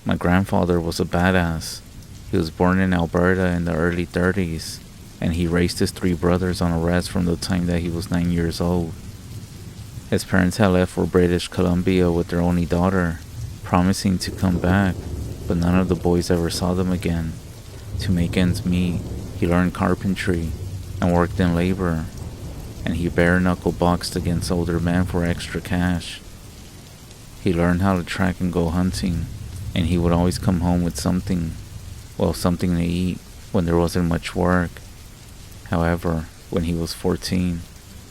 My grandfather was a badass. He was born in Alberta in the early 30s, and he raised his 3 brothers on a res from the time that he was 9 years old. His parents had left for British Columbia with their only daughter, promising to come back, but none of the boys ever saw them again. To make ends meet, he learned carpentry and worked in labor, and he bare-knuckle boxed against older men for extra cash. He learned how to track and go hunting, and he would always come home with something to eat when there wasn't much work. However, when he was 14,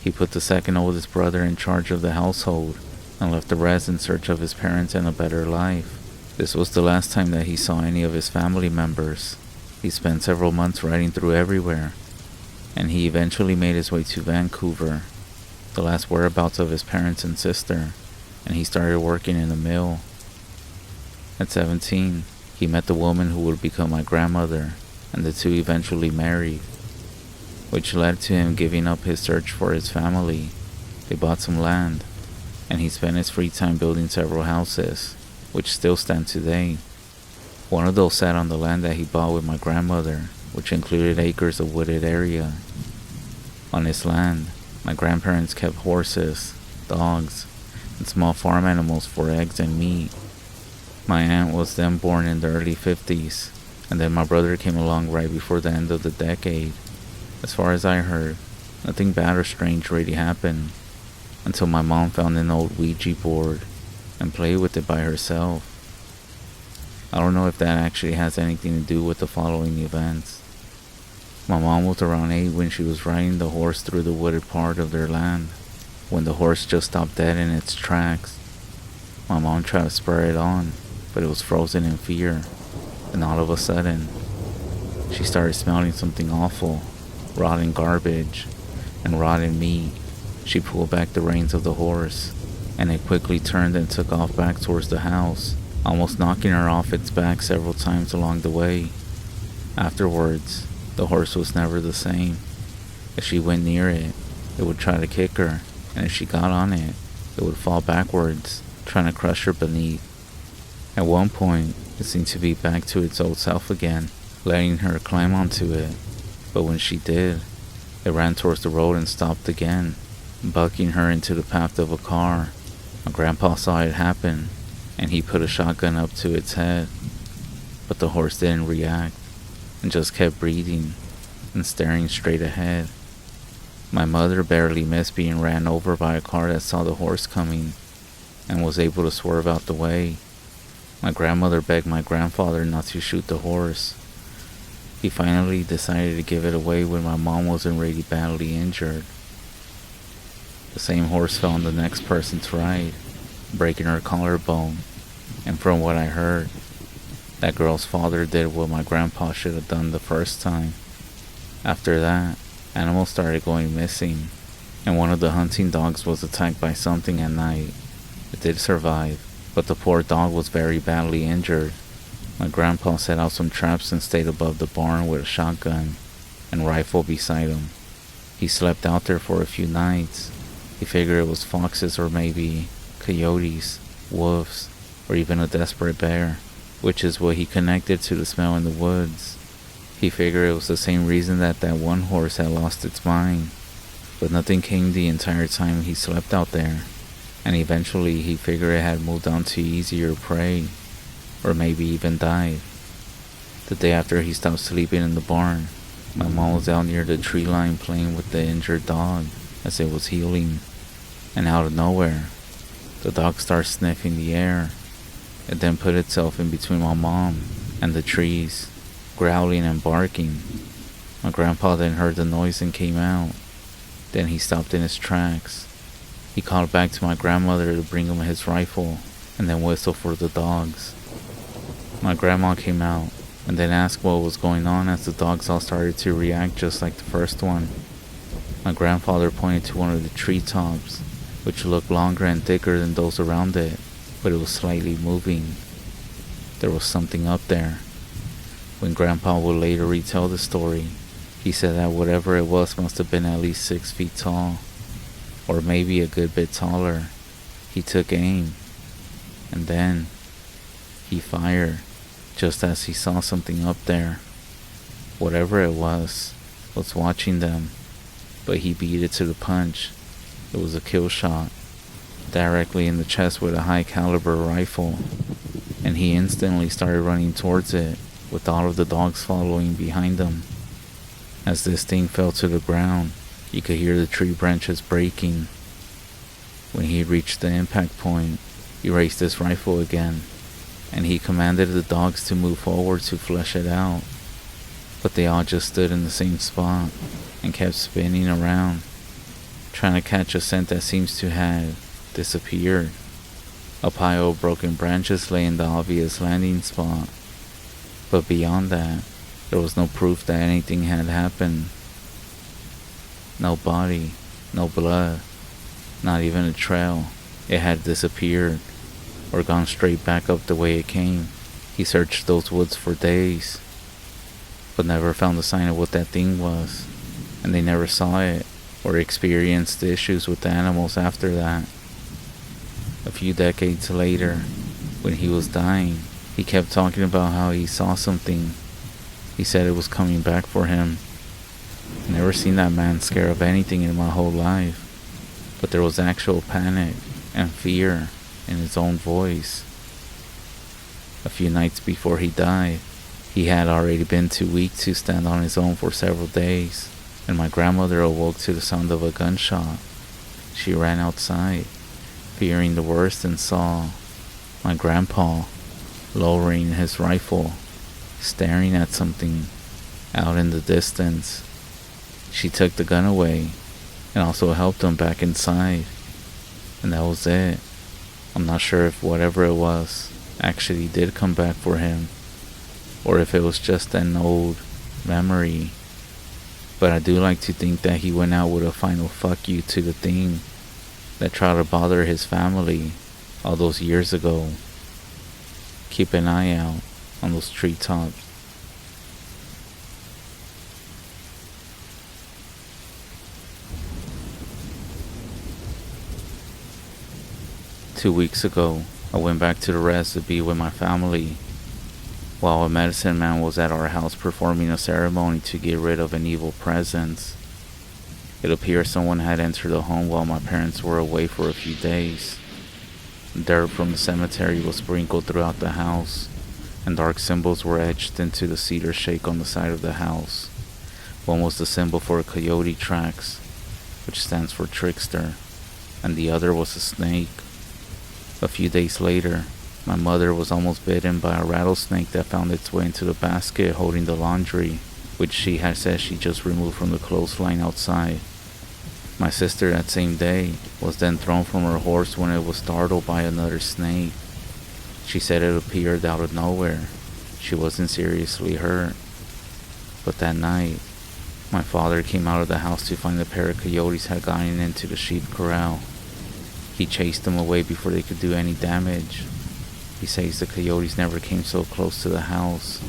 he put the second oldest brother in charge of the household and left the rest in search of his parents and a better life. This was the last time that he saw any of his family members. He spent several months riding through everywhere, and he eventually made his way to Vancouver, the last whereabouts of his parents and sister, and he started working in a mill. At 17, he met the woman who would become my grandmother, and the two eventually married, which led to him giving up his search for his family. They bought some land, and he spent his free time building several houses, which still stand today. One of those sat on the land that he bought with my grandmother, which included acres of wooded area. On this land, my grandparents kept horses, dogs, and small farm animals for eggs and meat. My aunt was then born in the early 50s, and then my brother came along right before the end of the decade. As far as I heard, nothing bad or strange really happened, until my mom found an old Ouija board and played with it by herself. I don't know if that actually has anything to do with the following events. My mom was around 8 when she was riding the horse through the wooded part of their land, when the horse just stopped dead in its tracks. My mom tried to spur it on, but it was frozen in fear, and all of a sudden, she started smelling something awful, rotten garbage, and rotten meat. She pulled back the reins of the horse, and it quickly turned and took off back towards the house, almost knocking her off its back several times along the way. Afterwards, the horse was never the same. If she went near it, it would try to kick her, and if she got on it, it would fall backwards, trying to crush her beneath. At one point, it seemed to be back to its old self again, letting her climb onto it. But when she did, it ran towards the road and stopped again, bucking her into the path of a car. My grandpa saw it happen, and he put a shotgun up to its head. But the horse didn't react, and just kept breathing and staring straight ahead. My mother barely missed being ran over by a car that saw the horse coming, and was able to swerve out the way. My grandmother begged my grandfather not to shoot the horse. He finally decided to give it away when my mom wasn't really badly injured. The same horse fell on the next person to ride, breaking her collarbone, and from what I heard, that girl's father did what my grandpa should have done the first time. After that, animals started going missing, and one of the hunting dogs was attacked by something at night. It did survive, but the poor dog was very badly injured. My grandpa set out some traps and stayed above the barn with a shotgun and rifle beside him. He slept out there for a few nights. He figured it was foxes or maybe coyotes, wolves, or even a desperate bear, which is what he connected to the smell in the woods. He figured it was the same reason that one horse had lost its mind, but nothing came the entire time he slept out there, and eventually he figured it had moved on to easier prey, or maybe even died. The day after he stopped sleeping in the barn, my mom was out near the tree line playing with the injured dog as it was healing, and out of nowhere, the dog started sniffing the air. It then put itself in between my mom and the trees, growling and barking. My grandpa then heard the noise and came out. Then he stopped in his tracks. He called back to my grandmother to bring him his rifle and then whistle for the dogs. My grandma came out and then asked what was going on as the dogs all started to react just like the first one. My grandfather pointed to one of the treetops, which looked longer and thicker than those around it, but it was slightly moving. There was something up there. When Grandpa would later retell the story, he said that whatever it was must have been at least 6 feet tall, or maybe a good bit taller. He took aim, and then He fired just as he saw something up there. Whatever it was watching them, but he beat it to the punch. It was a kill shot, directly in the chest with a high caliber rifle, and he instantly started running towards it, with all of the dogs following behind him. As this thing fell to the ground, you could hear the tree branches breaking. When he reached the impact point, he raised his rifle again, and he commanded the dogs to move forward to flush it out. But they all just stood in the same spot and kept spinning around, trying to catch a scent that seems to have disappeared. A pile of broken branches lay in the obvious landing spot, but beyond that, there was no proof that anything had happened. No body, no blood, not even a trail. It had disappeared, or gone straight back up the way it came. He searched those woods for days, but never found a sign of what that thing was, and they never saw it or experienced issues with the animals after that. A few decades later, when he was dying, he kept talking about how he saw something. He said it was coming back for him. Never seen that man scared of anything in my whole life, but there was actual panic and fear in his own voice. A few nights before he died, he had already been too weak to stand on his own for several days, and my grandmother awoke to the sound of a gunshot. She ran outside, fearing the worst, and saw my grandpa lowering his rifle, staring at something out in the distance. She took the gun away and also helped him back inside, and that was it. I'm not sure if whatever it was actually did come back for him, or if it was just an old memory, but I do like to think that he went out with a final fuck you to the thing that tried to bother his family all those years ago. Keep an eye out on those treetops. Two weeks ago, I went back to the res to be with my family, while a medicine man was at our house performing a ceremony to get rid of an evil presence. It appears someone had entered the home while my parents were away for a few days. Dirt from the cemetery was sprinkled throughout the house, and dark symbols were etched into the cedar shake on the side of the house. One was the symbol for coyote tracks, which stands for trickster, and the other was a snake. A few days later, my mother was almost bitten by a rattlesnake that found its way into the basket holding the laundry, which she had said she just removed from the clothesline outside. My sister that same day was then thrown from her horse when it was startled by another snake. She said it appeared out of nowhere. She wasn't seriously hurt. But that night, my father came out of the house to find a pair of coyotes had gotten into the sheep corral. He chased them away before they could do any damage. He says the coyotes never came so close to the house.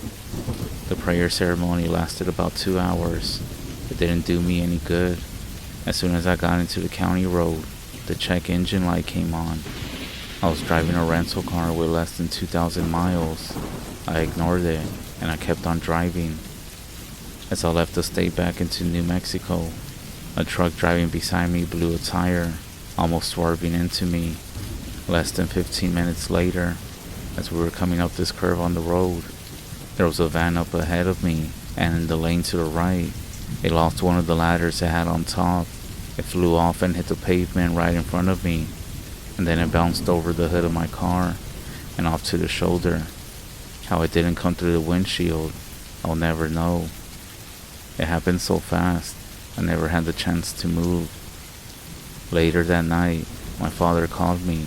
The prayer ceremony lasted about 2 hours. It didn't do me any good. As soon as I got into the county road, the check engine light came on. I was driving a rental car with less than 2,000 miles. I ignored it, and I kept on driving. As I left the state back into New Mexico, a truck driving beside me blew a tire, almost swerving into me. Less than 15 minutes later, as we were coming up this curve on the road, there was a van up ahead of me, and in the lane to the right, it lost one of the ladders it had on top. It flew off and hit the pavement right in front of me, and then it bounced over the hood of my car and off to the shoulder. How it didn't come through the windshield, I'll never know. It happened so fast, I never had the chance to move. Later that night, my father called me.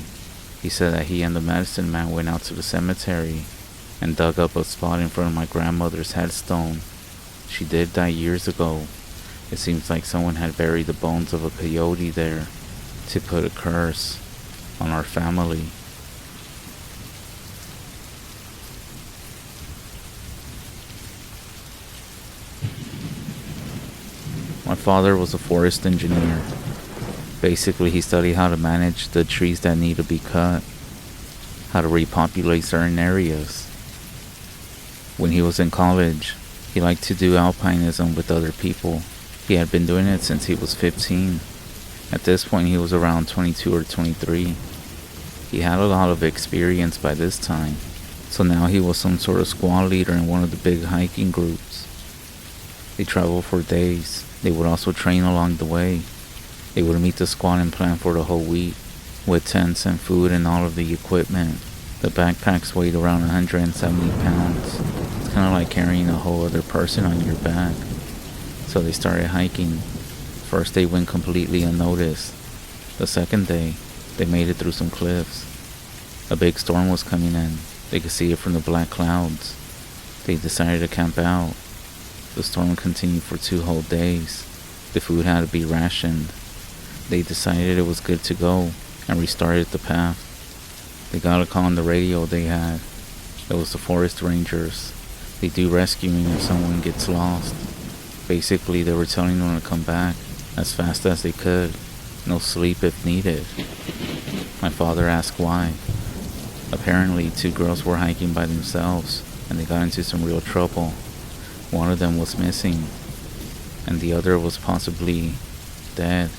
He said that he and the medicine man went out to the cemetery and dug up a spot in front of my grandmother's headstone. She did die years ago. It seems like someone had buried the bones of a coyote there to put a curse on our family. My father was a forest engineer. Basically, he studied how to manage the trees that need to be cut. how to repopulate certain areas. When he was in college, he liked to do alpinism with other people. He had been doing it since he was 15. At this point, he was around 22 or 23. He had a lot of experience by this time, so now he was some sort of squad leader in one of the big hiking groups. They traveled for days. They would also train along the way. They would meet the squad and plan for the whole week, with tents and food and all of the equipment. The backpacks weighed around 170 pounds. It's kind of like carrying a whole other person on your back. So they started hiking. First they went completely unnoticed. The second day, they made it through some cliffs. A big storm was coming in. They could see it from the black clouds. They decided to camp out. The storm continued for 2 whole days. The food had to be rationed. They decided it was good to go and restarted the path. They got a call on the radio they had. It was the forest rangers. They do rescuing if someone gets lost. Basically, they were telling them to come back as fast as they could. No sleep if needed. My father asked why. Apparently, 2 girls were hiking by themselves and they got into some real trouble. One of them was missing and the other was possibly dead.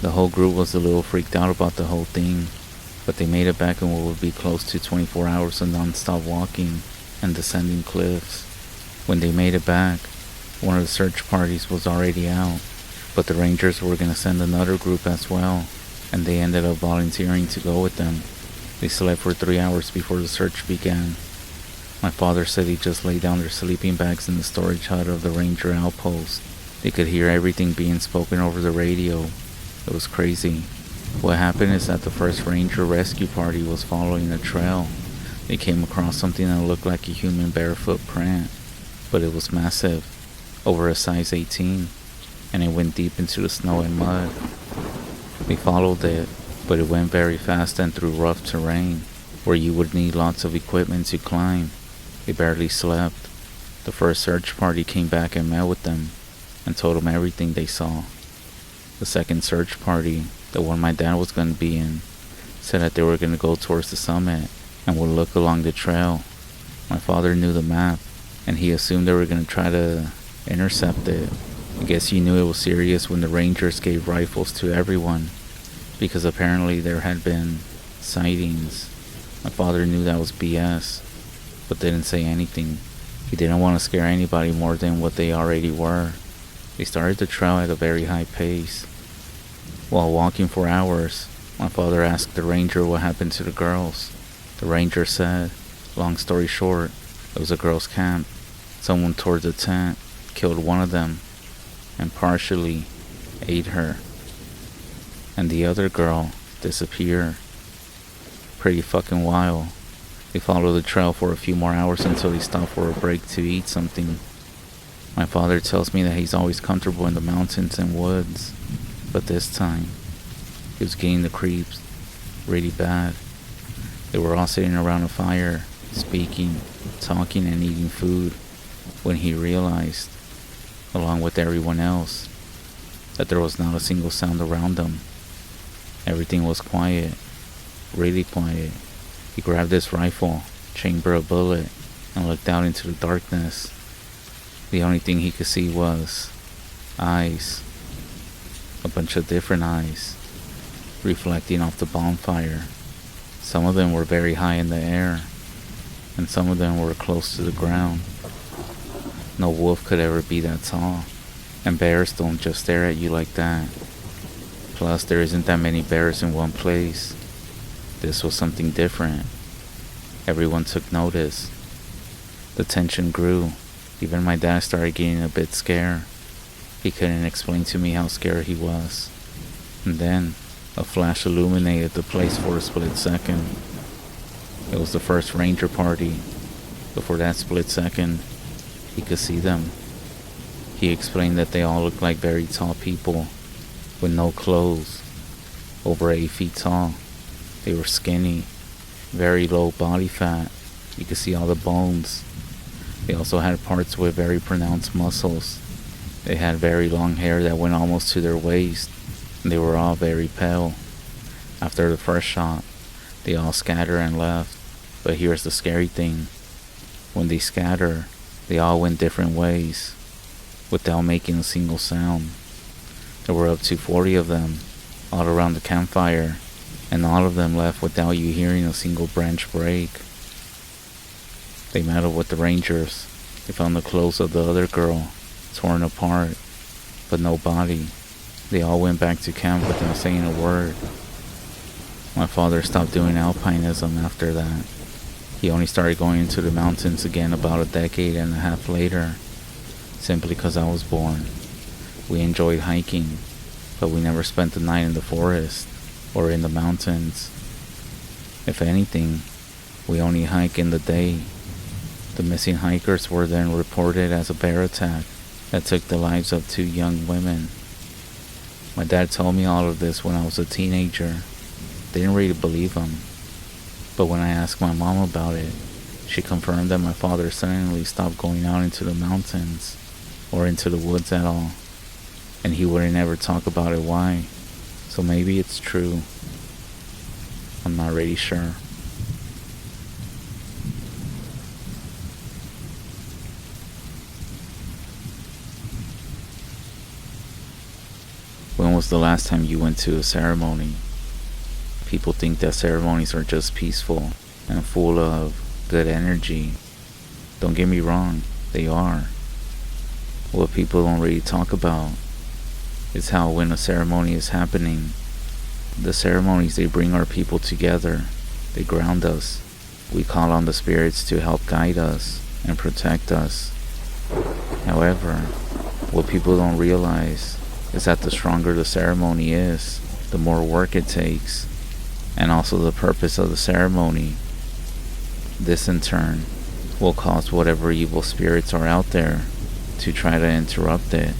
The whole group was a little freaked out about the whole thing, but they made it back in what would be close to 24 hours of non-stop walking and descending cliffs. When they made it back, one of the search parties was already out, but the rangers were going to send another group as well, and they ended up volunteering to go with them. They slept for 3 hours before the search began. My father said he just laid down their sleeping bags in the storage hut of the ranger outpost. They could hear everything being spoken over the radio. It was crazy. What happened is that the first ranger rescue party was following a trail. They came across something that looked like a human barefoot print, but it was massive, over a size 18, and it went deep into the snow and mud. They followed it, but it went very fast and through rough terrain, where you would need lots of equipment to climb. They barely slept. The first search party came back and met with them, and told them everything they saw. The second search party, the one my dad was going to be in, said that they were going to go towards the summit and would look along the trail. My father knew the map, and he assumed they were going to try to intercept it. I guess he knew it was serious when the rangers gave rifles to everyone, because apparently there had been sightings. My father knew that was BS, but didn't say anything. He didn't want to scare anybody more than what they already were. They started the trail at a very high pace. While walking for hours, my father asked the ranger what happened to the girls. The ranger said, long story short, it was a girls' camp. Someone tore the tent, killed one of them, and partially ate her. And the other girl disappeared. Pretty fucking wild. They followed the trail for a few more hours until they stopped for a break to eat something. My father tells me that he's always comfortable in the mountains and woods, but this time, he was getting the creeps really bad. They were all sitting around a fire, speaking, talking, and eating food, when he realized, along with everyone else, that there was not a single sound around them. Everything was quiet, really quiet. He grabbed his rifle, chambered a bullet, and looked out into the darkness. The only thing he could see was eyes. A bunch of different eyes, reflecting off the bonfire. Some of them were very high in the air, and some of them were close to the ground. No wolf could ever be that tall, and bears don't just stare at you like that. Plus, there isn't that many bears in one place. This was something different. Everyone took notice. The tension grew. Even my dad started getting a bit scared. He couldn't explain to me how scared he was. And then, a flash illuminated the place for a split second. It was the first ranger party. Before that split second, he could see them. He explained that they all looked like very tall people, with no clothes, over 8 feet tall. They were skinny, very low body fat. You could see all the bones. They also had parts with very pronounced muscles. They had very long hair that went almost to their waist, and they were all very pale. After the first shot, They all scatter and left, but here's the scary thing. When they scatter, they all went different ways, without making a single sound. There were up to 40 of them, all around the campfire, and all of them left without you hearing a single branch break. They met up with the rangers. They found the clothes of the other girl, torn apart, but no body. They all went back to camp without saying a word. My father stopped doing alpinism after that. He only started going into the mountains again about a decade and a half later, simply because I was born. We enjoyed hiking, but we never spent the night in the forest or in the mountains. If anything, we only hike in the day. The missing hikers were then reported as a bear attack that took the lives of 2 young women. My dad told me all of this when I was a teenager. Didn't really believe him. But when I asked my mom about it, she confirmed that my father suddenly stopped going out into the mountains or into the woods at all. And he wouldn't ever talk about it why. So maybe it's true. I'm not really sure. When was the last time you went to a ceremony? People think that ceremonies are just peaceful and full of good energy. Don't get me wrong, they are. What people don't really talk about is how when a ceremony is happening, the ceremonies, they bring our people together. They ground us. We call on the spirits to help guide us and protect us. However, what people don't realize is that the stronger the ceremony is, the more work it takes, and also the purpose of the ceremony. This in turn will cause whatever evil spirits are out there to try to interrupt it.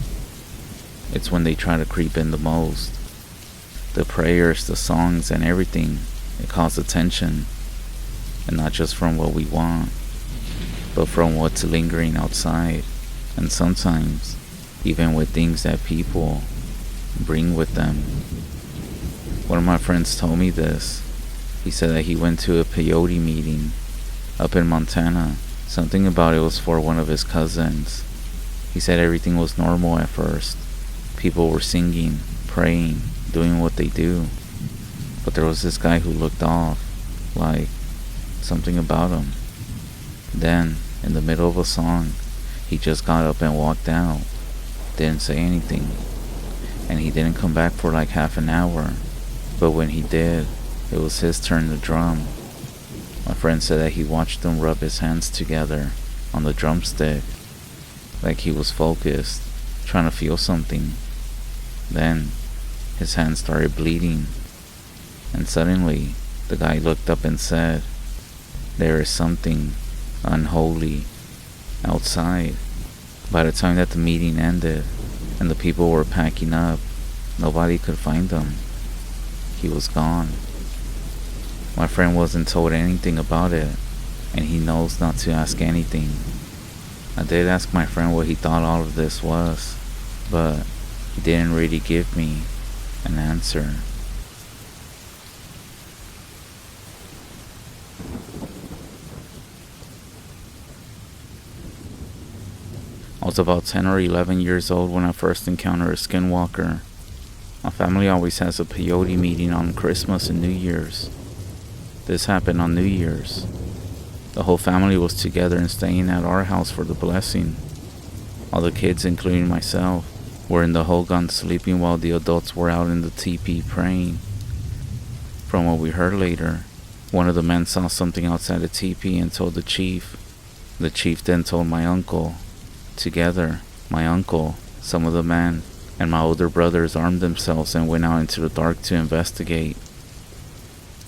It's when they try to creep in the most. The prayers, the songs, and everything, it calls attention, and not just from what we want, but from what's lingering outside, and sometimes even with things that people bring with them. One of my friends told me this. He said that he went to a peyote meeting up in Montana. Something about it was for one of his cousins. He said everything was normal at first. People were singing, praying, doing what they do. But there was this guy who looked off, like something about him. Then, in the middle of a song, he just got up and walked out. Didn't say anything. And he didn't come back for like half an hour. But when he did, it was his turn to drum. My friend said that he watched him rub his hands together on the drumstick, like he was focused, trying to feel something. Then, his hands started bleeding, and suddenly, the guy looked up and said, "There is something unholy outside." By the time that the meeting ended, and the people were packing up, nobody could find him. He was gone. My friend wasn't told anything about it, and he knows not to ask anything. I did ask my friend what he thought all of this was, but he didn't really give me an answer. I was about 10 or 11 years old when I first encountered a Skinwalker. My family always has a peyote meeting on Christmas and New Year's. This happened on New Year's. The whole family was together and staying at our house for the blessing. All the kids, including myself, were in the hogan sleeping while the adults were out in the teepee praying. From what we heard later, one of the men saw something outside the teepee and told the chief. The chief then told my uncle. Together, my uncle, some of the men, and my older brothers armed themselves and went out into the dark to investigate.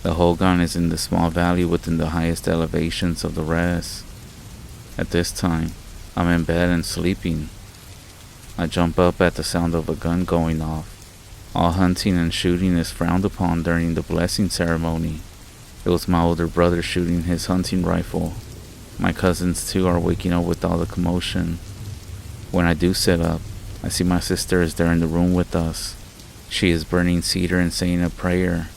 The hogan is in the small valley within the highest elevations of the Rez. At this time, I'm in bed and sleeping. I jump up at the sound of a gun going off. All hunting and shooting is frowned upon during the blessing ceremony. It was my older brother shooting his hunting rifle. My cousins too are waking up with all the commotion. When I do sit up, I see my sister is there in the room with us. She is burning cedar and saying a prayer.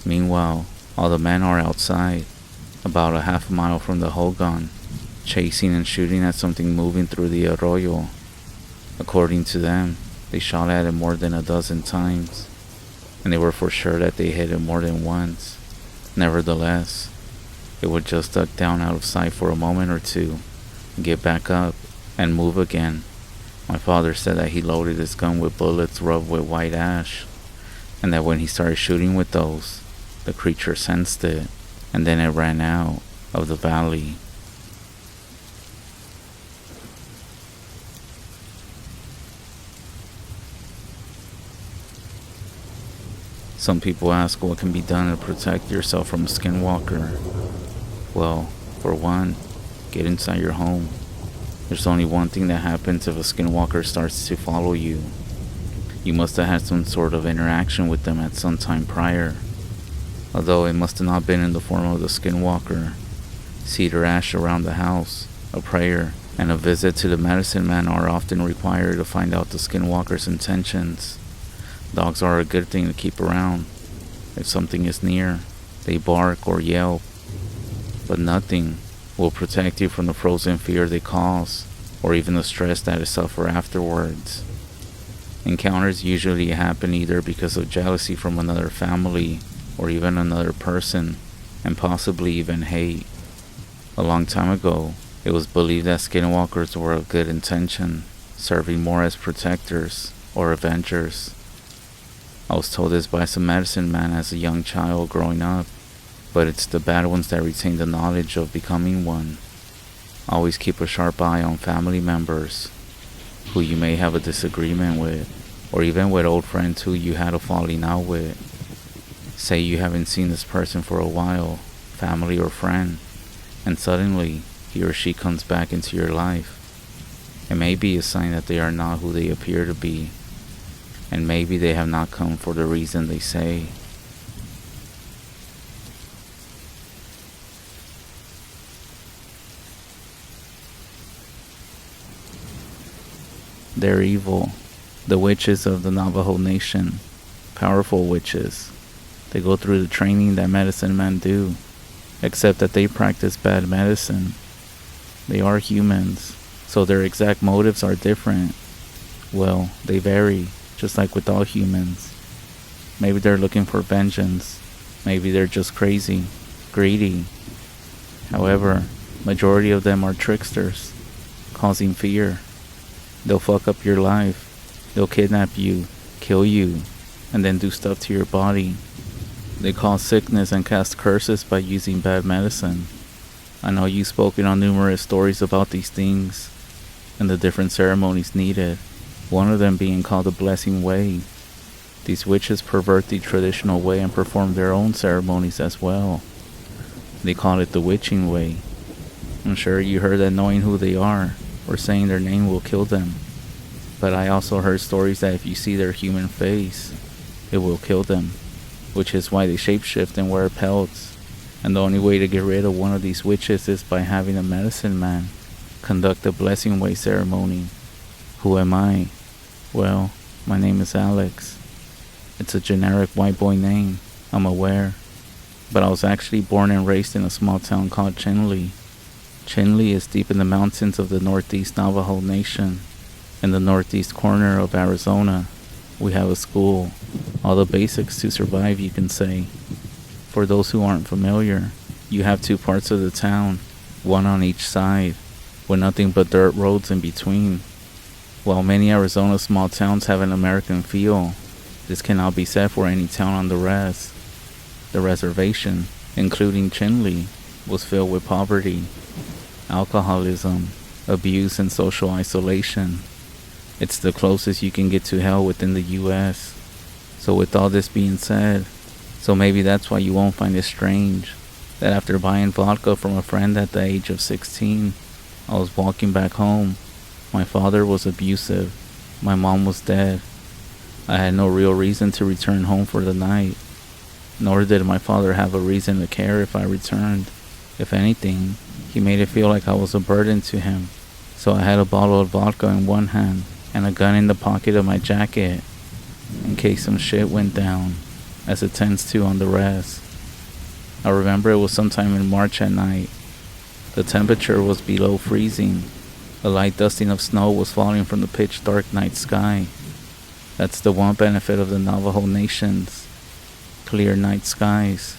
Meanwhile, All the men are outside, about a half a mile from the Hogan, chasing and shooting at something moving through the arroyo. According to them, they shot at it more than a dozen times, and they were for sure that they hit it more than once. Nevertheless, it would just duck down out of sight for a moment or two, get back up, and move again. My father said that he loaded his gun with bullets rubbed with white ash, and that when he started shooting with those, the creature sensed it, and then it ran out of the valley. Some people ask what can be done to protect yourself from a skinwalker. Well, for one, get inside your home. There's only one thing that happens if a skinwalker starts to follow you. You must have had some sort of interaction with them at some time prior, although it must have not been in the form of the skinwalker. Cedar ash around the house, a prayer, and a visit to the medicine man are often required to find out the skinwalker's intentions. Dogs are a good thing to keep around. If something is near, they bark or yelp, but nothing will protect you from the frozen fear they cause, or even the stress that they suffer afterwards. Encounters usually happen either because of jealousy from another family, or even another person, and possibly even hate. A long time ago, it was believed that skinwalkers were of good intention, serving more as protectors or avengers. I was told this by some medicine man as a young child growing up, but it's the bad ones that retain the knowledge of becoming one. Always keep a sharp eye on family members who you may have a disagreement with, or even with old friends who you had a falling out with. Say you haven't seen this person for a while, family or friend, and suddenly he or she comes back into your life. It may be a sign that they are not who they appear to be, and maybe they have not come for the reason they say. They're evil. The witches of the Navajo Nation. Powerful witches. They go through the training that medicine men do, except that they practice bad medicine. They are humans, so their exact motives are different. Well, they vary, just like with all humans. Maybe they're looking for vengeance. Maybe they're just crazy, greedy. However, majority of them are tricksters, causing fear. They'll fuck up your life. They'll kidnap you, kill you, and then do stuff to your body. They cause sickness and cast curses by using bad medicine. I know you've spoken on numerous stories about these things and the different ceremonies needed, one of them being called the Blessing Way. These witches pervert the traditional way and perform their own ceremonies as well. They call it the Witching Way. I'm sure you heard that knowing who they are or saying their name will kill them. But I also heard stories that if you see their human face, it will kill them, which is why they shapeshift and wear pelts. And the only way to get rid of one of these witches is by having a medicine man conduct the Blessing Way ceremony. Who am I? Well, my name is Alex. It's a generic white boy name, I'm aware. But I was actually born and raised in a small town called Chinle. Chinle is deep in the mountains of the Northeast Navajo Nation. In the northeast corner of Arizona, we have a school. All the basics to survive, you can say. For those who aren't familiar, you have two parts of the town, one on each side, with nothing but dirt roads in between. While many Arizona small towns have an American feel, this cannot be said for any town on the Rez. The reservation, including Chinle, was filled with poverty, alcoholism, abuse, and social isolation. It's the closest you can get to hell within the U.S. So with all this being said, so maybe that's why you won't find it strange that after buying vodka from a friend at the age of 16, I was walking back home. My father was abusive. My mom was dead. I had no real reason to return home for the night, nor did my father have a reason to care if I returned. If anything, he made it feel like I was a burden to him. So I had a bottle of vodka in one hand and a gun in the pocket of my jacket in case some shit went down, as it tends to on the Rez. I remember it was sometime in March at night. The temperature was below freezing. A light dusting of snow was falling from the pitch dark night sky. That's the one benefit of the Navajo nations. Clear night skies.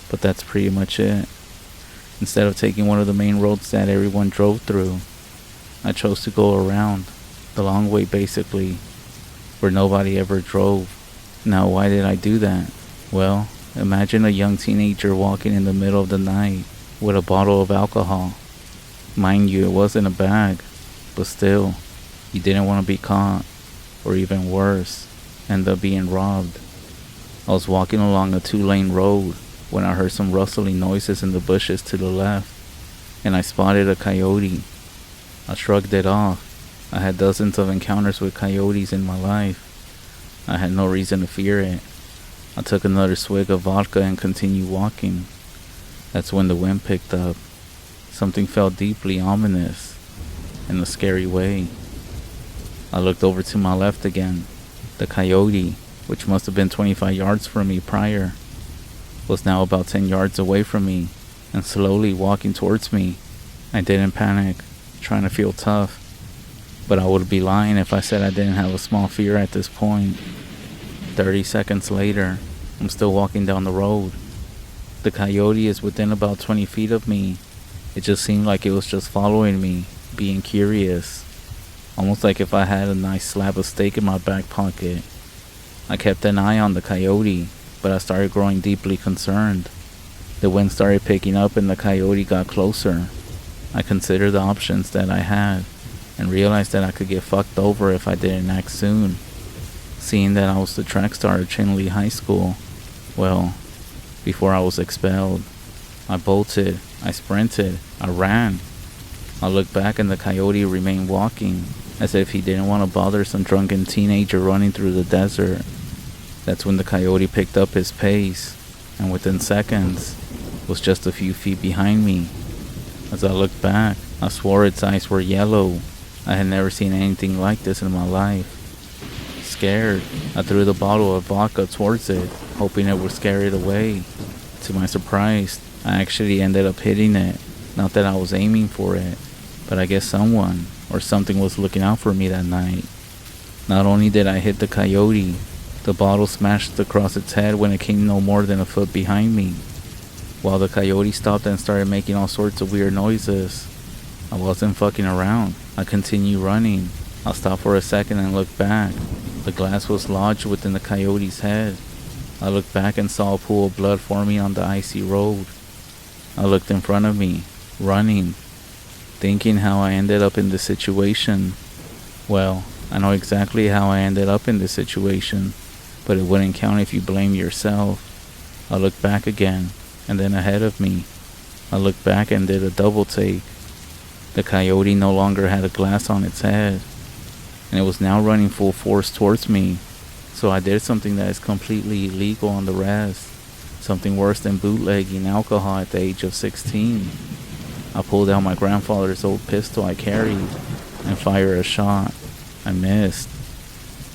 But that's pretty much it. Instead of taking one of the main roads that everyone drove through, I chose to go around, the long way basically, where nobody ever drove. Now why did I do that? Well, imagine a young teenager walking in the middle of the night with a bottle of alcohol. Mind you, it wasn't a bag, but still, you didn't want to be caught, or even worse, end up being robbed. I was walking along a 2-lane road when I heard some rustling noises in the bushes to the left, and I spotted a coyote. I shrugged it off. I had dozens of encounters with coyotes in my life. I had no reason to fear it. I took another swig of vodka and continued walking. That's when the wind picked up. Something felt deeply ominous, in a scary way. I looked over to my left again. The coyote, which must have been 25 yards from me prior, was now about 10 yards away from me and slowly walking towards me. I didn't panic, trying to feel tough, but I would be lying if I said I didn't have a small fear at this point. 30 seconds later, I'm still walking down the road. The coyote is within about 20 feet of me. It just seemed like it was just following me, being curious. Almost like if I had a nice slab of steak in my back pocket. I kept an eye on the coyote, but I started growing deeply concerned. The wind started picking up and the coyote got closer. I considered the options that I had and realized that I could get fucked over if I didn't act soon. Seeing that I was the track star at Chinle High School, well, before I was expelled, I bolted, I sprinted, I ran. I looked back and the coyote remained walking, as if he didn't want to bother some drunken teenager running through the desert. That's when the coyote picked up his pace, and within seconds, was just a few feet behind me. As I looked back, I swore its eyes were yellow. I had never seen anything like this in my life. Scared, I threw the bottle of vodka towards it, hoping it would scare it away. To my surprise, I actually ended up hitting it. Not that I was aiming for it, but I guess someone or something was looking out for me that night. Not only did I hit the coyote, the bottle smashed across its head when it came no more than a foot behind me. While the coyote stopped and started making all sorts of weird noises, I wasn't fucking around. I continued running. I stopped for a second and looked back. The glass was lodged within the coyote's head. I looked back and saw a pool of blood forming on the icy road. I looked in front of me, running, thinking how I ended up in this situation. Well, I know exactly how I ended up in this situation, but it wouldn't count if you blame yourself. I looked back again, and then ahead of me. I looked back and did a double take. The coyote no longer had a glass on its head, and it was now running full force towards me. So I did something that is completely illegal on the res, something worse than bootlegging alcohol at the age of 16. I pulled out my grandfather's old pistol I carried and fired a shot. I missed.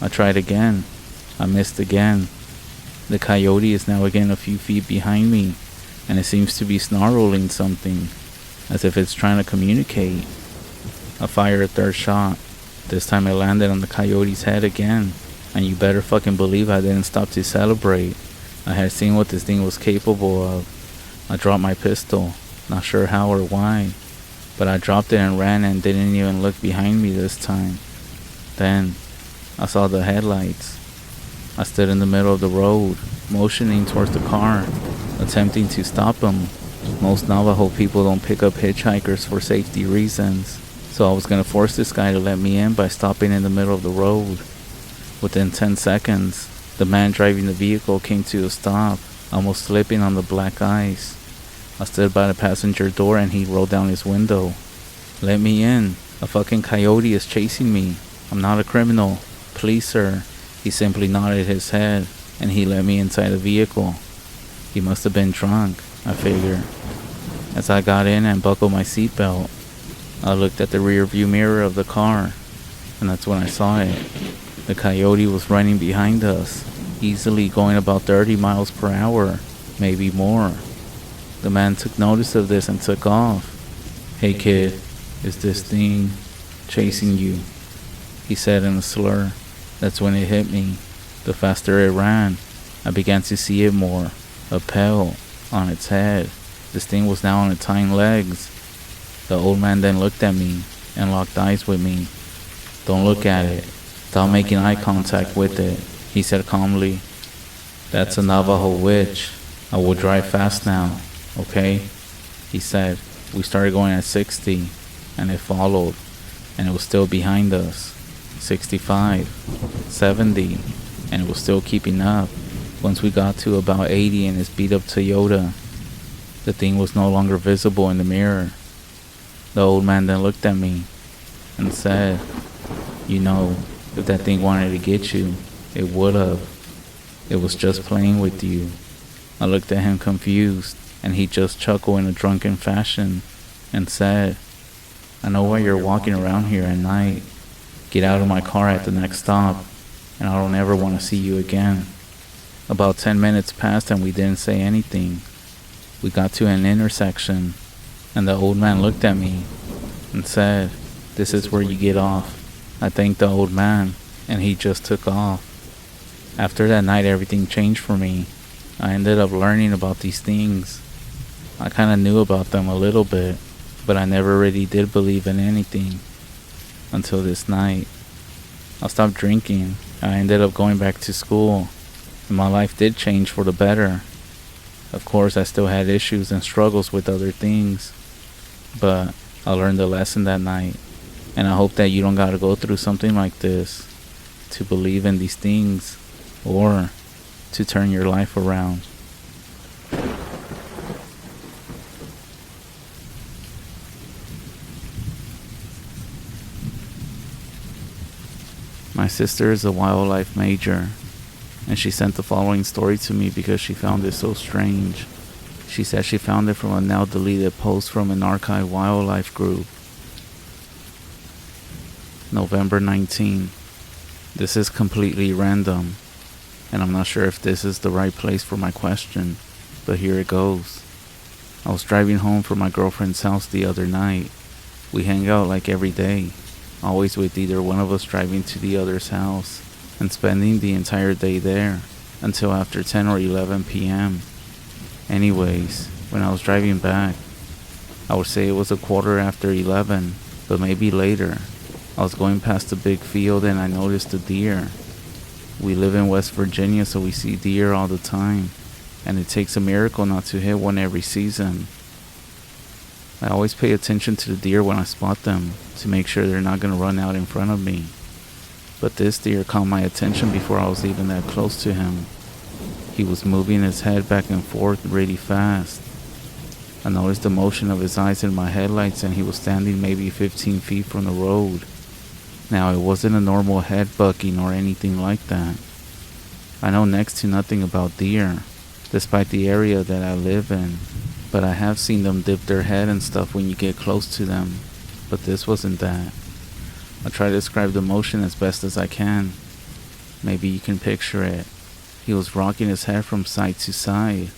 I tried again. I missed again. The coyote is now again a few feet behind me, and it seems to be snarling something, as if it's trying to communicate. I fired a third shot. This time it landed on the coyote's head again, and you better fucking believe I didn't stop to celebrate. I had seen what this thing was capable of. I dropped my pistol, not sure how or why, but I dropped it and ran and didn't even look behind me this time. Then, I saw the headlights. I stood in the middle of the road, motioning towards the car, attempting to stop them. Most Navajo people don't pick up hitchhikers for safety reasons, so I was going to force this guy to let me in by stopping in the middle of the road. Within 10 seconds, the man driving the vehicle came to a stop, almost slipping on the black ice. I stood by the passenger door and he rolled down his window. "Let me in. A fucking coyote is chasing me. I'm not a criminal. Please, sir." He simply nodded his head and he let me inside the vehicle. He must have been drunk, I figured. As I got in and buckled my seatbelt, I looked at the rear view mirror of the car, and that's when I saw it. The coyote was running behind us, easily going about 30 miles per hour, maybe more. The man took notice of this and took off. "Hey kid, is this thing chasing you?" he said in a slur. That's when it hit me. The faster it ran, I began to see it more. A pail on its head. This thing was now on its hind legs. The old man then looked at me and locked eyes with me. "Don't look at it. Stop making eye contact with it," he said calmly. "That's a Navajo witch. I will drive fast now, okay?" he said. We started going at 60, and it followed, and it was still behind us. 65, 70, and it was still keeping up. Once we got to about 80 in his beat up Toyota, the thing was no longer visible in the mirror. The old man then looked at me and said, "You know, if that thing wanted to get you, it would have. It was just playing with you." I looked at him confused, and he just chuckled in a drunken fashion and said, "I know why you're walking around here at night. Get out of my car at the next stop, and I don't ever want to see you again." About 10 minutes passed and we didn't say anything. We got to an intersection, and the old man looked at me and said, "This is where you get off." I thanked the old man, and he just took off. After that night, everything changed for me. I ended up learning about these things. I kind of knew about them a little bit, but I never really did believe in anything until this night. I stopped drinking. I ended up going back to school, and my life did change for the better. Of course, I still had issues and struggles with other things, but I learned a lesson that night, and I hope that you don't gotta go through something like this to believe in these things or to turn your life around. My sister is a wildlife major, and she sent the following story to me because she found it so strange. She said she found it from a now deleted post from an archived wildlife group. November 19. This is completely random, and I'm not sure if this is the right place for my question, but here it goes. I was driving home from my girlfriend's house the other night. We hang out like every day, always with either one of us driving to the other's house and spending the entire day there until after 10 or 11 p.m. Anyways, when I was driving back, I would say it was a quarter after 11, but maybe later. I was going past a big field and I noticed a deer. We live in West Virginia, so we see deer all the time, and it takes a miracle not to hit one every season. I always pay attention to the deer when I spot them to make sure they're not going to run out in front of me. But this deer caught my attention before I was even that close to him. He was moving his head back and forth really fast. I noticed the motion of his eyes in my headlights, and he was standing maybe 15 feet from the road. Now, it wasn't a normal head bucking or anything like that. I know next to nothing about deer, despite the area that I live in, but I have seen them dip their head and stuff when you get close to them, but this wasn't that. I'll try to describe the motion as best as I can. Maybe you can picture it. He was rocking his head from side to side,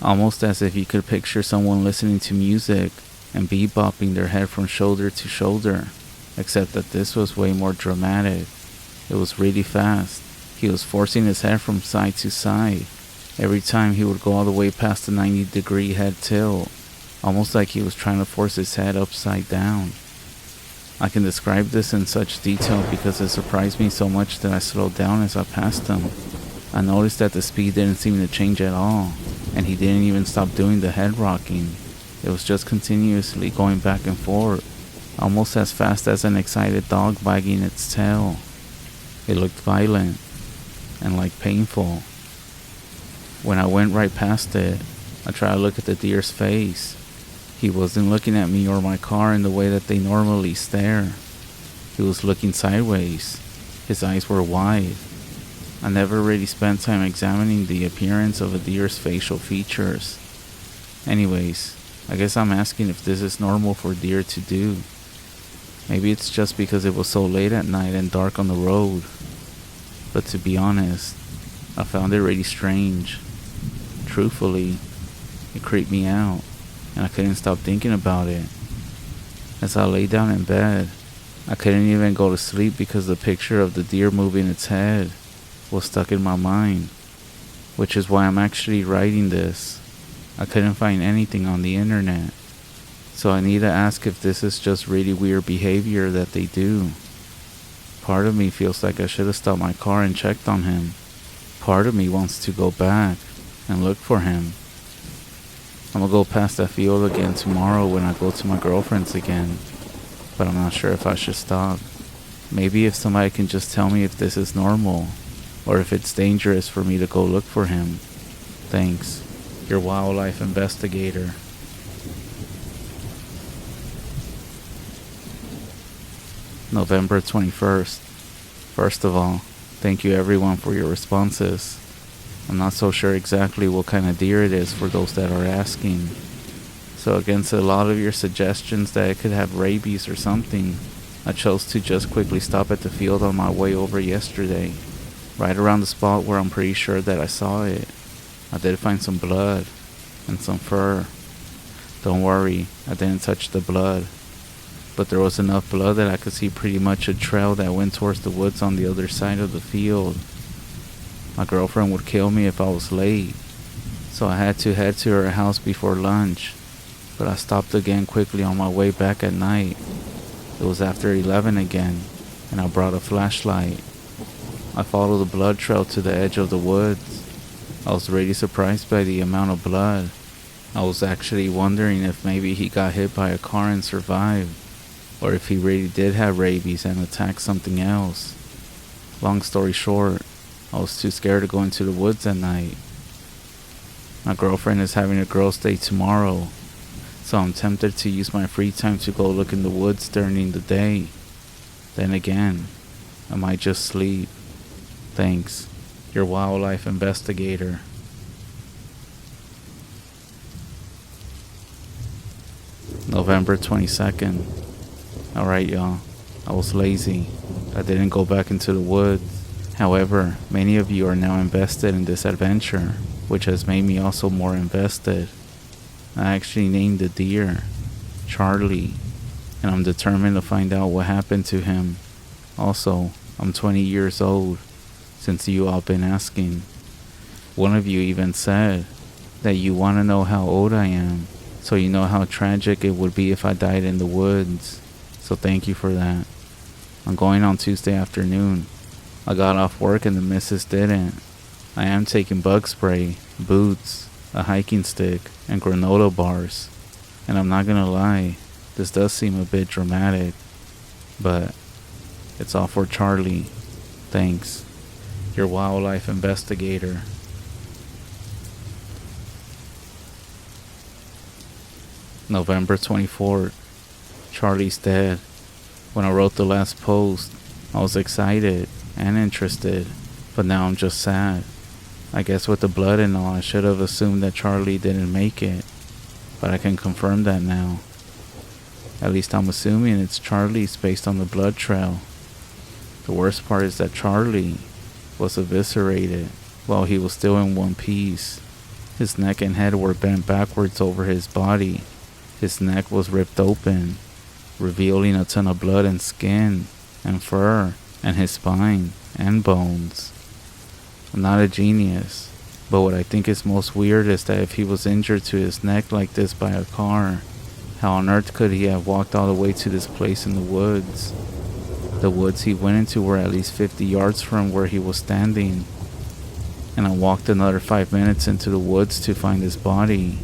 almost as if you could picture someone listening to music and bebopping their head from shoulder to shoulder, except that this was way more dramatic. It was really fast. He was forcing his head from side to side. Every time he would go all the way past the 90-degree head tilt, almost like he was trying to force his head upside down. I can describe this in such detail because it surprised me so much that I slowed down as I passed him. I noticed that the speed didn't seem to change at all, and he didn't even stop doing the head rocking. It was just continuously going back and forth, almost as fast as an excited dog wagging its tail. It looked violent and like painful. When I went right past it, I tried to look at the deer's face. He wasn't looking at me or my car in the way that they normally stare. He was looking sideways. His eyes were wide. I never really spent time examining the appearance of a deer's facial features. Anyways, I guess I'm asking if this is normal for deer to do. Maybe it's just because it was so late at night and dark on the road. But to be honest, I found it really strange. Truthfully, It creeped me out, and I couldn't stop thinking about it. As I lay down in bed, I couldn't even go to sleep because the picture of the deer moving its head was stuck in my mind, which is why I'm actually writing this. I couldn't find anything on the internet, so I need to ask if this is just really weird behavior that they do. Part of me feels like I should have stopped my car and checked on him. Part of me wants to go back and look for him. I'm gonna go past that field again tomorrow when I go to my girlfriend's again, but I'm not sure if I should stop. Maybe if somebody can just tell me if this is normal, or if it's dangerous for me to go look for him. Thanks. Your wildlife investigator. November 21st. First of all, thank you everyone for your responses. I'm not so sure exactly what kind of deer it is for those that are asking. So against a lot of your suggestions that it could have rabies or something, I chose to just quickly stop at the field on my way over yesterday, right around the spot where I'm pretty sure that I saw it. I did find some blood and some fur. Don't worry, I didn't touch the blood, but there was enough blood that I could see pretty much a trail that went towards the woods on the other side of the field. My girlfriend would kill me if I was late, so I had to head to her house before lunch, but I stopped again quickly on my way back at night. It was after 11 again, and I brought a flashlight. I followed the blood trail to the edge of the woods. I was really surprised by the amount of blood. I was actually wondering if maybe he got hit by a car and survived, or if he really did have rabies and attacked something else. Long story short, I was too scared to go into the woods at night. My girlfriend is having a girls' day tomorrow, so I'm tempted to use my free time to go look in the woods during the day. Then again, I might just sleep. Thanks. Your wildlife investigator. November 22nd. Alright y'all, I was lazy. I didn't go back into the woods. However, many of you are now invested in this adventure, which has made me also more invested. I actually named the deer Charlie, and I'm determined to find out what happened to him. Also, I'm 20 years old, since you all been asking. One of you even said that you want to know how old I am, so you know how tragic it would be if I died in the woods. So thank you for that. I'm going on Tuesday afternoon. I got off work and the missus didn't. I am taking bug spray, boots, a hiking stick, and granola bars. And I'm not gonna lie, this does seem a bit dramatic, but it's all for Charlie. Thanks. Your wildlife investigator. November 24th. Charlie's dead. When I wrote the last post, I was excited and interested, but now I'm just sad. I guess with the blood and all, I should have assumed that Charlie didn't make it, but I can confirm that now. At least I'm assuming it's Charlie's based on the blood trail. The worst part is that Charlie was eviscerated while he was still in one piece. His neck and head were bent backwards over his body. His neck was ripped open, revealing a ton of blood and skin and fur and his spine and bones. I'm not a genius, but what I think is most weird is that if he was injured to his neck like this by a car, how on earth could he have walked all the way to this place in the woods? The woods he went into were at least 50 yards from where he was standing, and I walked another 5 minutes into the woods to find his body.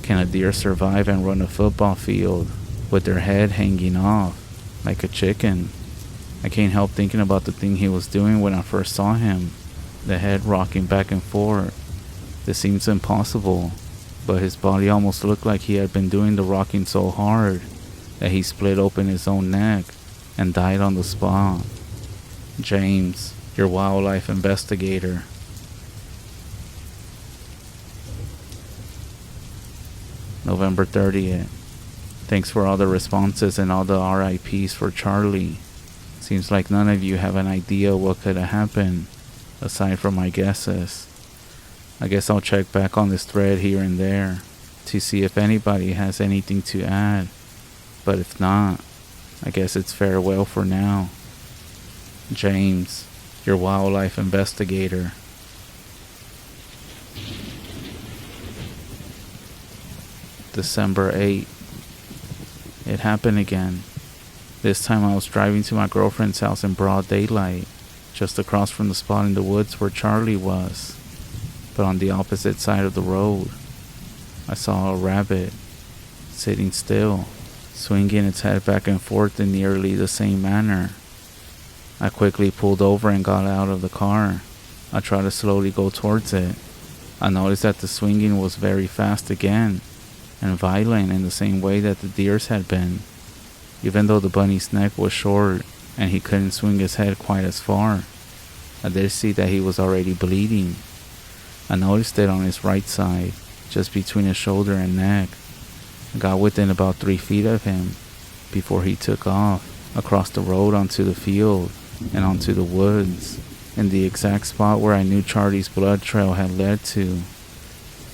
Can a deer survive and run a football field with their head hanging off like a chicken? I can't help thinking about the thing he was doing when I first saw him, the head rocking back and forth. This seems impossible, but his body almost looked like he had been doing the rocking so hard that he split open his own neck and died on the spot. James, your wildlife investigator. November 30th. Thanks for all the responses and all the RIPs for Charlie. Seems like none of you have an idea what could have happened, aside from my guesses. I guess I'll check back on this thread here and there, to see if anybody has anything to add, but if not, I guess it's farewell for now. James, your wildlife investigator. December 8. It happened again. This time I was driving to my girlfriend's house in broad daylight, just across from the spot in the woods where Charlie was. But on the opposite side of the road, I saw a rabbit, sitting still, swinging its head back and forth in nearly the same manner. I quickly pulled over and got out of the car. I tried to slowly go towards it. I noticed that the swinging was very fast again, and violent in the same way that the deer's had been. Even though the bunny's neck was short and he couldn't swing his head quite as far, I did see that he was already bleeding. I noticed it on his right side, just between his shoulder and neck. I got within about 3 feet of him before he took off across the road onto the field and onto the woods, in the exact spot where I knew Charlie's blood trail had led to.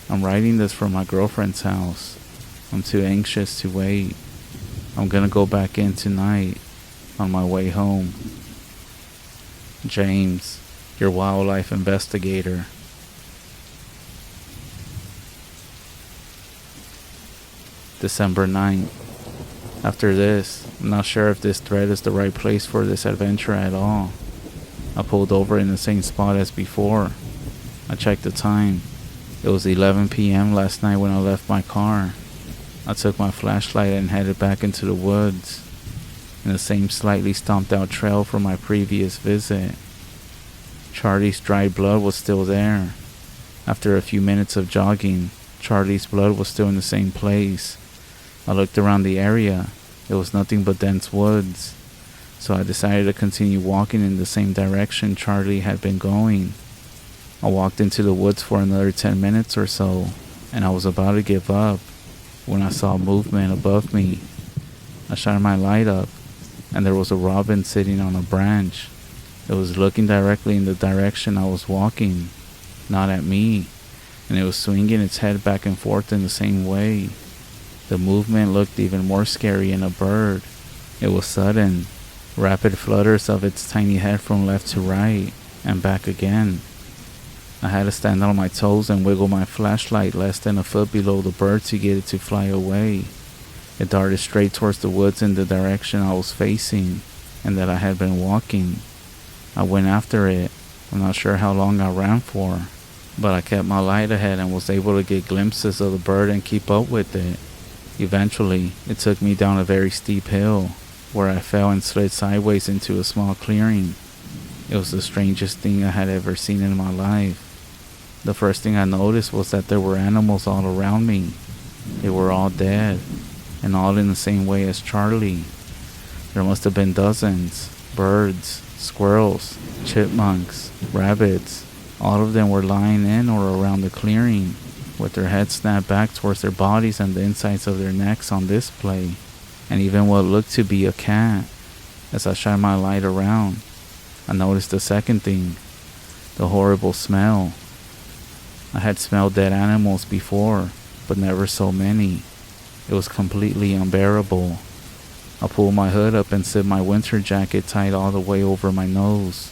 I'm writing this from my girlfriend's house. I'm too anxious to wait. I'm gonna go back in tonight on my way home. James, your wildlife investigator. December 9th. After this, I'm not sure if this thread is the right place for this adventure at all. I pulled over in the same spot as before. I checked the time. It was 11 p.m. last night when I left my car. I took my flashlight and headed back into the woods, in the same slightly stomped out trail from my previous visit. Charlie's dried blood was still there. After a few minutes of jogging, Charlie's blood was still in the same place. I looked around the area. It was nothing but dense woods, so I decided to continue walking in the same direction Charlie had been going. I walked into the woods for another 10 minutes or so, and I was about to give up when I saw movement above me. I shined my light up, and there was a robin sitting on a branch. It was looking directly in the direction I was walking, not at me, and it was swinging its head back and forth in the same way. The movement looked even more scary in a bird. It was sudden, rapid flutters of its tiny head from left to right, and back again. I had to stand on my toes and wiggle my flashlight less than a foot below the bird to get it to fly away. It darted straight towards the woods in the direction I was facing and that I had been walking. I went after it. I'm not sure how long I ran for, but I kept my light ahead and was able to get glimpses of the bird and keep up with it. Eventually, it took me down a very steep hill, where I fell and slid sideways into a small clearing. It was the strangest thing I had ever seen in my life. The first thing I noticed was that there were animals all around me. They were all dead, and all in the same way as Charlie. There must have been dozens: birds, squirrels, chipmunks, rabbits. All of them were lying in or around the clearing, with their heads snapped back towards their bodies and the insides of their necks on display, and even what looked to be a cat. As I shined my light around, I noticed the second thing: the horrible smell. I had smelled dead animals before, but never so many. It was completely unbearable. I pulled my hood up and zipped my winter jacket tight all the way over my nose.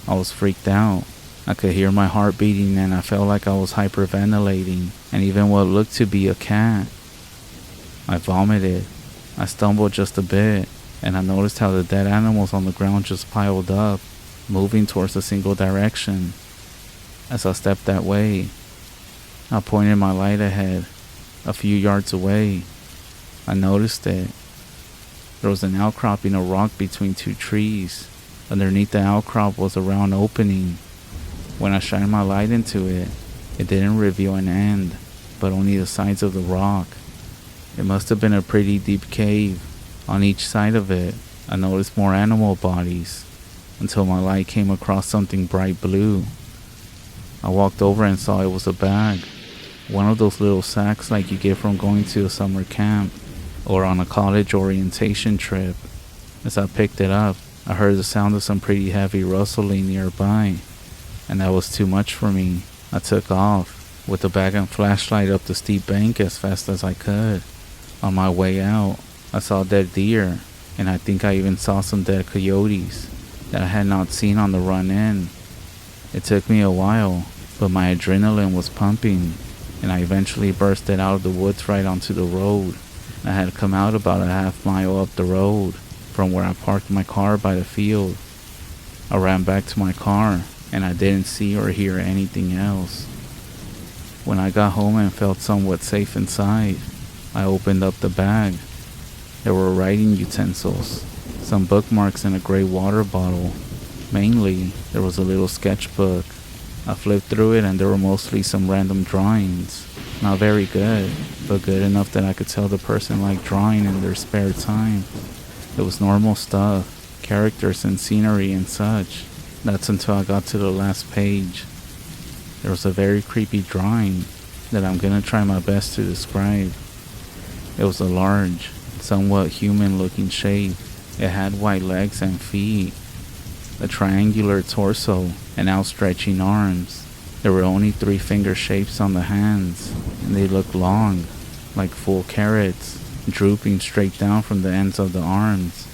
I was freaked out. I could hear my heart beating and I felt like I was hyperventilating, and even what looked to be a cat. I vomited. I stumbled just a bit, and I noticed how the dead animals on the ground just piled up, moving towards a single direction. As I stepped that way, I pointed my light ahead, a few yards away. I noticed it. There was an outcropping of rock between two trees. Underneath the outcrop was a round opening. When I shined my light into it, it didn't reveal an end, but only the sides of the rock. It must have been a pretty deep cave. On each side of it, I noticed more animal bodies, until my light came across something bright blue. I walked over and saw it was a bag, one of those little sacks like you get from going to a summer camp or on a college orientation trip. As I picked it up, I heard the sound of some pretty heavy rustling nearby, and that was too much for me. I took off. with the bag and flashlight up the steep bank as fast as I could. On my way out, I saw dead deer, and I think I even saw some dead coyotes that I had not seen on the run in. It took me a while, but my adrenaline was pumping, and I eventually bursted out of the woods right onto the road. I had come out about a half-mile up the road from where I parked my car by the field. I ran back to my car, and I didn't see or hear anything else. When I got home and felt somewhat safe inside, I opened up the bag. There were writing utensils, some bookmarks, and a gray water bottle. Mainly, there was a little sketchbook. I flipped through it and there were mostly some random drawings. Not very good, but good enough that I could tell the person liked drawing in their spare time. It was normal stuff, characters and scenery and such. That's until I got to the last page. There was a very creepy drawing that I'm gonna try my best to describe. It was a large, somewhat human-looking shape. It had white legs and feet, a triangular torso, and outstretching arms. There were only 3 finger shapes on the hands, and they looked long, like full carrots, drooping straight down from the ends of the arms.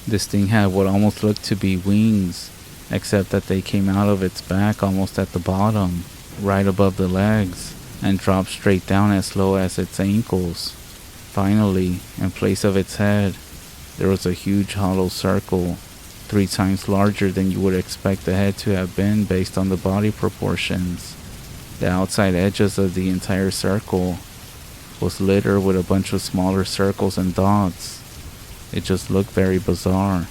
This thing had what almost looked to be wings, except that they came out of its back almost at the bottom, right above the legs, and dropped straight down as low as its ankles. Finally, in place of its head, there was a huge hollow circle, 3 times larger than you would expect the head to have been based on the body proportions. The outside edges of the entire circle was littered with a bunch of smaller circles and dots. It just looked very bizarre.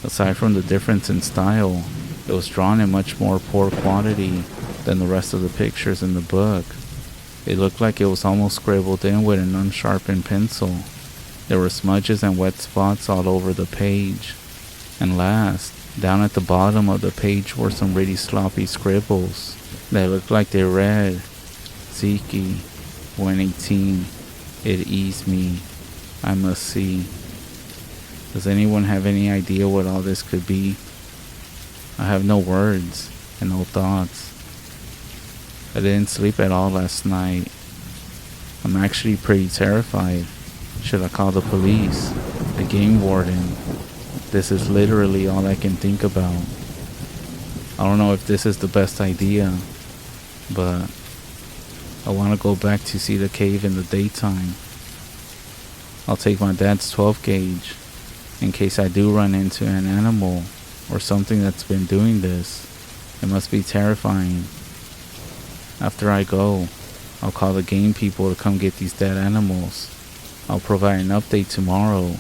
Aside from the difference in style, it was drawn in much more poor quality than the rest of the pictures in the book. It looked like it was almost scribbled in with an unsharpened pencil. There were smudges and wet spots all over the page. And last, down at the bottom of the page were some really sloppy scribbles that looked like they read, Zeke, 118, it eased me, I must see. Does anyone have any idea what all this could be? I have no words and no thoughts. I didn't sleep at all last night. I'm actually pretty terrified. Should I call the police? The game warden? This is literally all I can think about. I don't know if this is the best idea, but I want to go back to see the cave in the daytime. I'll take my dad's 12 gauge in case I do run into an animal or something that's been doing this. It must be terrifying. After I go, I'll call the game people to come get these dead animals. I'll provide an update tomorrow.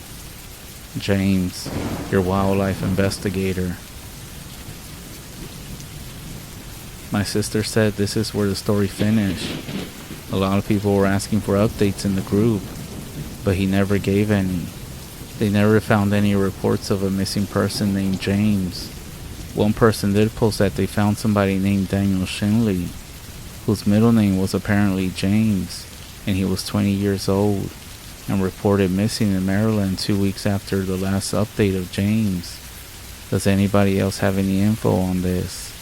James, your wildlife investigator. My sister said this is where the story finished. A lot of people were asking for updates in the group, but he never gave any. They never found any reports of a missing person named James. One person did post that they found somebody named Daniel Shinley, whose middle name was apparently James, and he was 20 years old, and reported missing in Maryland 2 weeks after the last update of James. Does anybody else have any info on this?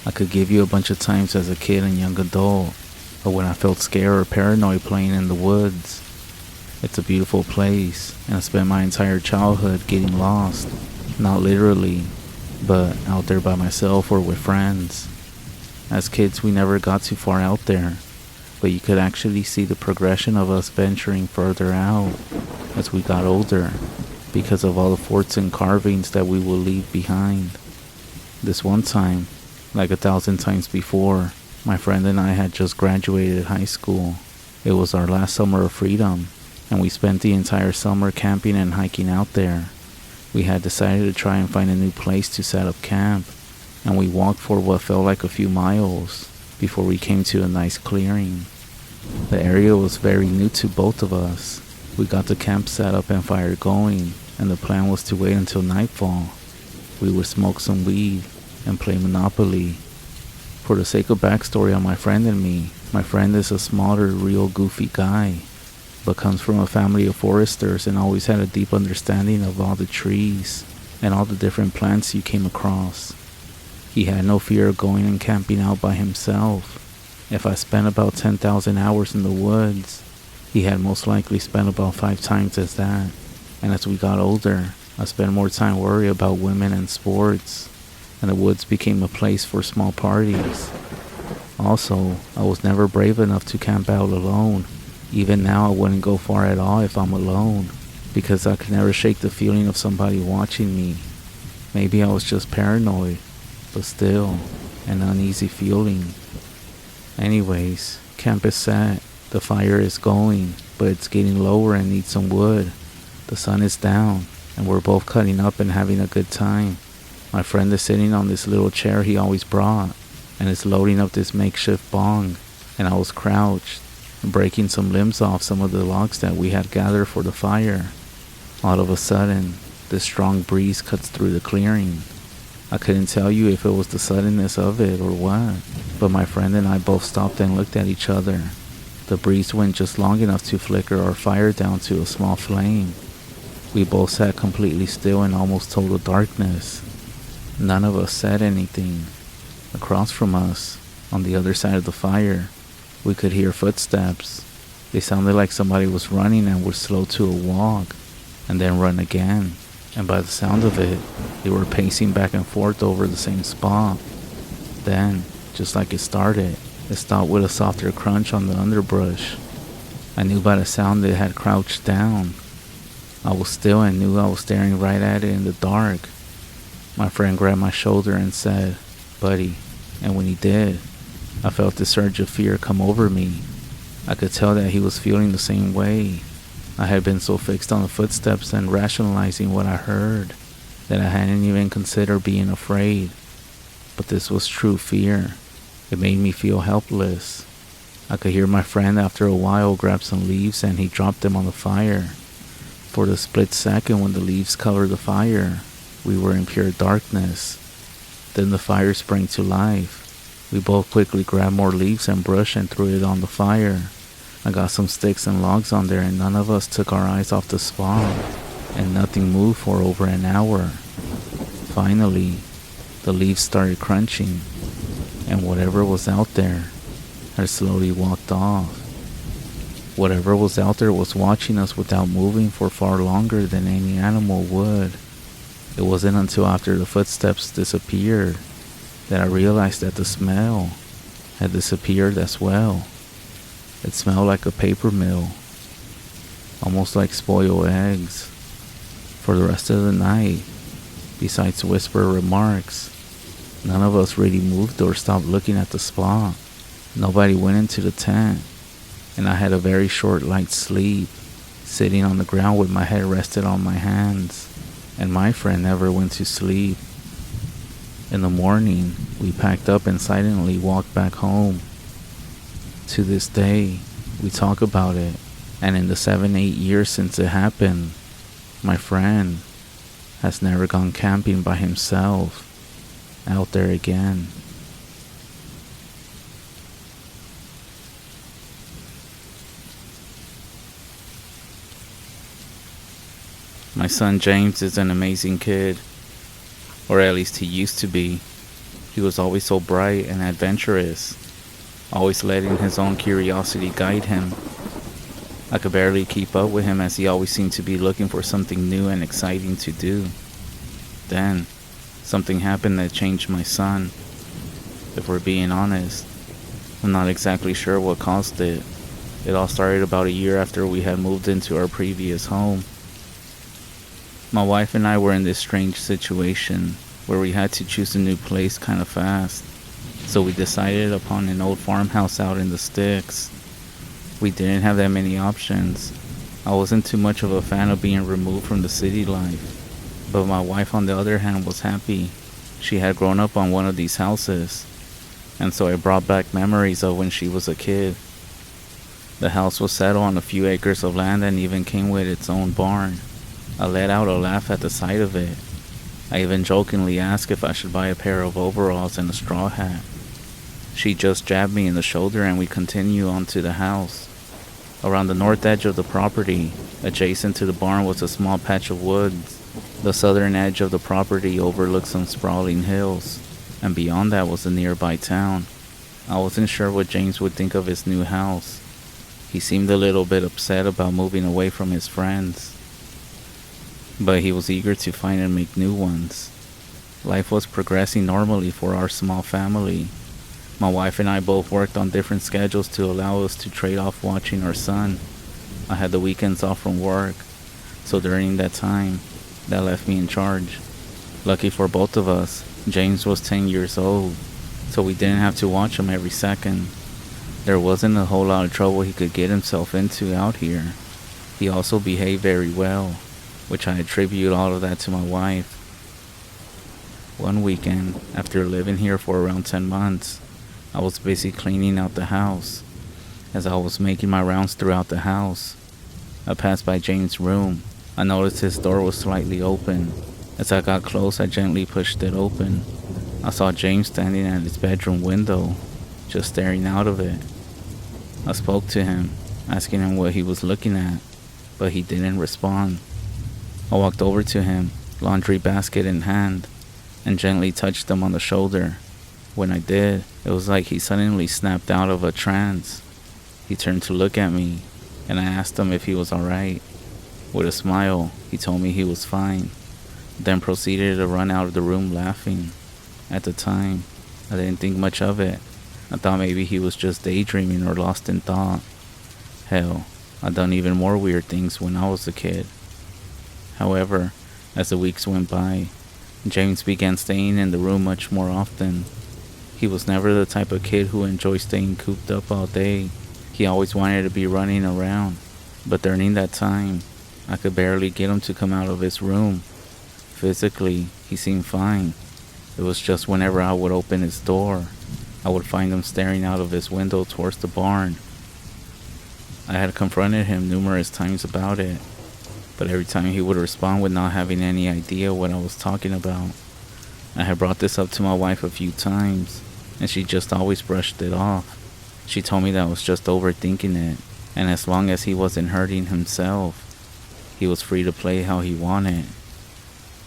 I could give you a bunch of times as a kid and young adult, but when I felt scared or paranoid playing in the woods. It's a beautiful place, and I spent my entire childhood getting lost. Not literally, but out there by myself or with friends. As kids, we never got too far out there, but you could actually see the progression of us venturing further out as we got older, because of all the forts and carvings that we will leave behind. This one time, like 1,000 times before, my friend and I had just graduated high school. It was our last summer of freedom, and we spent the entire summer camping and hiking out there. We had decided to try and find a new place to set up camp, and we walked for what felt like a few miles before we came to a nice clearing. The area was very new to both of us. We got the camp set up and fire going, and the plan was to wait until nightfall. We would smoke some weed and play Monopoly. For the sake of backstory on my friend and me, my friend is a smaller, real goofy guy. but comes from a family of foresters and always had a deep understanding of all the trees and all the different plants you came across. He had no fear of going and camping out by himself. If I spent about 10,000 hours in the woods, he had most likely spent about 5 times as that. And as we got older, I spent more time worrying about women and sports, and the woods became a place for small parties. Also, I was never brave enough to camp out alone. Even now, I wouldn't go far at all if I'm alone, because I could never shake the feeling of somebody watching me. Maybe I was just paranoid, but still, an uneasy feeling. Anyways, camp is set, the fire is going, but it's getting lower and needs some wood. The sun is down, and we're both cutting up and having a good time. My friend is sitting on this little chair he always brought, and is loading up this makeshift bong, and I was crouched, and breaking some limbs off some of the logs that we had gathered for the fire. All of a sudden, this strong breeze cuts through the clearing. I couldn't tell you if it was the suddenness of it or what, but my friend and I both stopped and looked at each other. The breeze went just long enough to flicker our fire down to a small flame. We both sat completely still in almost total darkness. None of us said anything. Across from us, on the other side of the fire, we could hear footsteps. They sounded like somebody was running and would slow to a walk, and then run again. And by the sound of it, they were pacing back and forth over the same spot. Then, just like it started, it stopped with a softer crunch on the underbrush. I knew by the sound they had crouched down. I was still and knew I was staring right at it in the dark. My friend grabbed my shoulder and said, "Buddy," and when he did, I felt the surge of fear come over me. I could tell that he was feeling the same way. I had been so fixed on the footsteps and rationalizing what I heard that I hadn't even considered being afraid. But this was true fear. It made me feel helpless. I could hear my friend after a while grab some leaves and he dropped them on the fire. For the split second when the leaves covered the fire, we were in pure darkness. Then the fire sprang to life. We both quickly grabbed more leaves and brush and threw it on the fire. I got some sticks and logs on there and none of us took our eyes off the spot, and nothing moved for over an hour. Finally, the leaves started crunching, and whatever was out there had slowly walked off. Whatever was out there was watching us without moving for far longer than any animal would. It wasn't until after the footsteps disappeared that I realized that the smell had disappeared as well. It smelled like a paper mill, almost like spoiled eggs. For the rest of the night, besides whispered remarks, none of us really moved or stopped looking at the spot. Nobody went into the tent, and I had a very short light sleep, sitting on the ground with my head rested on my hands, and my friend never went to sleep. In the morning, we packed up and silently walked back home. To this day, we talk about it, and in the 7-8 years since it happened, my friend has never gone camping by himself out there again. My son James is an amazing kid, or at least he used to be. He was always so bright and adventurous, always letting his own curiosity guide him. I could barely keep up with him as he always seemed to be looking for something new and exciting to do. Then, something happened that changed my son. If we're being honest, I'm not exactly sure what caused it. It all started about a year after we had moved into our previous home. My wife and I were in this strange situation where we had to choose a new place kind of fast. So we decided upon an old farmhouse out in the sticks. We didn't have that many options. I wasn't too much of a fan of being removed from the city life, but my wife on the other hand was happy. She had grown up on one of these houses, and so it brought back memories of when she was a kid. The house was set on a few acres of land and even came with its own barn. I let out a laugh at the sight of it. I even jokingly asked if I should buy a pair of overalls and a straw hat. She just jabbed me in the shoulder and we continued on to the house. Around the north edge of the property, adjacent to the barn, was a small patch of woods. The southern edge of the property overlooked some sprawling hills, and beyond that was a nearby town. I wasn't sure what James would think of his new house. He seemed a little bit upset about moving away from his friends, but he was eager to find and make new ones. Life was progressing normally for our small family. My wife and I both worked on different schedules to allow us to trade off watching our son. I had the weekends off from work, so during that time, that left me in charge. Lucky for both of us, James was 10 years old, so we didn't have to watch him every second. There wasn't a whole lot of trouble he could get himself into out here. He also behaved very well, which I attribute all of that to my wife. One weekend, after living here for around 10 months, I was busy cleaning out the house. As I was making my rounds throughout the house, I passed by James' room. I noticed his door was slightly open. As I got close, I gently pushed it open. I saw James standing at his bedroom window, just staring out of it. I spoke to him, asking him what he was looking at, but he didn't respond. I walked over to him, laundry basket in hand, and gently touched him on the shoulder. When I did, it was like he suddenly snapped out of a trance. He turned to look at me, and I asked him if he was alright. With a smile, he told me he was fine, then proceeded to run out of the room laughing. At the time, I didn't think much of it. I thought maybe he was just daydreaming or lost in thought. Hell, I'd done even more weird things when I was a kid. However, as the weeks went by, James began staying in the room much more often. He was never the type of kid who enjoyed staying cooped up all day. He always wanted to be running around, but during that time, I could barely get him to come out of his room. Physically, he seemed fine. It was just whenever I would open his door, I would find him staring out of his window towards the barn. I had confronted him numerous times about it, but every time he would respond with not having any idea what I was talking about. I had brought this up to my wife a few times, and she just always brushed it off. She told me that I was just overthinking it, and as long as he wasn't hurting himself, he was free to play how he wanted.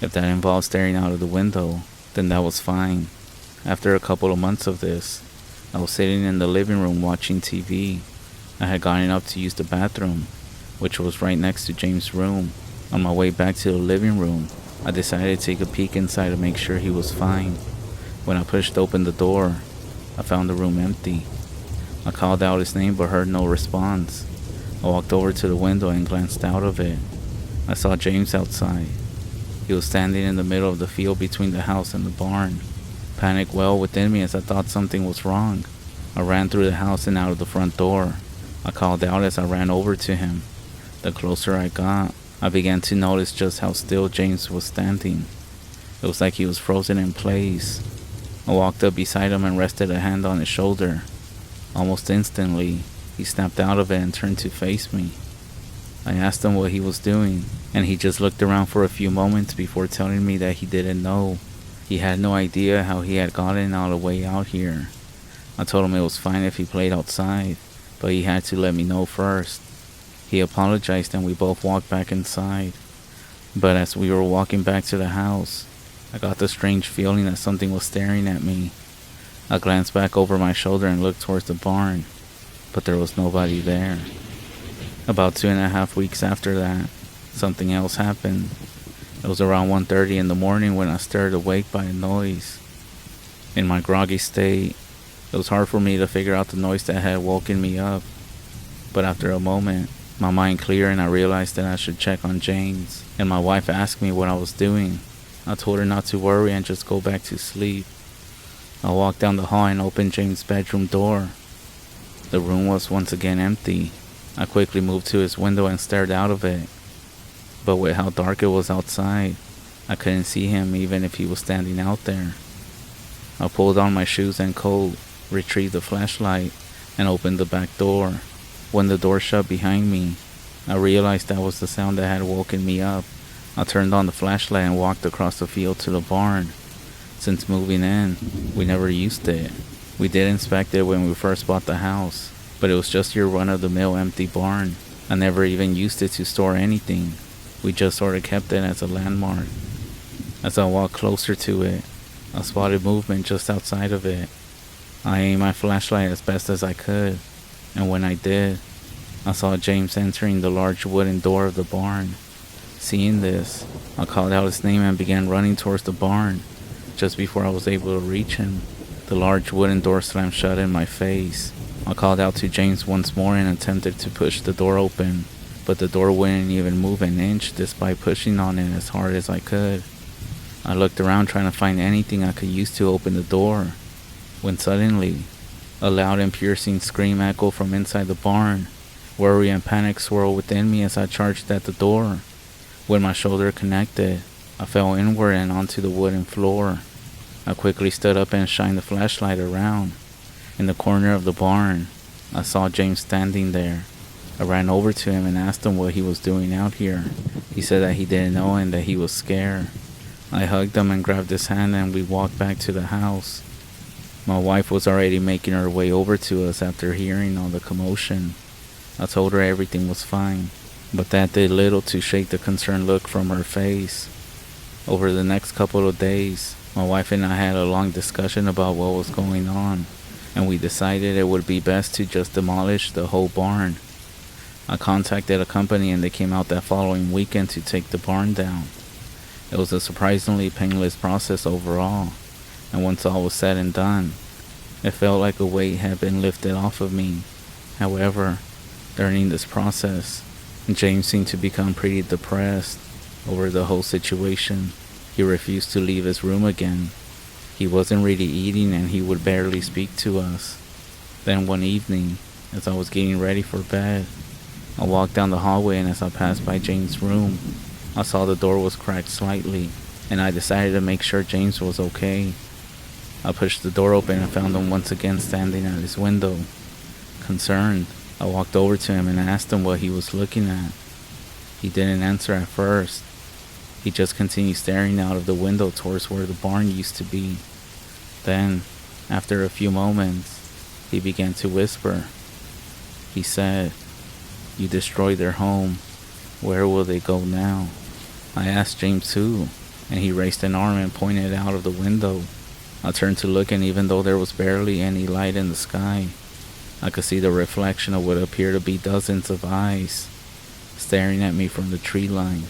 If that involved staring out of the window, then that was fine. After a couple of months of this, I was sitting in the living room watching TV. I had gotten up to use the bathroom, which was right next to James' room. On my way back to the living room, I decided to take a peek inside to make sure he was fine. When I pushed open the door, I found the room empty. I called out his name but heard no response. I walked over to the window and glanced out of it. I saw James outside. He was standing in the middle of the field between the house and the barn. Panic welled within me as I thought something was wrong. I ran through the house and out of the front door. I called out as I ran over to him. The closer I got, I began to notice just how still James was standing. It was like he was frozen in place. I walked up beside him and rested a hand on his shoulder. Almost instantly, he snapped out of it and turned to face me. I asked him what he was doing, and he just looked around for a few moments before telling me that he didn't know. He had no idea how he had gotten all the way out here. I told him it was fine if he played outside, but he had to let me know first. He apologized and we both walked back inside. But as we were walking back to the house, I got the strange feeling that something was staring at me. I glanced back over my shoulder and looked towards the barn, but there was nobody there. About 2.5 weeks after that, something else happened. It was around 1:30 in the morning when I stirred awake by a noise. In my groggy state, it was hard for me to figure out the noise that had woken me up. But after a moment, my mind cleared and I realized that I should check on James, and my wife asked me what I was doing. I told her not to worry and just go back to sleep. I walked down the hall and opened James' bedroom door. The room was once again empty. I quickly moved to his window and stared out of it. But with how dark it was outside, I couldn't see him even if he was standing out there. I pulled on my shoes and coat, retrieved the flashlight, and opened the back door. When the door shut behind me, I realized that was the sound that had woken me up. I turned on the flashlight and walked across the field to the barn. Since moving in, we never used it. We did inspect it when we first bought the house, but it was just your run-of-the-mill empty barn. I never even used it to store anything. We just sort of kept it as a landmark. As I walked closer to it, I spotted movement just outside of it. I aimed my flashlight as best as I could, and when I did, I saw James entering the large wooden door of the barn. Seeing this, I called out his name and began running towards the barn. Just before I was able to reach him, the large wooden door slammed shut in my face. I called out to James once more and attempted to push the door open, but the door wouldn't even move an inch despite pushing on it as hard as I could. I looked around trying to find anything I could use to open the door, when suddenly, a loud and piercing scream echoed from inside the barn. Worry and panic swirled within me as I charged at the door. When my shoulder connected, I fell inward and onto the wooden floor. I quickly stood up and shined the flashlight around. In the corner of the barn, I saw James standing there. I ran over to him and asked him what he was doing out here. He said that he didn't know and that he was scared. I hugged him and grabbed his hand and we walked back to the house. My wife was already making her way over to us after hearing all the commotion. I told her everything was fine, but that did little to shake the concerned look from her face. Over the next couple of days, my wife and I had a long discussion about what was going on, and we decided it would be best to just demolish the whole barn. I contacted a company and they came out that following weekend to take the barn down. It was a surprisingly painless process overall, and once all was said and done, it felt like a weight had been lifted off of me. However, during this process, James seemed to become pretty depressed over the whole situation. He refused to leave his room again. He wasn't really eating and he would barely speak to us. Then one evening, as I was getting ready for bed, I walked down the hallway and as I passed by James' room, I saw the door was cracked slightly, and I decided to make sure James was okay. I pushed the door open and found him once again standing at his window. Concerned, I walked over to him and asked him what he was looking at. He didn't answer at first. He just continued staring out of the window towards where the barn used to be. Then, after a few moments, he began to whisper. He said, "You destroyed their home. Where will they go now?" I asked James who, and he raised an arm and pointed out of the window. I turned to look, and even though there was barely any light in the sky, I could see the reflection of what appeared to be dozens of eyes staring at me from the tree line.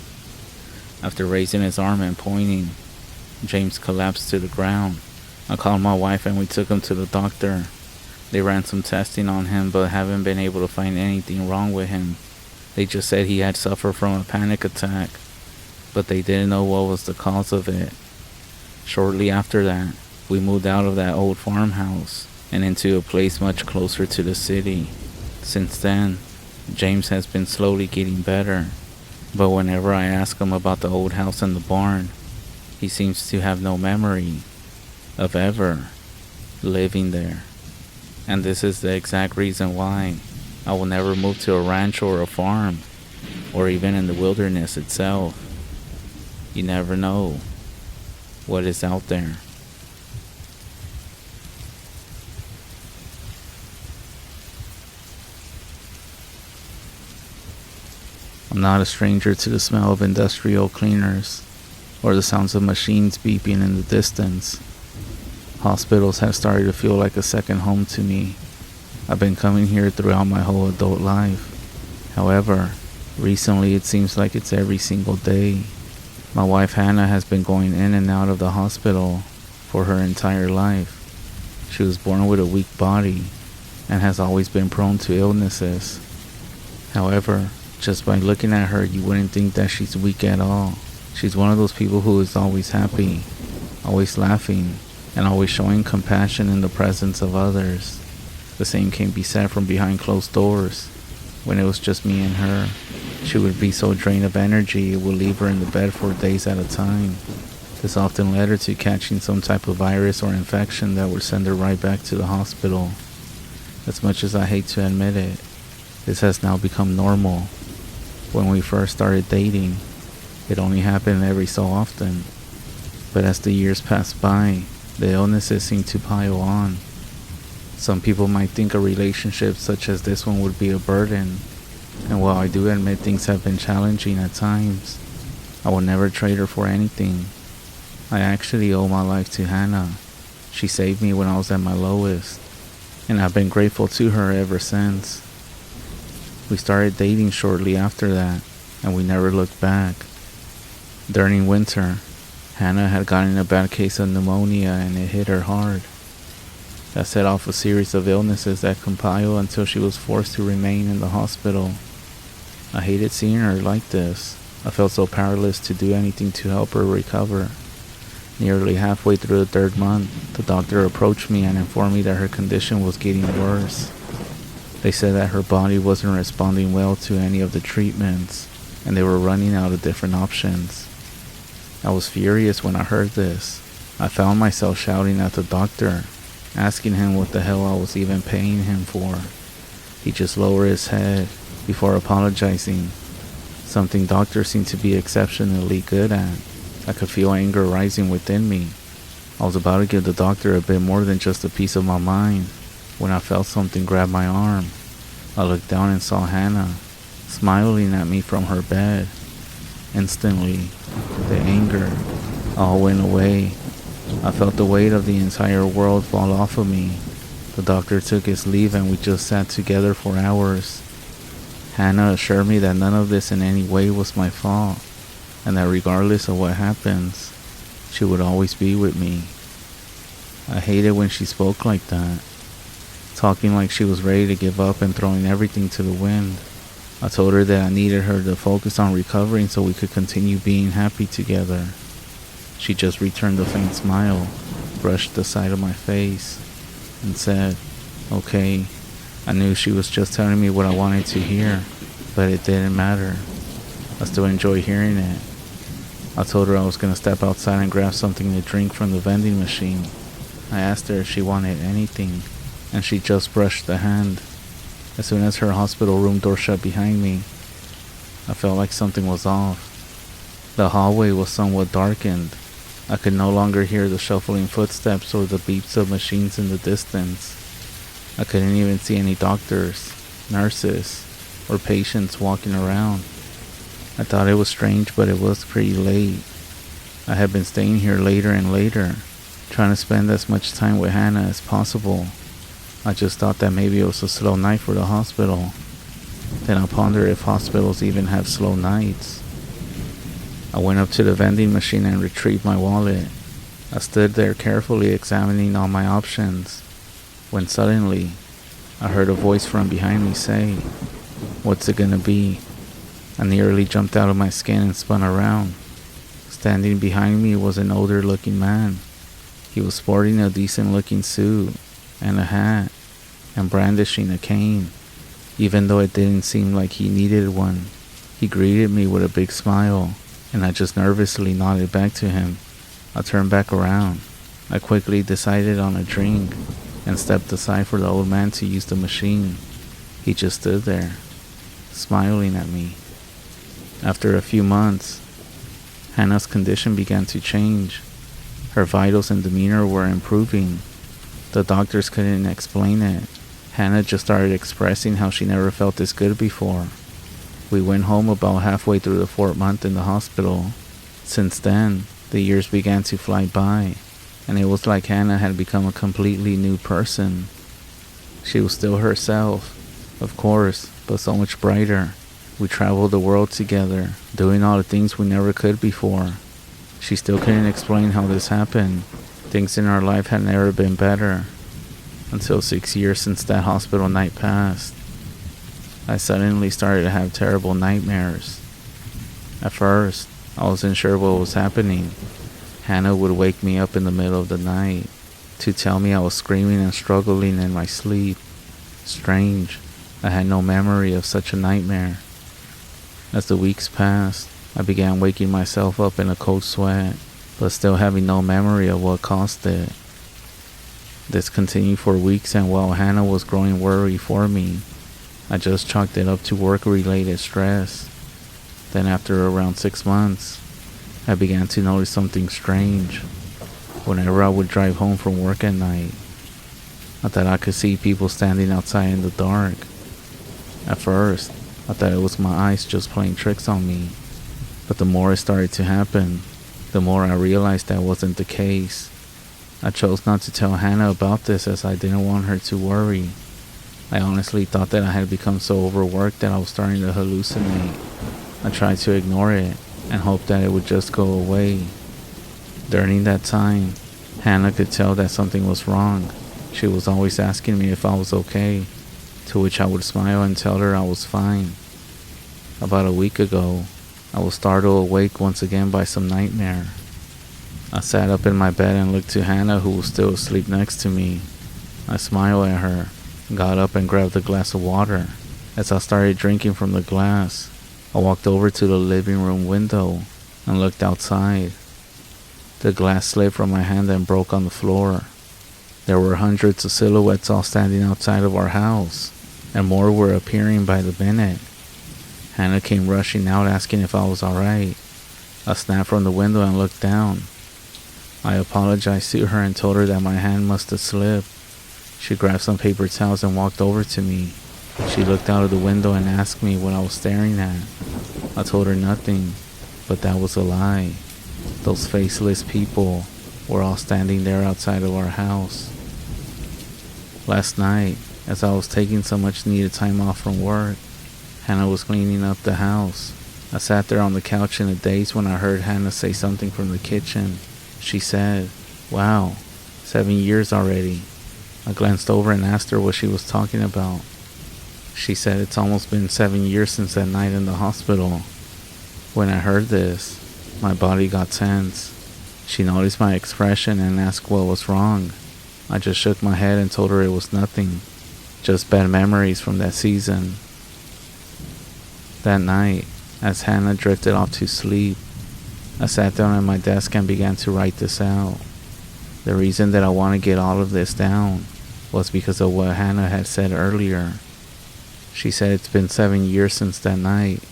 After raising his arm and pointing, James collapsed to the ground. I called my wife and we took him to the doctor. They ran some testing on him but haven't been able to find anything wrong with him. They just said he had suffered from a panic attack, but they didn't know what was the cause of it. Shortly after that, we moved out of that old farmhouse and into a place much closer to the city. Since then, James has been slowly getting better, but whenever I ask him about the old house and the barn, he seems to have no memory of ever living there. And this is the exact reason why I will never move to a ranch or a farm, or even in the wilderness itself. You never know what is out there. I'm not a stranger to the smell of industrial cleaners or the sounds of machines beeping in the distance. Hospitals have started to feel like a second home to me. I've been coming here throughout my whole adult life. However, recently it seems like it's every single day. My wife Hannah has been going in and out of the hospital for her entire life. She was born with a weak body and has always been prone to illnesses. However, just by looking at her, you wouldn't think that she's weak at all. She's one of those people who is always happy, always laughing, and always showing compassion in the presence of others. The same can be said from behind closed doors. When it was just me and her, she would be so drained of energy it would leave her in the bed for days at a time. This often led her to catching some type of virus or infection that would send her right back to the hospital. As much as I hate to admit it, this has now become normal. When we first started dating, it only happened every so often. But as the years passed by, the illnesses seemed to pile on. Some people might think a relationship such as this one would be a burden, and while I do admit things have been challenging at times, I will never trade her for anything. I actually owe my life to Hannah. She saved me when I was at my lowest, and I've been grateful to her ever since. We started dating shortly after that, and we never looked back. During winter, Hannah had gotten a bad case of pneumonia and it hit her hard. That set off a series of illnesses that compiled until she was forced to remain in the hospital. I hated seeing her like this. I felt so powerless to do anything to help her recover. Nearly halfway through the 3rd month, the doctor approached me and informed me that her condition was getting worse. They said that her body wasn't responding well to any of the treatments, and they were running out of different options. I was furious when I heard this. I found myself shouting at the doctor, asking him what the hell I was even paying him for. He just lowered his head before apologizing, something doctors seem to be exceptionally good at. I could feel anger rising within me. I was about to give the doctor a bit more than just a piece of my mind when I felt something grab my arm. I looked down and saw Hannah, smiling at me from her bed. Instantly, the anger all went away. I felt the weight of the entire world fall off of me. The doctor took his leave and we just sat together for hours. Hannah assured me that none of this in any way was my fault, and that regardless of what happens, she would always be with me. I hated when she spoke like that, talking like she was ready to give up and throwing everything to the wind. I told her that I needed her to focus on recovering so we could continue being happy together. She just returned a faint smile, brushed the side of my face, and said, "Okay." I knew she was just telling me what I wanted to hear, but it didn't matter. I still enjoy hearing it. I told her I was going to step outside and grab something to drink from the vending machine. I asked her if she wanted anything, and she just brushed the hand. As soon as her hospital room door shut behind me, I felt like something was off. The hallway was somewhat darkened. I could no longer hear the shuffling footsteps or the beeps of machines in the distance. I couldn't even see any doctors, nurses, or patients walking around. I thought it was strange, but it was pretty late. I had been staying here later and later, trying to spend as much time with Hannah as possible. I just thought that maybe it was a slow night for the hospital. Then I pondered if hospitals even have slow nights. I went up to the vending machine and retrieved my wallet. I stood there carefully examining all my options, when suddenly, I heard a voice from behind me say, "What's it gonna be?" I nearly jumped out of my skin and spun around. Standing behind me was an older looking man. He was sporting a decent looking suit and a hat and brandishing a cane. Even though it didn't seem like he needed one, he greeted me with a big smile, and I just nervously nodded back to him. I turned back around. I quickly decided on a drink and stepped aside for the old man to use the machine. He just stood there, smiling at me. After a few months, Hannah's condition began to change. Her vitals and demeanor were improving. The doctors couldn't explain it. Hannah just started expressing how she never felt this good before. We went home about halfway through the 4th month in the hospital. Since then, the years began to fly by, and it was like Hannah had become a completely new person. She was still herself, of course, but so much brighter. We traveled the world together, doing all the things we never could before. She still couldn't explain how this happened. Things in our life had never been better, until 6 years since that hospital night passed. I suddenly started to have terrible nightmares. At first, I wasn't sure what was happening. Hannah would wake me up in the middle of the night to tell me I was screaming and struggling in my sleep. Strange, I had no memory of such a nightmare. As the weeks passed, I began waking myself up in a cold sweat, but still having no memory of what caused it. This continued for weeks, and while Hannah was growing worried for me, I just chalked it up to work-related stress. Then after around 6 months, I began to notice something strange. Whenever I would drive home from work at night, I thought I could see people standing outside in the dark. At first, I thought it was my eyes just playing tricks on me, but the more it started to happen, the more I realized that wasn't the case. I chose not to tell Hannah about this as I didn't want her to worry. I honestly thought that I had become so overworked that I was starting to hallucinate. I tried to ignore it and hoped that it would just go away. During that time, Hannah could tell that something was wrong. She was always asking me if I was okay, to which I would smile and tell her I was fine. About a week ago, I was startled awake once again by some nightmare. I sat up in my bed and looked to Hannah, who was still asleep next to me. I smiled at her, got up and grabbed a glass of water. As I started drinking from the glass, I walked over to the living room window and looked outside. The glass slipped from my hand and broke on the floor. There were hundreds of silhouettes all standing outside of our house, and more were appearing by the minute. Hannah came rushing out asking if I was alright. I snapped from the window and looked down. I apologized to her and told her that my hand must have slipped. She grabbed some paper towels and walked over to me. She looked out of the window and asked me what I was staring at. I told her nothing, but that was a lie. Those faceless people were all standing there outside of our house. Last night, as I was taking some much needed time off from work, Hannah was cleaning up the house. I sat there on the couch in a daze when I heard Hannah say something from the kitchen. She said, "Wow, 7 years already." I glanced over and asked her what she was talking about. She said it's almost been 7 years since that night in the hospital. When I heard this, my body got tense. She noticed my expression and asked what was wrong. I just shook my head and told her it was nothing, just bad memories from that season. That night, as Hannah drifted off to sleep, I sat down at my desk and began to write this out. The reason that I want to get all of this down was because of what Hannah had said earlier. She said it's been 7 years since that night,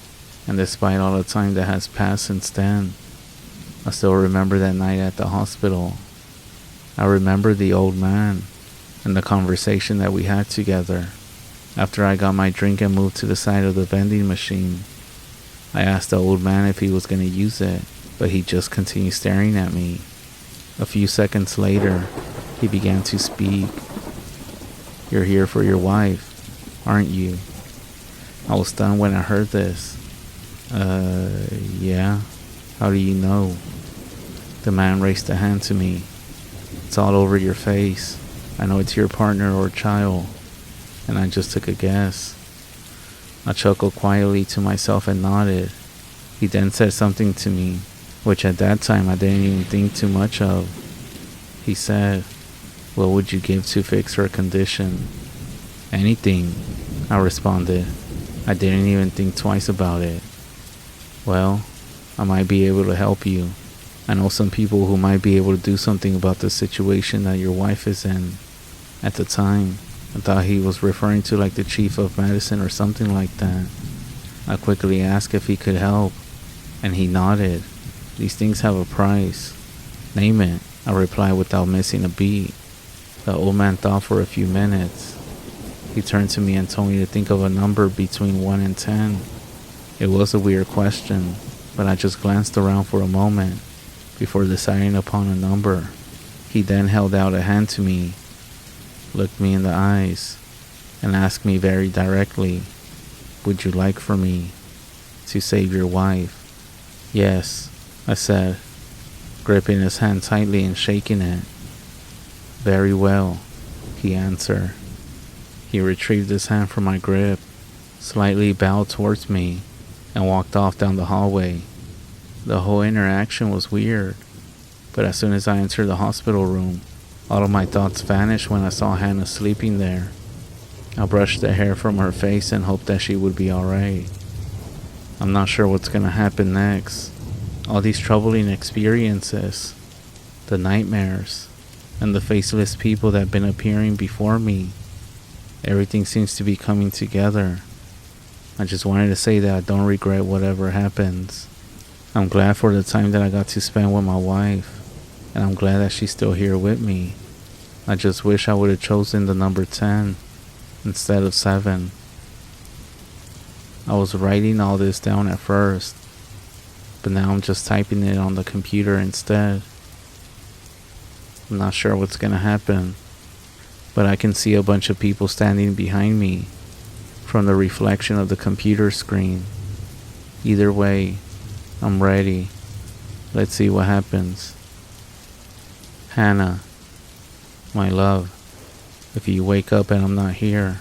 and despite all the time that has passed since then, I still remember that night at the hospital. I remember the old man and the conversation that we had together. After I got my drink and moved to the side of the vending machine, I asked the old man if he was going to use it, but he just continued staring at me. A few seconds later, he began to speak. "You're here for your wife, aren't you?" I was stunned when I heard this. Yeah. How do you know?" The man raised a hand to me. "It's all over your face. I know it's your partner or child." And I just took a guess. I chuckled quietly to myself and nodded. He then said something to me, which at that time I didn't even think too much of. He said, "What would you give to fix her condition?" "Anything," I responded. I didn't even think twice about it. "Well, I might be able to help you. I know some people who might be able to do something about the situation that your wife is in." At the time, I thought he was referring to like the chief of medicine or something like that. I quickly asked if he could help, and he nodded. "These things have a price." "Name it," I replied without missing a beat. The old man thought for a few minutes. He turned to me and told me to think of a number between 1 and 10. It was a weird question, but I just glanced around for a moment before deciding upon a number. He then held out a hand to me, looked me in the eyes, and asked me very directly, "Would you like for me to save your wife?" "Yes," I said, gripping his hand tightly and shaking it. "Very well," he answered. He retrieved his hand from my grip, slightly bowed towards me, and walked off down the hallway. The whole interaction was weird, but as soon as I entered the hospital room, all of my thoughts vanished when I saw Hannah sleeping there. I brushed the hair from her face and hoped that she would be alright. I'm not sure what's gonna happen next. All these troubling experiences, the nightmares, and the faceless people that have been appearing before me, everything seems to be coming together. I just wanted to say that I don't regret whatever happens. I'm glad for the time that I got to spend with my wife, and I'm glad that she's still here with me. I just wish I would have chosen the number 10 instead of 7. I was writing all this down at first, but now I'm just typing it on the computer instead. I'm not sure what's gonna happen, but I can see a bunch of people standing behind me from the reflection of the computer screen. Either way, I'm ready. Let's see what happens. Hannah, my love, if you wake up and I'm not here,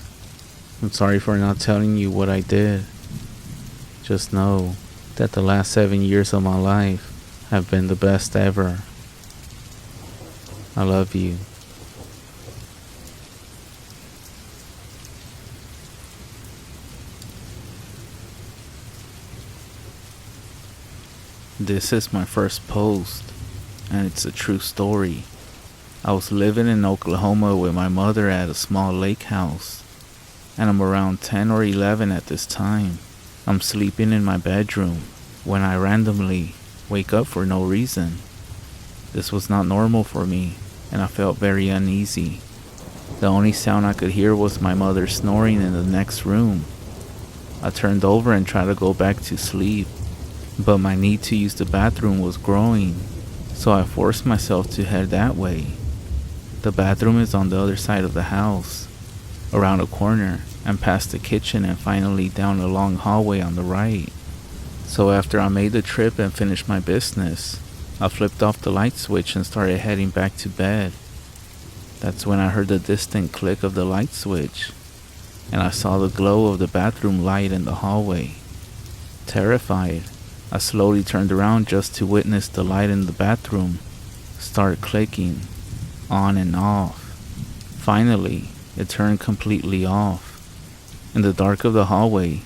I'm sorry for not telling you what I did. Just know that the last 7 years of my life have been the best ever. I love you. This is my first post, and it's a true story. I was living in Oklahoma with my mother at a small lake house, and I'm around 10 or 11 at this time. I'm sleeping in my bedroom when I randomly wake up for no reason. This was not normal for me, and I felt very uneasy. The only sound I could hear was my mother snoring in the next room. I turned over and tried to go back to sleep, but my need to use the bathroom was growing, so I forced myself to head that way. The bathroom is on the other side of the house, around a corner, and past the kitchen, and finally down a long hallway on the right. So after I made the trip and finished my business, I flipped off the light switch and started heading back to bed. That's when I heard the distant click of the light switch, and I saw the glow of the bathroom light in the hallway. Terrified, I slowly turned around just to witness the light in the bathroom start clicking on and off. Finally, it turned completely off. In the dark of the hallway,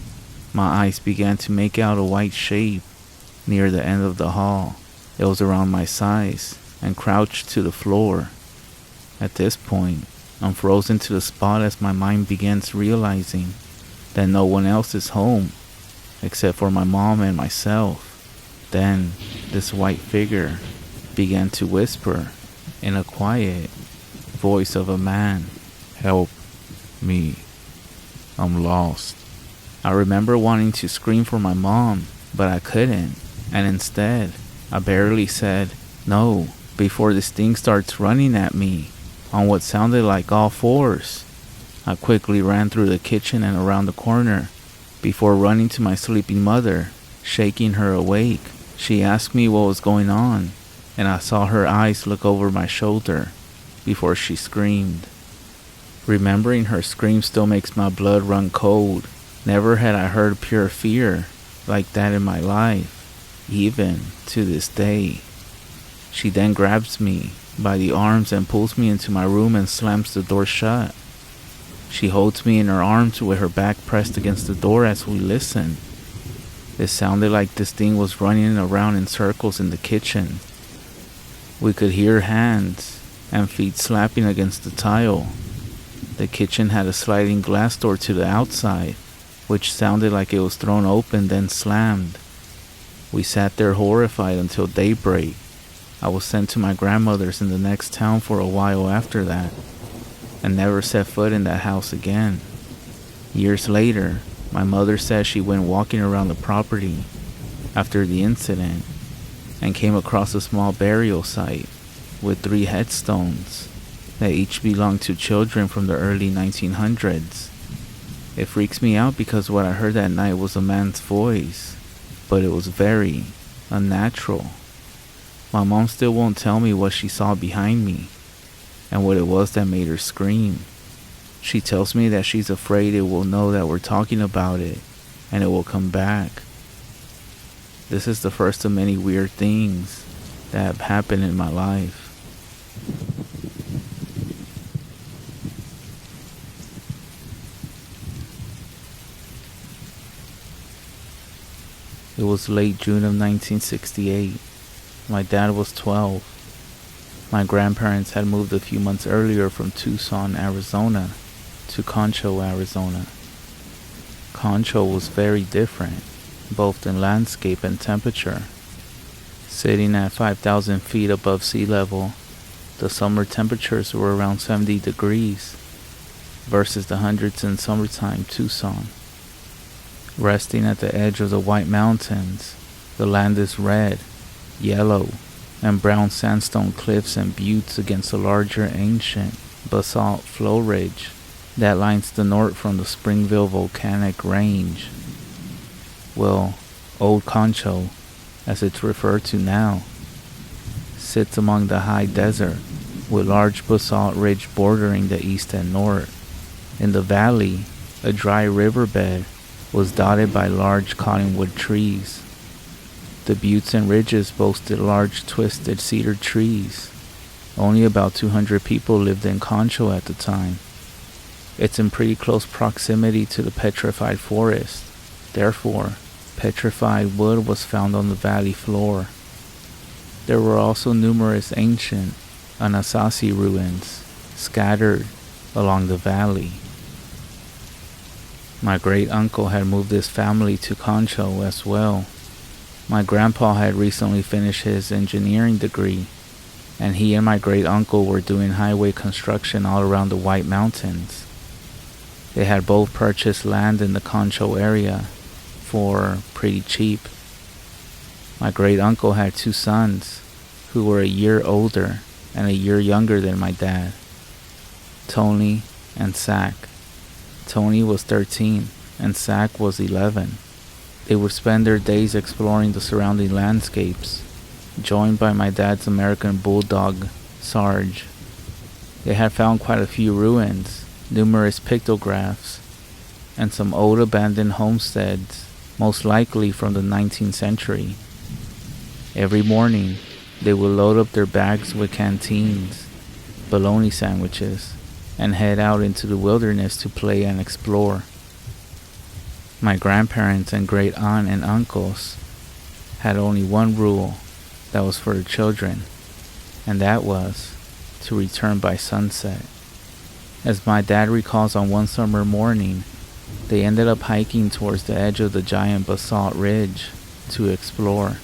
my eyes began to make out a white shape near the end of the hall. It was around my size and crouched to the floor. At this point, I'm frozen to the spot as my mind begins realizing that no one else is home except for my mom and myself. Then, this white figure began to whisper in a quiet voice of a man, "Help me. I'm lost." I remember wanting to scream for my mom, but I couldn't, and instead, I barely said no before this thing starts running at me on what sounded like all fours. I quickly ran through the kitchen and around the corner before running to my sleeping mother, shaking her awake. She asked me what was going on, and I saw her eyes look over my shoulder before she screamed. Remembering her scream still makes my blood run cold. Never had I heard pure fear like that in my life, even to this day. She then grabs me by the arms and pulls me into my room and slams the door shut. She holds me in her arms with her back pressed against the door as we listen. It sounded like this thing was running around in circles in the kitchen. We could hear hands and feet slapping against the tile. The kitchen had a sliding glass door to the outside, which sounded like it was thrown open then slammed. We sat there horrified until daybreak. I was sent to my grandmother's in the next town for a while after that, and never set foot in that house again. Years later, my mother said she went walking around the property after the incident and came across a small burial site with 3 headstones that each belonged to children from the early 1900s. It freaks me out because what I heard that night was a man's voice, but it was very unnatural. My mom still won't tell me what she saw behind me and what it was that made her scream. She tells me that she's afraid it will know that we're talking about it and it will come back. This is the first of many weird things that have happened in my life. It was late June of 1968. My dad was 12. My grandparents had moved a few months earlier from Tucson, Arizona to Concho, Arizona. Concho was very different, both in landscape and temperature. Sitting at 5,000 feet above sea level, the summer temperatures were around 70 degrees versus the hundreds in summertime Tucson. Resting at the edge of the White Mountains, the land is red, yellow, and brown sandstone cliffs and buttes against a larger ancient basalt flow ridge that lines the north from the Springville volcanic range. Well, Old Concho, as it's referred to now, sits among the high desert with large basalt ridge bordering the east and north. In the valley, a dry riverbed was dotted by large cottonwood trees. The buttes and ridges boasted large twisted cedar trees. Only about 200 people lived in Concho at the time. It's in pretty close proximity to the petrified forest. Therefore, petrified wood was found on the valley floor. There were also numerous ancient Anasazi ruins scattered along the valley. My great uncle had moved his family to Concho as well. My grandpa had recently finished his engineering degree, and he and my great uncle were doing highway construction all around the White Mountains. They had both purchased land in the Concho area for pretty cheap. My great uncle had 2 sons who were a year older and a year younger than my dad, Tony and Zach. Tony was 13 and Zach was 11. They would spend their days exploring the surrounding landscapes, joined by my dad's American bulldog, Sarge. They had found quite a few ruins, numerous pictographs, and some old abandoned homesteads, most likely from the 19th century. Every morning, they would load up their bags with canteens, bologna sandwiches, and head out into the wilderness to play and explore. My grandparents and great aunt and uncles had only one rule that was for the children, and that was to return by sunset. As my dad recalls, on one summer morning, they ended up hiking towards the edge of the giant basalt ridge to explore.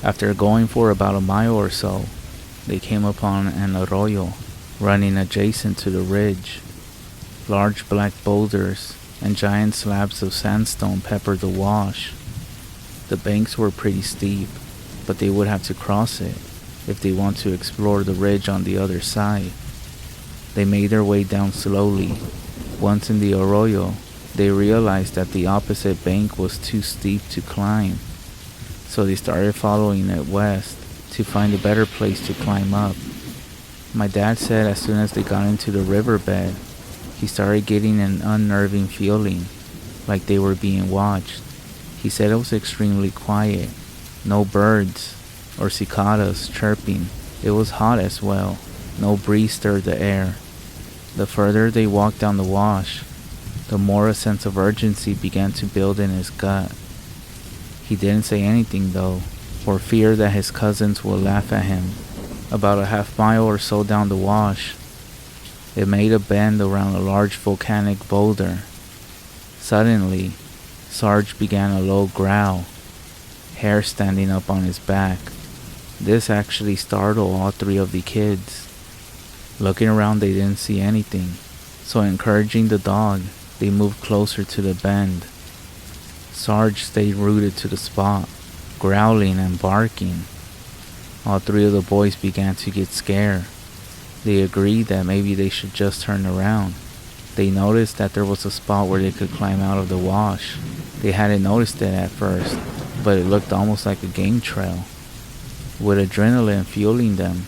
After going for about a mile or so, they came upon an arroyo running adjacent to the ridge. Large black boulders and giant slabs of sandstone peppered the wash. The banks were pretty steep, but they would have to cross it if they want to explore the ridge on the other side. They made their way down slowly. Once in the arroyo, they realized that the opposite bank was too steep to climb, so they started following it west to find a better place to climb up. My dad said as soon as they got into the riverbed, he started getting an unnerving feeling, like they were being watched. He said it was extremely quiet, no birds or cicadas chirping. It was hot as well, no breeze stirred the air. The further they walked down the wash, the more a sense of urgency began to build in his gut. He didn't say anything though, for fear that his cousins would laugh at him. About a half mile or so down the wash, it made a bend around a large volcanic boulder. Suddenly, Sarge began a low growl, hair standing up on his back. This actually startled all 3 of the kids. Looking around, they didn't see anything, so encouraging the dog, they moved closer to the bend. Sarge stayed rooted to the spot, growling and barking. All 3 of the boys began to get scared. They agreed that maybe they should just turn around. They noticed that there was a spot where they could climb out of the wash. They hadn't noticed it at first, but it looked almost like a game trail. With adrenaline fueling them,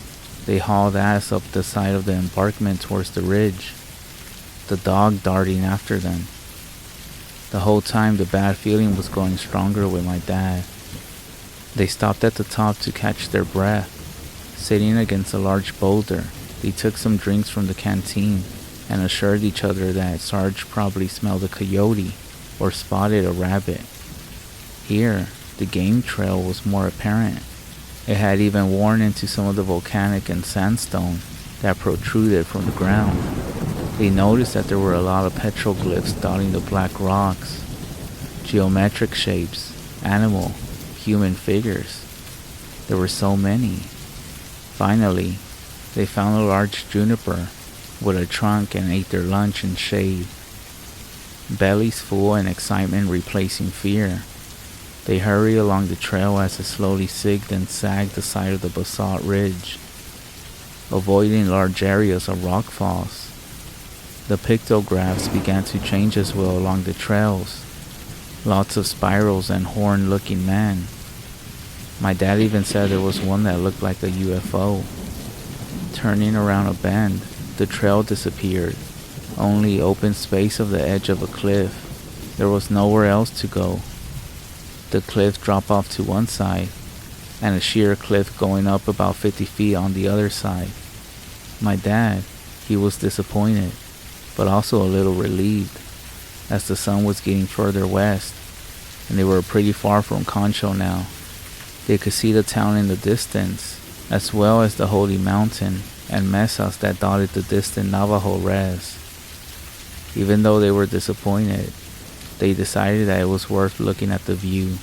they hauled ass up the side of the embankment towards the ridge, the dog darting after them. The whole time the bad feeling was growing stronger with my dad. They stopped at the top to catch their breath. Sitting against a large boulder, they took some drinks from the canteen and assured each other that Sarge probably smelled a coyote or spotted a rabbit. Here, the game trail was more apparent. It had even worn into some of the volcanic and sandstone that protruded from the ground. They noticed that there were a lot of petroglyphs dotting the black rocks, geometric shapes, animal, human figures. There were so many. Finally, They found a large juniper with a trunk and ate their lunch in shade. Bellies full and excitement replacing fear, they hurried along the trail as it slowly zigged and sagged the side of the basalt ridge, avoiding large areas of rock falls. The pictographs began to change as well along the trails. Lots of spirals and horn-looking men. My dad even said there was one that looked like a UFO. Turning around a bend, the trail disappeared. Only open space of the edge of a cliff. There was nowhere else to go. The cliff dropped off to one side, and a sheer cliff going up about 50 feet on the other side. My dad, he was disappointed, but also a little relieved, as the sun was getting further west, and they were pretty far from Concho now. They could see the town in the distance, as well as the holy mountain and mesas that dotted the distant Navajo Rez. Even though they were disappointed, they decided that it was worth looking at the view.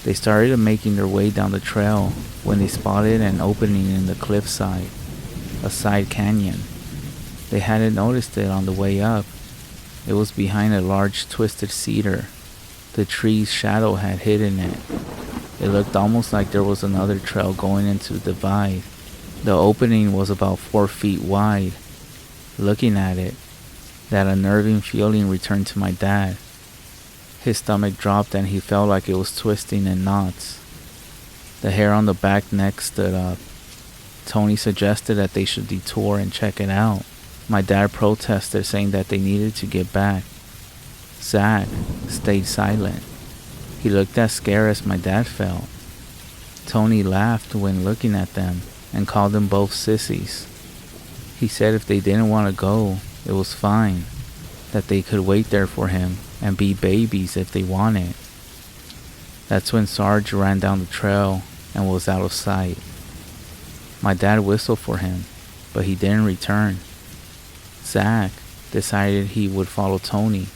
They started making their way down the trail when they spotted an opening in the cliffside, a side canyon. They hadn't noticed it on the way up. It was behind a large twisted cedar. The tree's shadow had hidden it. It looked almost like there was another trail going into the divide. The opening was about 4 feet wide. Looking at it, that unnerving feeling returned to my dad. His stomach dropped and he felt like it was twisting in knots. The hair on the back neck stood up. Tony suggested that they should detour and check it out. My dad protested, saying that they needed to get back. Zach stayed silent. He looked as scared as my dad felt. Tony laughed when looking at them and called them both sissies. He said if they didn't want to go, it was fine, that they could wait there for him and be babies if they wanted. That's when Sarge ran down the trail and was out of sight. My dad whistled for him, but he didn't return. Zach decided he would follow Tony,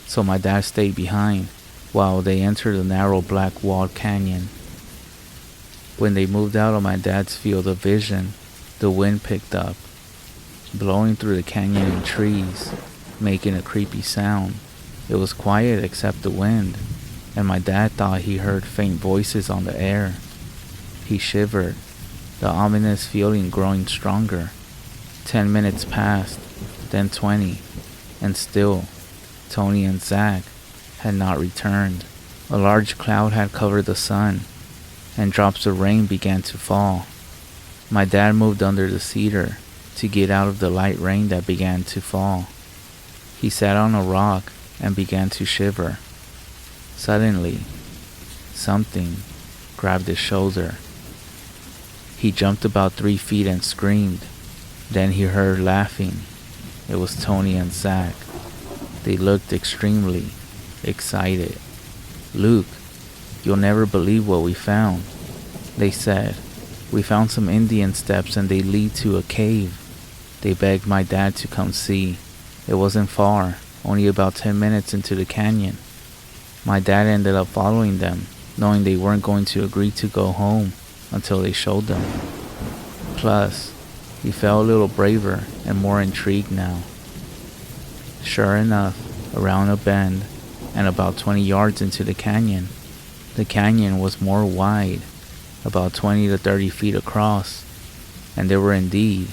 so my dad stayed behind while they entered the narrow black walled canyon. When they moved out of my dad's field of vision, the wind picked up, blowing through the canyon and trees, making a creepy sound. It was quiet except the wind, and my dad thought he heard faint voices on the air. He shivered, the ominous feeling growing stronger. 10 minutes passed, then 20, and still, Tony and Zach had not returned. A large cloud had covered the sun, and drops of rain began to fall. My dad moved under the cedar to get out of the light rain that began to fall. He sat on a rock and began to shiver. Suddenly, something grabbed his shoulder. He jumped about 3 feet and screamed. Then he heard laughing. It was Tony and Zach. They looked extremely excited. "Luke, you'll never believe what we found," they said. "We found some Indian steps and they lead to a cave." They begged my dad to come see. It wasn't far, only about 10 minutes into the canyon. My dad ended up following them, knowing they weren't going to agree to go home until they showed them. Plus, he felt a little braver and more intrigued now. Sure enough, around a bend, and about 20 yards into the canyon was more wide, about 20 to 30 feet across, and there were indeed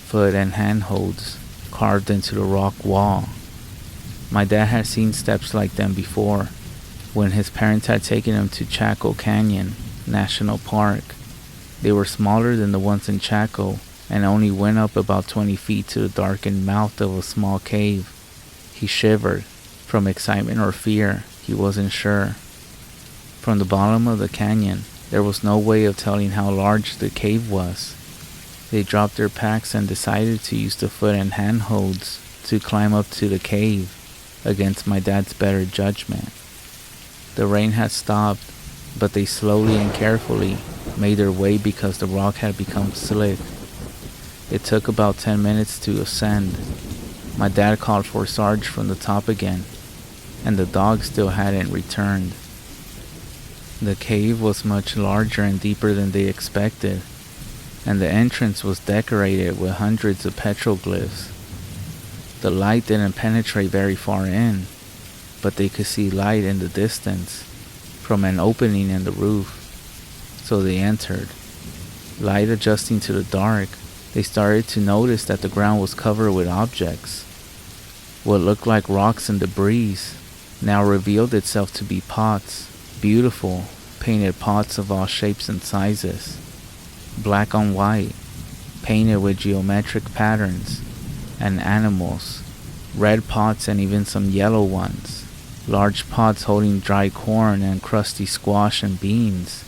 foot and handholds carved into the rock wall. My dad had seen steps like them before, when his parents had taken him to Chaco Canyon National Park. They were smaller than the ones in Chaco, and only went up about 20 feet to the darkened mouth of a small cave. He shivered, from excitement or fear, he wasn't sure. From the bottom of the canyon, there was no way of telling how large the cave was. They dropped their packs and decided to use the foot and handholds to climb up to the cave, against my dad's better judgment. The rain had stopped, but they slowly and carefully made their way because the rock had become slick. It took about 10 minutes to ascend. My dad called for Sarge from the top again, and the dog still hadn't returned. The cave was much larger and deeper than they expected. and the entrance was decorated with hundreds of petroglyphs. The light didn't penetrate very far in, but they could see light in the distance from an opening in the roof. So they entered. Light adjusting to the dark, they started to notice that the ground was covered with objects. What looked like rocks and debris now revealed itself to be pots, beautiful, painted pots of all shapes and sizes, black on white, painted with geometric patterns, and animals, red pots and even some yellow ones, large pots holding dry corn and crusty squash and beans.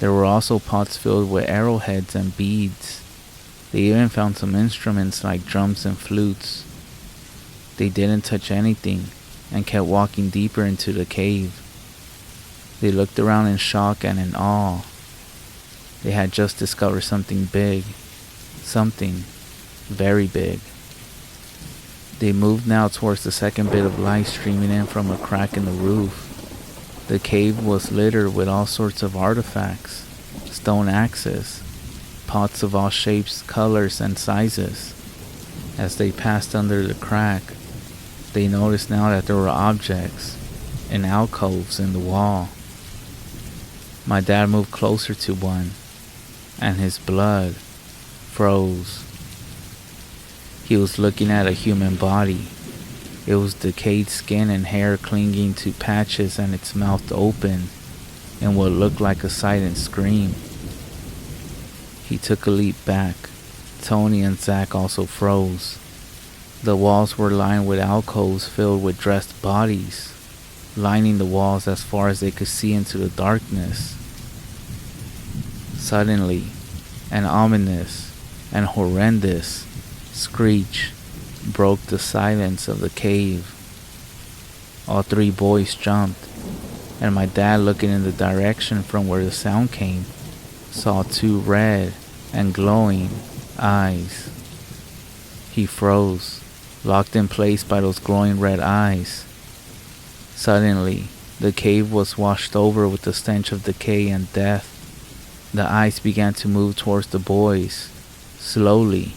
There were also pots filled with arrowheads and beads. They even found some instruments like drums and flutes. They didn't touch anything and kept walking deeper into the cave. They looked around in shock and in awe. They had just discovered something big, something very big. They moved now towards the second bit of light streaming in from a crack in the roof. The cave was littered with all sorts of artifacts, stone axes, pots of all shapes, colors, and sizes. As they passed under the crack, they noticed now that there were objects in alcoves in the wall. My dad moved closer to one, and his blood froze. He was looking at a human body. It was decayed skin and hair clinging to patches and its mouth open in what looked like a silent scream. He took a leap back. Tony and Zach also froze. The walls were lined with alcoves filled with dressed bodies, lining the walls as far as they could see into the darkness. Suddenly, an ominous and horrendous screech broke the silence of the cave. All three boys jumped, and my dad, looking in the direction from where the sound came, saw two red and glowing eyes. He froze, locked in place by those glowing red eyes. Suddenly, the cave was washed over with the stench of decay and death. The eyes began to move towards the boys, slowly.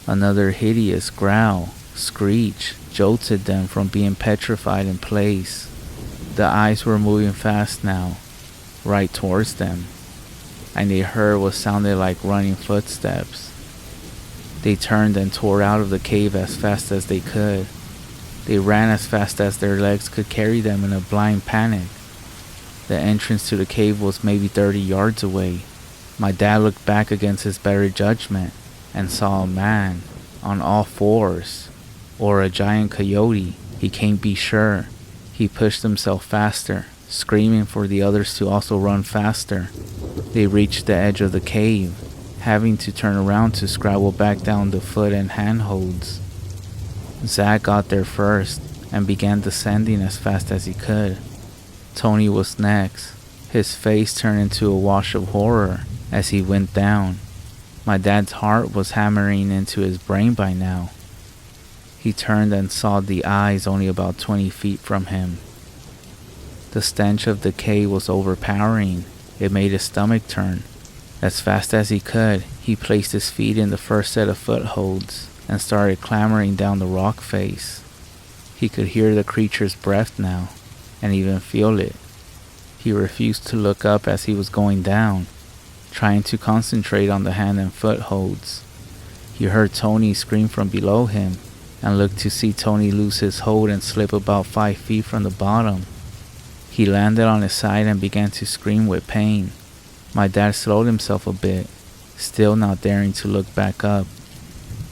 Another hideous growl, screech, jolted them from being petrified in place. The eyes were moving fast now, right towards them, and they heard what sounded like running footsteps. They turned and tore out of the cave as fast as they could. They ran as fast as their legs could carry them in a blind panic. The entrance to the cave was maybe 30 yards away. My dad looked back against his better judgment and saw a man on all fours, or a giant coyote. He can't be sure. He pushed himself faster, screaming for the others to also run faster. They reached the edge of the cave, having to turn around to scrabble back down the foot and handholds. Zach got there first and began descending as fast as he could. Tony was next. His face turned into a wash of horror as he went down. My dad's heart was hammering into his brain by now. He turned and saw the eyes only about 20 feet from him. The stench of decay was overpowering. It made his stomach turn. As fast as he could, he placed his feet in the first set of footholds and started clambering down the rock face. He could hear the creature's breath now, and even feel it. He refused to look up as he was going down, trying to concentrate on the hand and footholds. He heard Tony scream from below him, and looked to see Tony lose his hold and slip about 5 feet from the bottom. He landed on his side and began to scream with pain. My dad slowed himself a bit, still not daring to look back up.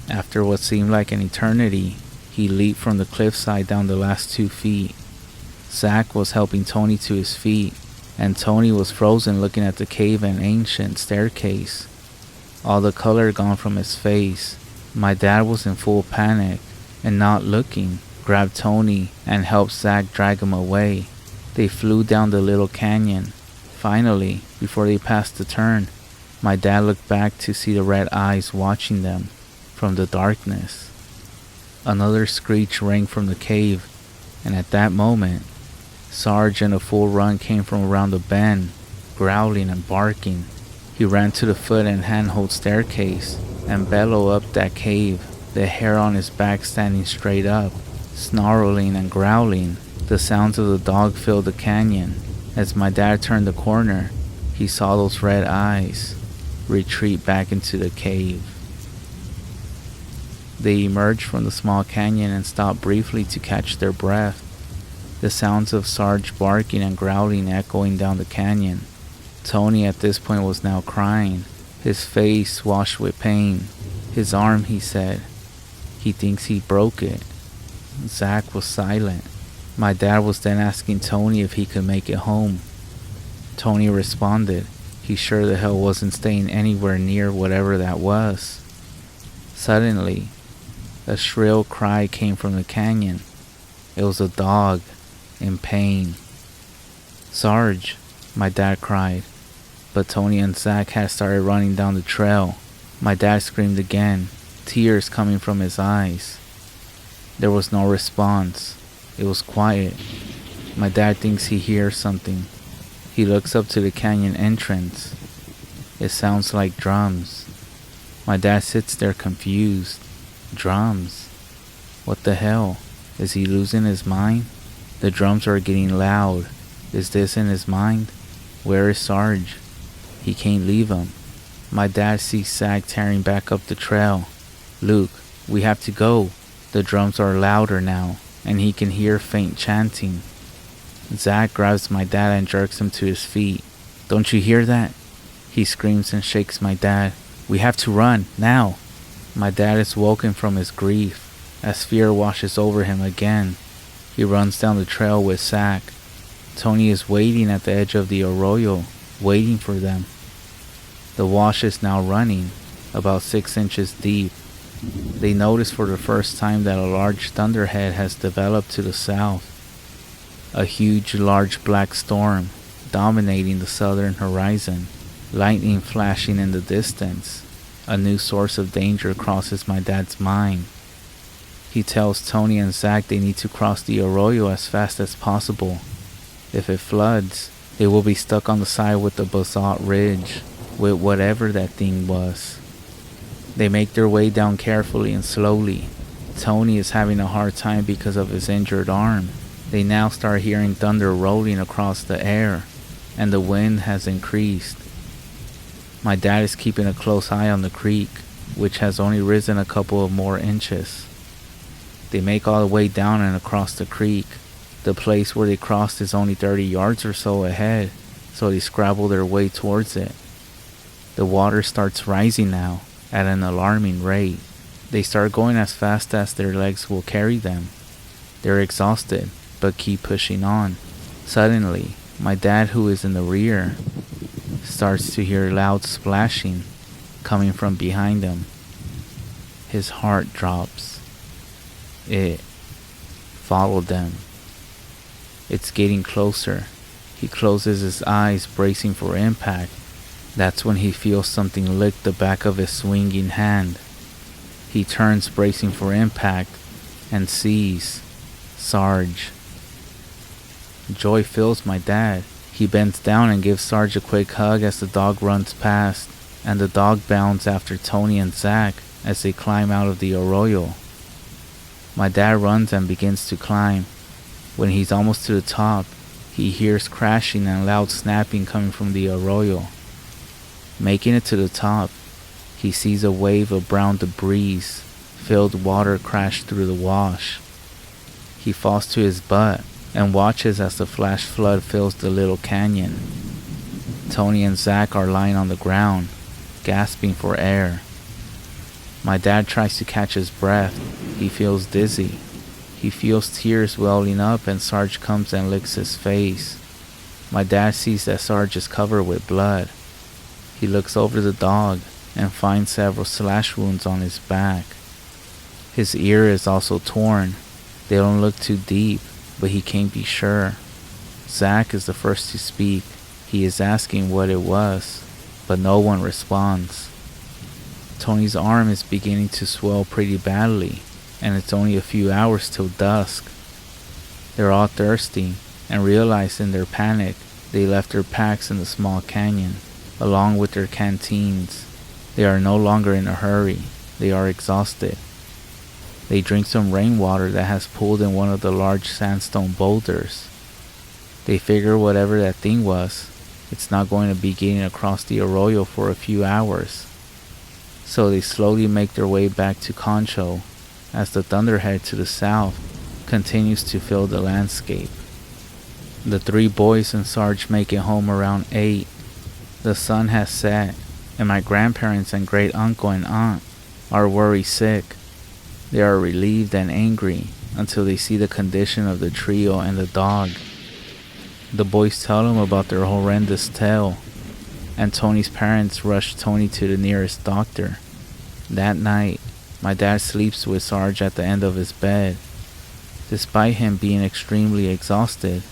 After what seemed like an eternity, he leaped from the cliffside down the last 2 feet. Zach was helping Tony to his feet, and Tony was frozen looking at the cave and ancient staircase. All the color gone from his face. My dad was in full panic, and not looking, grabbed Tony and helped Zach drag him away. They flew down the little canyon. Finally, before they passed the turn, my dad looked back to see the red eyes watching them from the darkness. Another screech rang from the cave, and at that moment, Sarge in a full run came from around the bend, growling and barking. He ran to the foot and handhold staircase and bellowed up that cave, the hair on his back standing straight up, snarling and growling. The sounds of the dog filled the canyon. As my dad turned the corner, he saw those red eyes retreat back into the cave. They emerged from the small canyon and stopped briefly to catch their breath, the sounds of Sarge barking and growling echoing down the canyon. Tony at this point was now crying, his face washed with pain. His arm, he said. He thinks he broke it. Zach was silent. My dad was then asking Tony if he could make it home. Tony responded he sure the hell wasn't staying anywhere near whatever that was. Suddenly, a shrill cry came from the canyon. It was a dog, in pain. "Sarge," my dad cried, but Tony and Zach had started running down the trail. My dad screamed again, tears coming from his eyes. There was no response. It was quiet. My dad thinks he hears something. He looks up to the canyon entrance. It sounds like drums. My dad sits there confused. Drums? What the hell? Is he losing his mind? The drums are getting loud. Is this in his mind? Where is Sarge? He can't leave him. My dad sees Zach tearing back up the trail. "Luke, we have to go." The drums are louder now, and he can hear faint chanting. Zach grabs my dad and jerks him to his feet. "Don't you hear that?" He screams and shakes my dad. "We have to run, now." My dad is woken from his grief as fear washes over him again. He runs down the trail with Zach. Tony is waiting at the edge of the arroyo, waiting for them. The wash is now running, about 6 inches deep. They notice for the first time that a large thunderhead has developed to the south. A huge, large black storm dominating the southern horizon, lightning flashing in the distance. A new source of danger crosses my dad's mind. He tells Tony and Zach they need to cross the arroyo as fast as possible. If it floods, they will be stuck on the side with the basalt ridge, with whatever that thing was. They make their way down carefully and slowly. Tony is having a hard time because of his injured arm. They now start hearing thunder rolling across the air, and the wind has increased. My dad is keeping a close eye on the creek, which has only risen a couple of more inches. They make all the way down and across the creek. The place where they crossed is only 30 yards or so ahead, so they scrabble their way towards it. The water starts rising now at an alarming rate. They start going as fast as their legs will carry them. They're exhausted, but keep pushing on. Suddenly, my dad, who is in the rear, starts to hear loud splashing coming from behind him. His heart drops. It followed them. It's getting closer. He closes his eyes, bracing for impact. That's when he feels something lick the back of his swinging hand. He turns, bracing for impact, and sees Sarge. Joy fills my dad. He bends down and gives Sarge a quick hug as the dog runs past, and the dog bounds after Tony and Zach as they climb out of the arroyo. My dad runs and begins to climb. When he's almost to the top, he hears crashing and loud snapping coming from the arroyo. Making it to the top, he sees a wave of brown debris filled water crash through the wash. He falls to his butt and watches as the flash flood fills the little canyon. Tony and Zach are lying on the ground, gasping for air. My dad tries to catch his breath. He feels dizzy. He feels tears welling up, and Sarge comes and licks his face. My dad sees that Sarge is covered with blood. He looks over the dog and finds several slash wounds on his back. His ear is also torn. They don't look too deep, but he can't be sure. Zach is the first to speak. He is asking what it was, but no one responds. Tony's arm is beginning to swell pretty badly, and it's only a few hours till dusk. They're all thirsty and realize in their panic they left their packs in the small canyon. along with their canteens. They are no longer in a hurry. They are exhausted. They drink some rainwater that has pooled in one of the large sandstone boulders. They figure whatever that thing was, it's not going to be getting across the arroyo for a few hours. So they slowly make their way back to Concho as the thunderhead to the south continues to fill the landscape. The three boys and Sarge make it home around 8. The sun has set, and my grandparents and great uncle and aunt are worry sick. They are relieved and angry until they see the condition of the trio and the dog. The boys tell them about their horrendous tale, and Tony's parents rush Tony to the nearest doctor. That night, my dad sleeps with Sarge at the end of his bed. Despite him being extremely exhausted,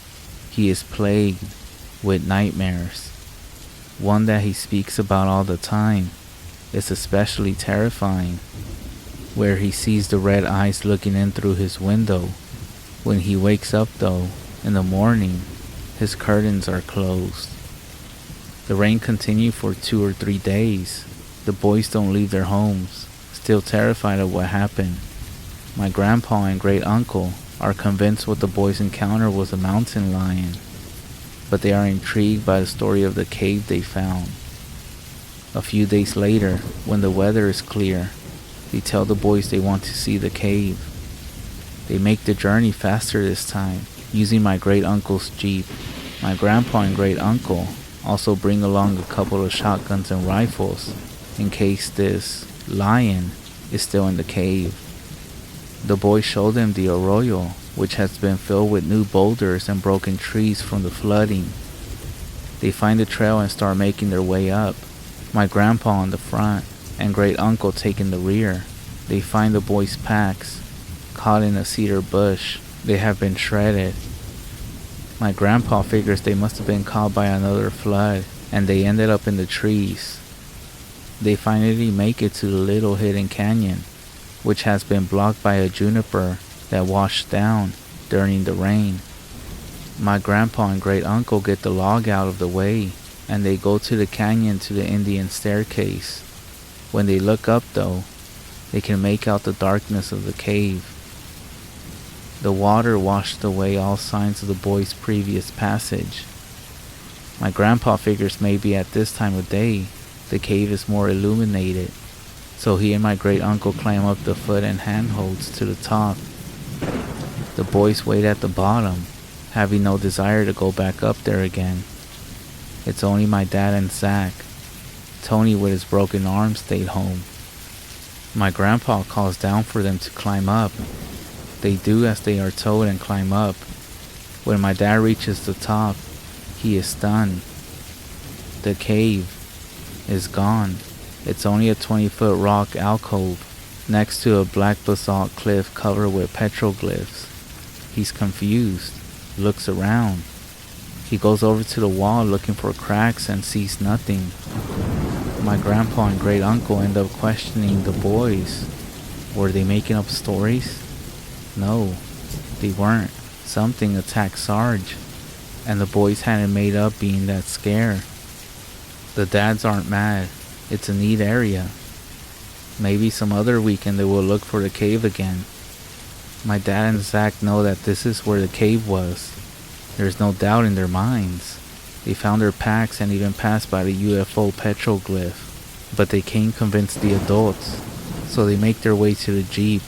he is plagued with nightmares. One that he speaks about all the time is especially terrifying, where he sees the red eyes looking in through his window. When he wakes up though, in the morning, his curtains are closed. The rain continued for 2 or 3 days. The boys don't leave their homes, still terrified of what happened. My grandpa and great uncle are convinced what the boys encountered was a mountain lion, but they are intrigued by the story of the cave they found. A few days later, when the weather is clear, they tell the boys they want to see the cave. They make the journey faster this time, using my great uncle's Jeep. My grandpa and great uncle also bring along a couple of shotguns and rifles in case this lion is still in the cave. The boys show them the arroyo, which has been filled with new boulders and broken trees from the flooding. They find the trail and start making their way up. My grandpa on the front and great uncle taking the rear. They find the boys' packs caught in a cedar bush. They have been shredded. My grandpa figures they must have been caught by another flood, and they ended up in the trees. They finally make it to the little hidden canyon, which has been blocked by a juniper that washed down during the rain. My grandpa and great uncle get the log out of the way, and they go to the canyon to the Indian staircase. When they look up though, they can make out the darkness of the cave. The water washed away all signs of the boys' previous passage. My grandpa figures maybe at this time of day, the cave is more illuminated, so he and my great uncle climb up the foot and handholds to the top. The boys wait at the bottom, having no desire to go back up there again. It's only my dad and Zach. Tony with his broken arm stayed home. My grandpa calls down for them to climb up. They do as they are told and climb up. When my dad reaches the top, he is stunned. The cave is gone. It's only a 20-foot rock alcove next to a black basalt cliff covered with petroglyphs. He's confused, looks around. He goes over to the wall looking for cracks and sees nothing. My grandpa and great uncle end up questioning the boys. Were they making up stories? No, they weren't. Something attacked Sarge, and the boys hadn't made up being that scared. The dads aren't mad. It's a neat area. Maybe some other weekend they will look for the cave again. My dad and Zach know that this is where the cave was. There's no doubt in their minds. They found their packs and even passed by the UFO petroglyph, but they can't convince the adults, so they make their way to the Jeep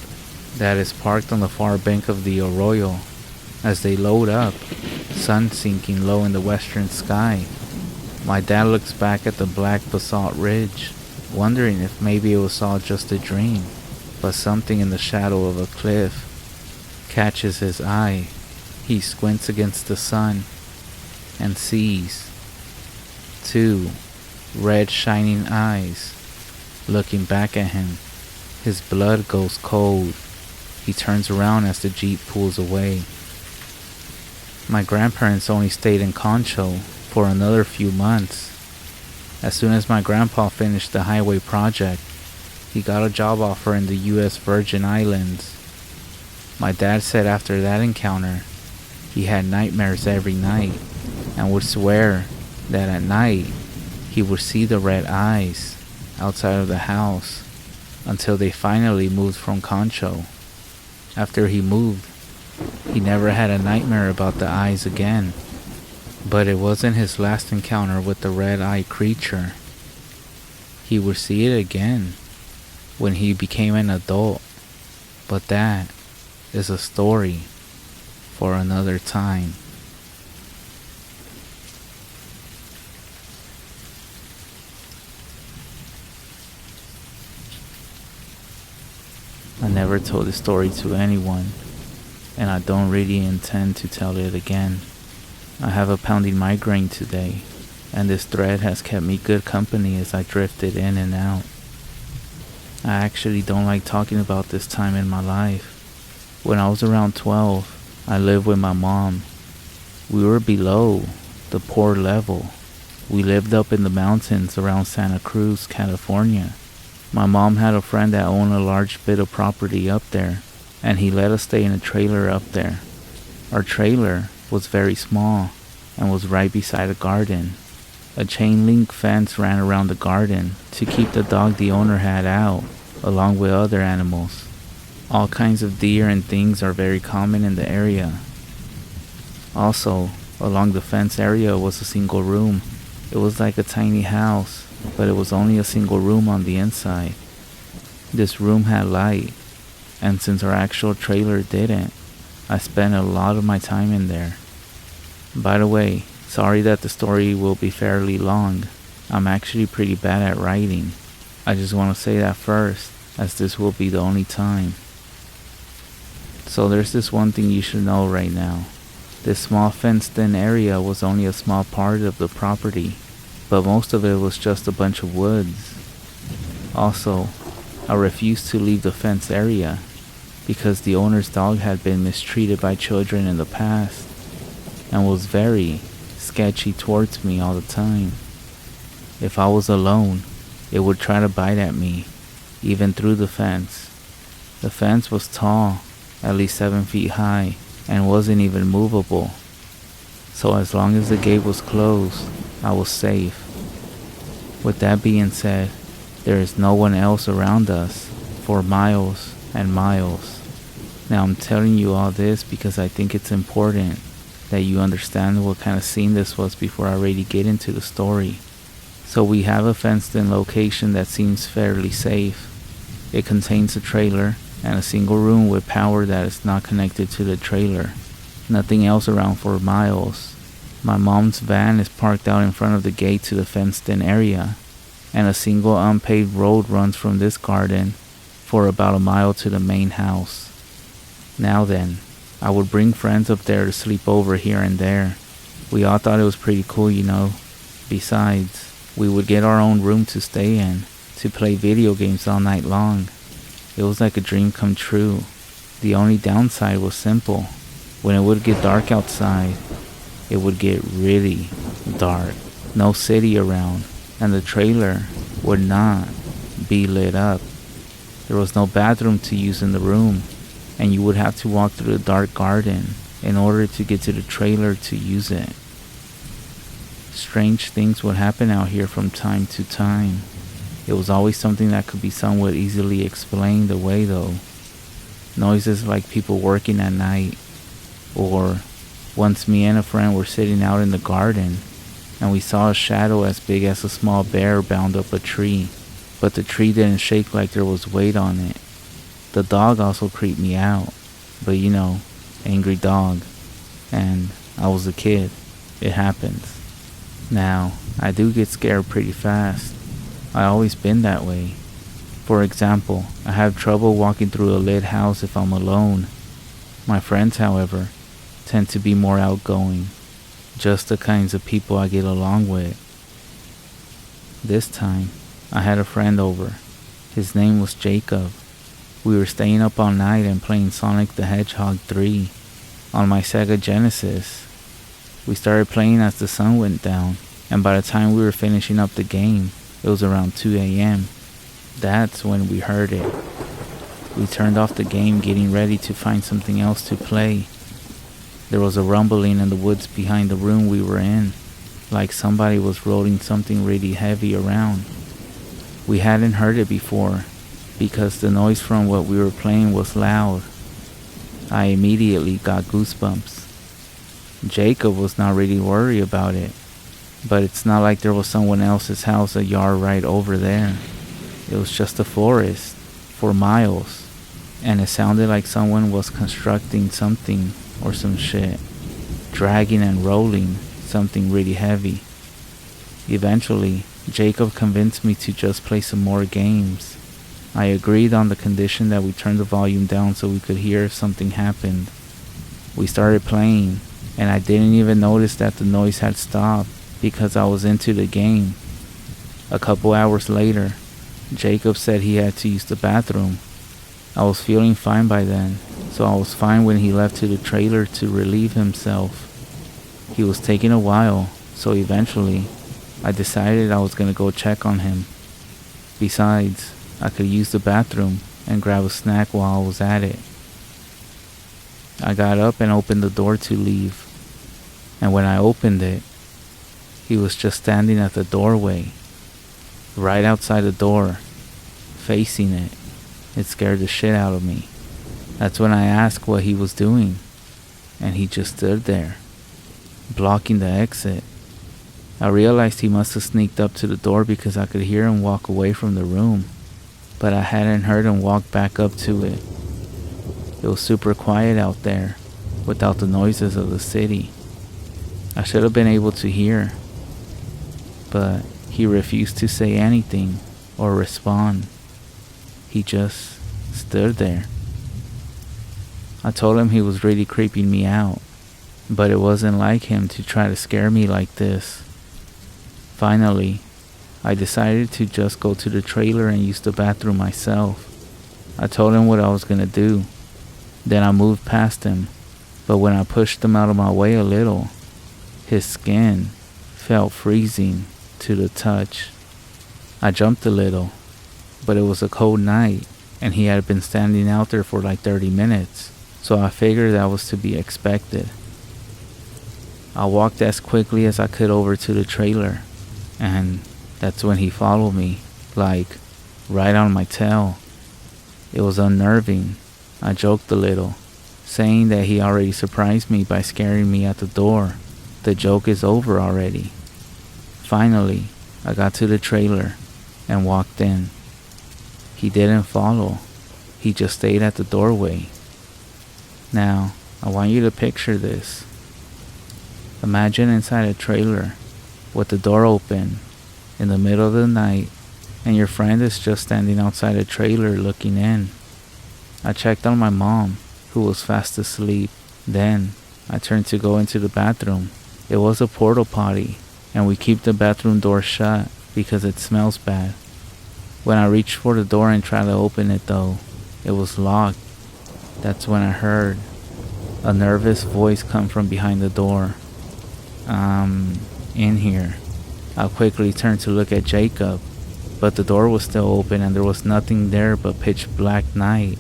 that is parked on the far bank of the arroyo. As they load up, sun sinking low in the western sky, my dad looks back at the black basalt ridge, wondering if maybe it was all just a dream, but something in the shadow of a cliff catches his eye. He squints against the sun and sees 2 red shining eyes looking back at him. His blood goes cold. He turns around as the Jeep pulls away. My grandparents only stayed in Concho for another few months. As soon as my grandpa finished the highway project, he got a job offer in the U.S. Virgin Islands. My dad said after that encounter, he had nightmares every night and would swear that at night he would see the red eyes outside of the house until they finally moved from Concho. After he moved, he never had a nightmare about the eyes again. But it wasn't his last encounter with the red-eyed creature. He would see it again when he became an adult. But that is a story for another time. I never told this story to anyone, and I don't really intend to tell it again. I have a pounding migraine today, and this thread has kept me good company as I drifted in and out. I actually don't like talking about this time in my life. When I was around 12, I lived with my mom. We were below the poor level. We lived up in the mountains around Santa Cruz, California. My mom had a friend that owned a large bit of property up there, and he let us stay in a trailer up there. Our trailer was very small and was right beside a garden. A chain link fence ran around the garden to keep the dog the owner had out, along with other animals. All kinds of deer and things are very common in the area. Also, along the fence area was a single room. It was like a tiny house, but it was only a single room on the inside. This room had light, and since our actual trailer didn't, I spent a lot of my time in there. By the way, sorry that the story will be fairly long. I'm actually pretty bad at writing. I just want to say that first, as this will be the only time. So there's this one thing you should know right now. This small fenced-in area was only a small part of the property, but most of it was just a bunch of woods. Also, I refused to leave the fenced area because the owner's dog had been mistreated by children in the past and was very sketchy towards me all the time. If I was alone, it would try to bite at me, even through the fence. The fence was tall, at least 7 feet high, and wasn't even movable. So as long as the gate was closed, I was safe. With that being said, there is no one else around us for miles and miles. Now I'm telling you all this because I think it's important that you understand what kind of scene this was before I really get into the story. So we have a fenced-in location that seems fairly safe. It contains a trailer and a single room with power that is not connected to the trailer. Nothing else around for miles. My mom's van is parked out in front of the gate to the fenced-in area, and a single unpaved road runs from this garden for about a mile to the main house. Now then, I would bring friends up there to sleep over here and there. We all thought it was pretty cool, you know. Besides, we would get our own room to stay in, to play video games all night long. It was like a dream come true. The only downside was simple. When it would get dark outside, it would get really dark. No city around, and the trailer would not be lit up. There was no bathroom to use in the room, and you would have to walk through the dark garden in order to get to the trailer to use it. Strange things would happen out here from time to time. It was always something that could be somewhat easily explained away though. Noises like people working at night, or once me and a friend were sitting out in the garden and we saw a shadow as big as a small bear bound up a tree, but the tree didn't shake like there was weight on it. The dog also creeped me out, but you know, angry dog, and I was a kid. It happens. Now, I do get scared pretty fast. I always been that way. For example, I have trouble walking through a lit house if I'm alone. My friends, however, tend to be more outgoing, just the kinds of people I get along with. This time, I had a friend over. His name was Jacob. We were staying up all night and playing Sonic the Hedgehog 3 on my Sega Genesis. We started playing as the sun went down, and by the time we were finishing up the game, it was around 2 a.m. That's when we heard it. We turned off the game, getting ready to find something else to play. There was a rumbling in the woods behind the room we were in. like somebody was rolling something really heavy around. We hadn't heard it before because the noise from what we were playing was loud. I immediately got goosebumps. Jacob was not really worried about it, but it's not like there was someone else's house a yard right over there. It was just a forest for miles, and it sounded like someone was constructing something or some shit, dragging and rolling something really heavy. Eventually, Jacob convinced me to just play some more games. I agreed on the condition that we turn the volume down so we could hear if something happened. We started playing, and I didn't even notice that the noise had stopped because I was into the game. A couple hours later, Jacob said he had to use the bathroom. I was feeling fine by then, so I was fine when he left to the trailer to relieve himself. He was taking a while, so eventually, I decided I was going to go check on him. Besides, I could use the bathroom and grab a snack while I was at it. I got up and opened the door to leave, and when I opened it, he was just standing at the doorway, right outside the door, facing it. It scared the shit out of me. That's when I asked what he was doing, and he just stood there, blocking the exit. I realized he must have sneaked up to the door because I could hear him walk away from the room, but I hadn't heard him walk back up to it. It was super quiet out there, without the noises of the city. I should have been able to hear, but he refused to say anything or respond. He just stood there. I told him he was really creeping me out, but it wasn't like him to try to scare me like this. Finally, I decided to just go to the trailer and use the bathroom myself. I told him what I was gonna do. Then I moved past him, but when I pushed him out of my way a little, his skin felt freezing to the touch. I jumped a little, but it was a cold night, and he had been standing out there for like 30 minutes, so I figured that was to be expected. I walked as quickly as I could over to the trailer, and that's when he followed me, like, right on my tail. It was unnerving. I joked a little, saying that he already surprised me by scaring me at the door. The joke is over already. Finally, I got to the trailer and walked in. He didn't follow. He just stayed at the doorway. Now, I want you to picture this. Imagine inside a trailer with the door open in the middle of the night, and your friend is just standing outside a trailer looking in. I checked on my mom, who was fast asleep. Then, I turned to go into the bathroom. It was a porta potty, and we keep the bathroom door shut because it smells bad. When I reached for the door and tried to open it though, it was locked. That's when I heard a nervous voice come from behind the door. In here. I quickly turned to look at Jacob, but the door was still open and there was nothing there but pitch black night.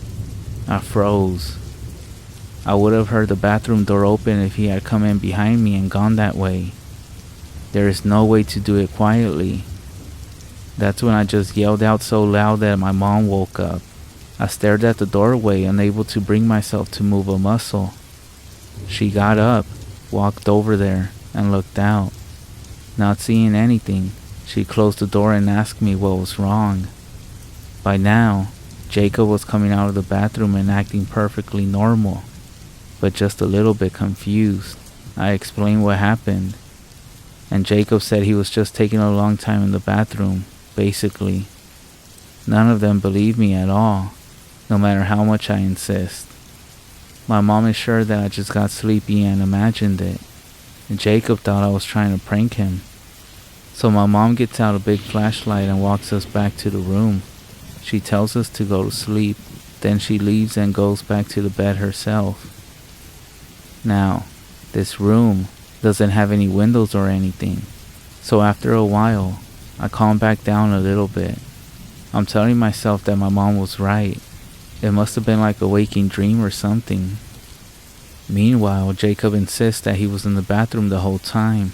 I froze. I would have heard the bathroom door open if he had come in behind me and gone that way. There is no way to do it quietly. That's when I just yelled out so loud that my mom woke up. I stared at the doorway, unable to bring myself to move a muscle. She got up, walked over there, and looked out. Not seeing anything, she closed the door and asked me what was wrong. By now, Jacob was coming out of the bathroom and acting perfectly normal, but just a little bit confused. I explained what happened, and Jacob said he was just taking a long time in the bathroom, basically. None of them believed me at all, no matter how much I insist. My mom is sure that I just got sleepy and imagined it, and Jacob thought I was trying to prank him. So my mom gets out a big flashlight and walks us back to the room. She tells us to go to sleep, then she leaves and goes back to the bed herself. Now, this room doesn't have any windows or anything, so after a while, I calm back down a little bit. I'm telling myself that my mom was right. It must have been like a waking dream or something. Meanwhile, Jacob insists that he was in the bathroom the whole time.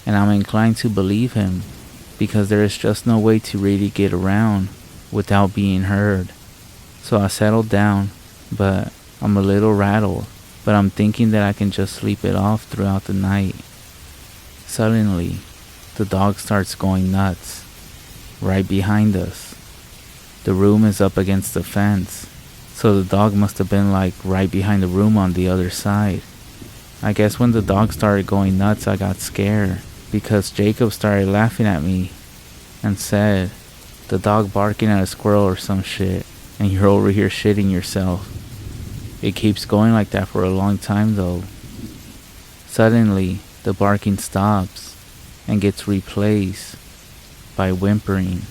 and I'm inclined to believe him because there is just no way to really get around without being heard. So I settled down, but I'm a little rattled, but I'm thinking that I can just sleep it off throughout the night. Suddenly, the dog starts going nuts, right behind us. The room is up against the fence, so the dog must have been like right behind the room on the other side. I guess when the dog started going nuts, I got scared because Jacob started laughing at me and said, "The dog barking at a squirrel or some shit, and you're over here shitting yourself." It keeps going like that for a long time though. Suddenly, the barking stops and gets replaced by whimpering.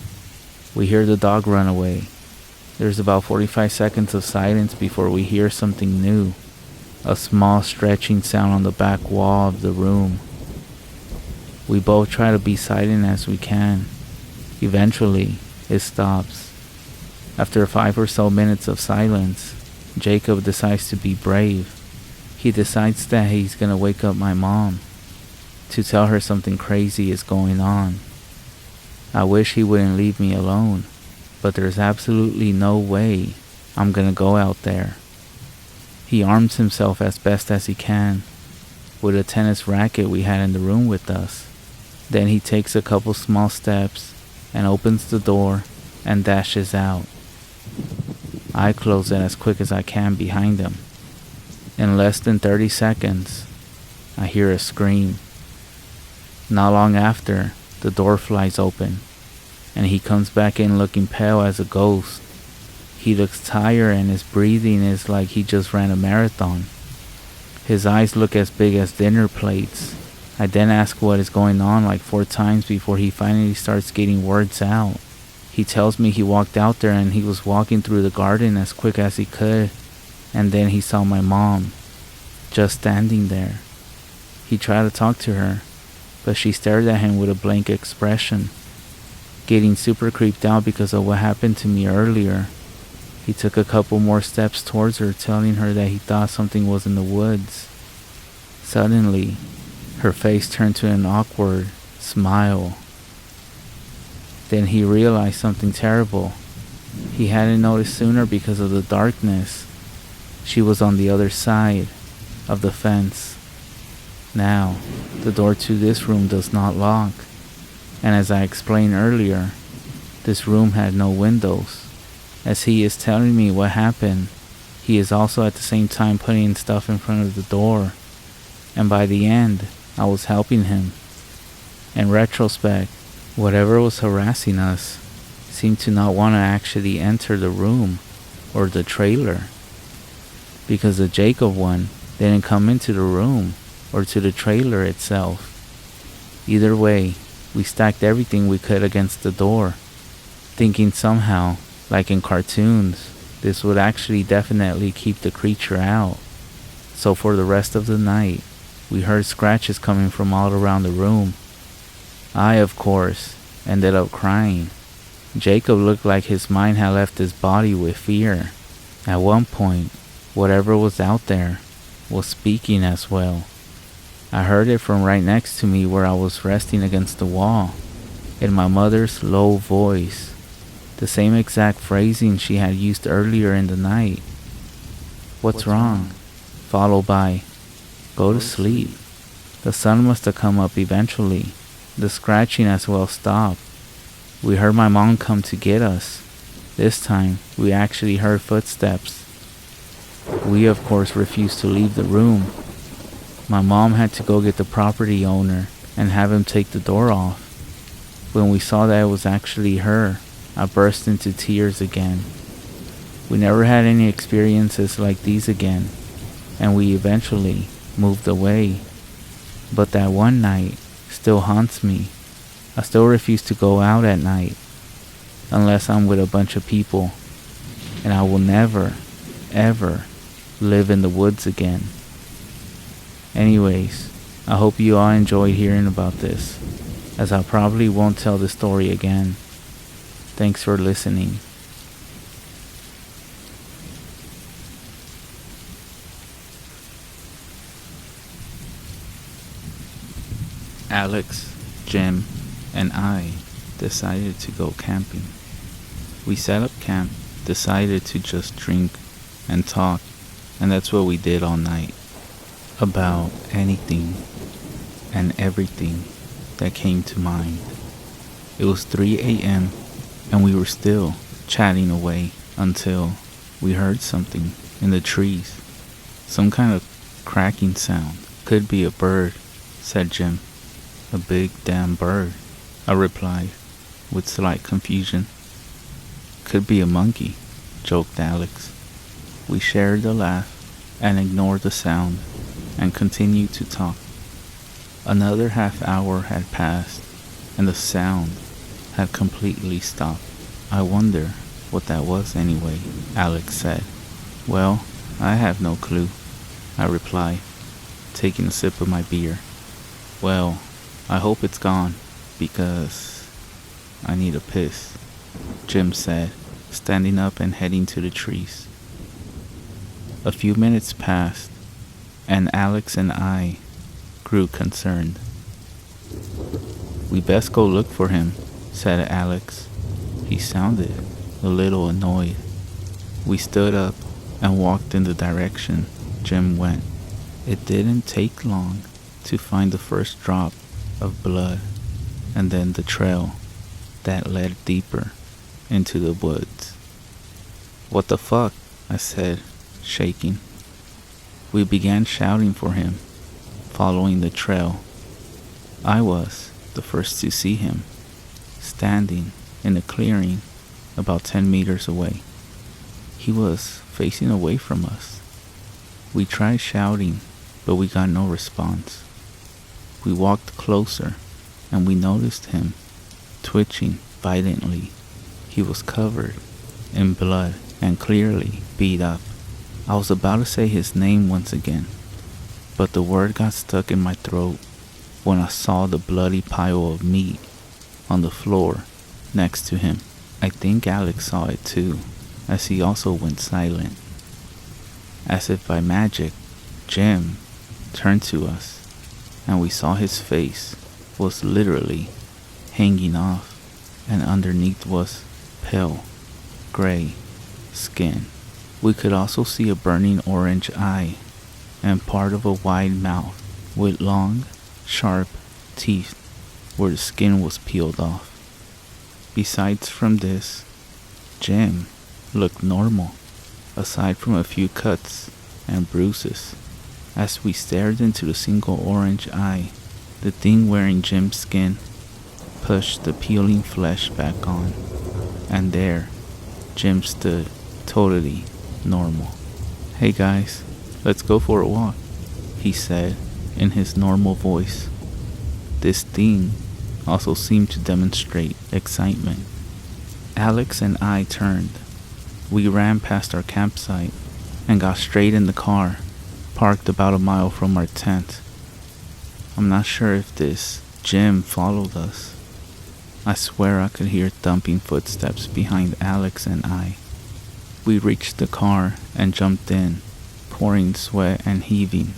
We hear the dog run away. There's about 45 seconds of silence before we hear something new. A small stretching sound on the back wall of the room. We both try to be silent as we can. Eventually, it stops. After 5 or so minutes of silence, Jacob decides to be brave. He decides that he's gonna wake up my mom to tell her something crazy is going on. I wish he wouldn't leave me alone, but there's absolutely no way I'm gonna go out there. He arms himself as best as he can with a tennis racket we had in the room with us. Then he takes a couple small steps and opens the door and dashes out. I close it as quick as I can behind him. In less than 30 seconds, I hear a scream. Not long after, the door flies open, and he comes back in looking pale as a ghost. He looks tired and his breathing is like he just ran a marathon. His eyes look as big as dinner plates. I then ask what is going on like 4 times before he finally starts getting words out. He tells me he walked out there and he was walking through the garden as quick as he could, and then he saw my mom, just standing there. He tried to talk to her, but she stared at him with a blank expression. Getting super creeped out because of what happened to me earlier, he took a couple more steps towards her, telling her that he thought something was in the woods. Suddenly, her face turned to an awkward smile. Then he realized something terrible. He hadn't noticed sooner because of the darkness. She was on the other side of the fence. Now, the door to this room does not lock, and as I explained earlier, this room had no windows. As he is telling me what happened, he is also at the same time putting stuff in front of the door, and by the end, I was helping him. In retrospect, whatever was harassing us seemed to not want to actually enter the room or the trailer, because the Jacob one didn't come into the room or to the trailer itself. Either way, we stacked everything we could against the door, thinking somehow, like in cartoons, this would actually definitely keep the creature out. So for the rest of the night, we heard scratches coming from all around the room. I, of course, ended up crying. Jacob looked like his mind had left his body with fear. At one point, whatever was out there was speaking as well. I heard it from right next to me where I was resting against the wall, in my mother's low voice, the same exact phrasing she had used earlier in the night. "What's wrong?" Followed by, "Go to sleep." The sun must have come up eventually. The scratching as well stopped. We heard my mom come to get us. This time, we actually heard footsteps. We of course refused to leave the room. My mom had to go get the property owner and have him take the door off. When we saw that it was actually her, I burst into tears again. We never had any experiences like these again, and we eventually moved away. But that one night still haunts me. I still refuse to go out at night unless I'm with a bunch of people, and I will never, ever live in the woods again. Anyways, I hope you all enjoyed hearing about this, as I probably won't tell the story again. Thanks for listening. Alex, Jim, and I decided to go camping. We set up camp, decided to just drink and talk, and that's what we did all night. About anything and everything that came to mind. It was 3 a.m. and we were still chatting away until we heard something in the trees. Some kind of cracking sound. Could be a bird, said Jim. A big damn bird, I replied, with slight confusion. Could be a monkey, joked Alex. We shared a laugh and ignored the sound and continued to talk. Another half hour had passed and the sound had completely stopped. I wonder what that was anyway, Alex said. Well, I have no clue, I replied, taking a sip of my beer. Well, I hope it's gone, because I need a piss, Jim said, standing up and heading to the trees. A few minutes passed, and Alex and I grew concerned. We best go look for him, said Alex. He sounded a little annoyed. We stood up and walked in the direction Jim went. It didn't take long to find the first drop of blood, and then the trail that led deeper into the woods. What the fuck? I said, shaking. We began shouting for him, following the trail. I was the first to see him, standing in a clearing about 10 meters away. He was facing away from us. We tried shouting, but we got no response. We walked closer, and we noticed him twitching violently. He was covered in blood and clearly beat up. I was about to say his name once again, but the word got stuck in my throat when I saw the bloody pile of meat on the floor next to him. I think Alex saw it too, as he also went silent. As if by magic, Jim turned to us, and we saw his face was literally hanging off, and underneath was pale, gray skin. We could also see a burning orange eye and part of a wide mouth with long, sharp teeth where the skin was peeled off. Besides from this, Jim looked normal, aside from a few cuts and bruises. As we stared into the single orange eye, the thing wearing Jim's skin pushed the peeling flesh back on, and there, Jim stood totally normal. Hey guys, let's go for a walk, he said in his normal voice. This thing also seemed to demonstrate excitement. Alex and I turned. We ran past our campsite and got straight in the car, parked about a mile from our tent. I'm not sure if this Jim followed us. I swear I could hear thumping footsteps behind Alex and I. We reached the car and jumped in, pouring sweat and heaving.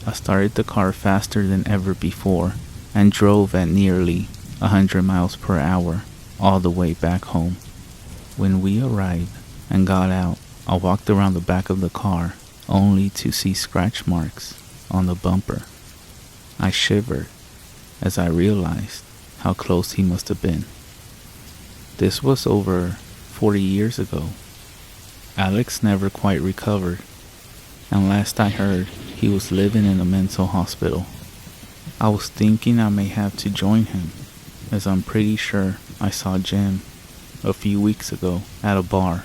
I started the car faster than ever before and drove at nearly 100 miles per hour all the way back home. When we arrived and got out, I walked around the back of the car only to see scratch marks on the bumper. I shivered as I realized how close he must have been. This was over 40 years ago. Alex never quite recovered, and last I heard, he was living in a mental hospital. I was thinking I may have to join him, as I'm pretty sure I saw Jim a few weeks ago at a bar.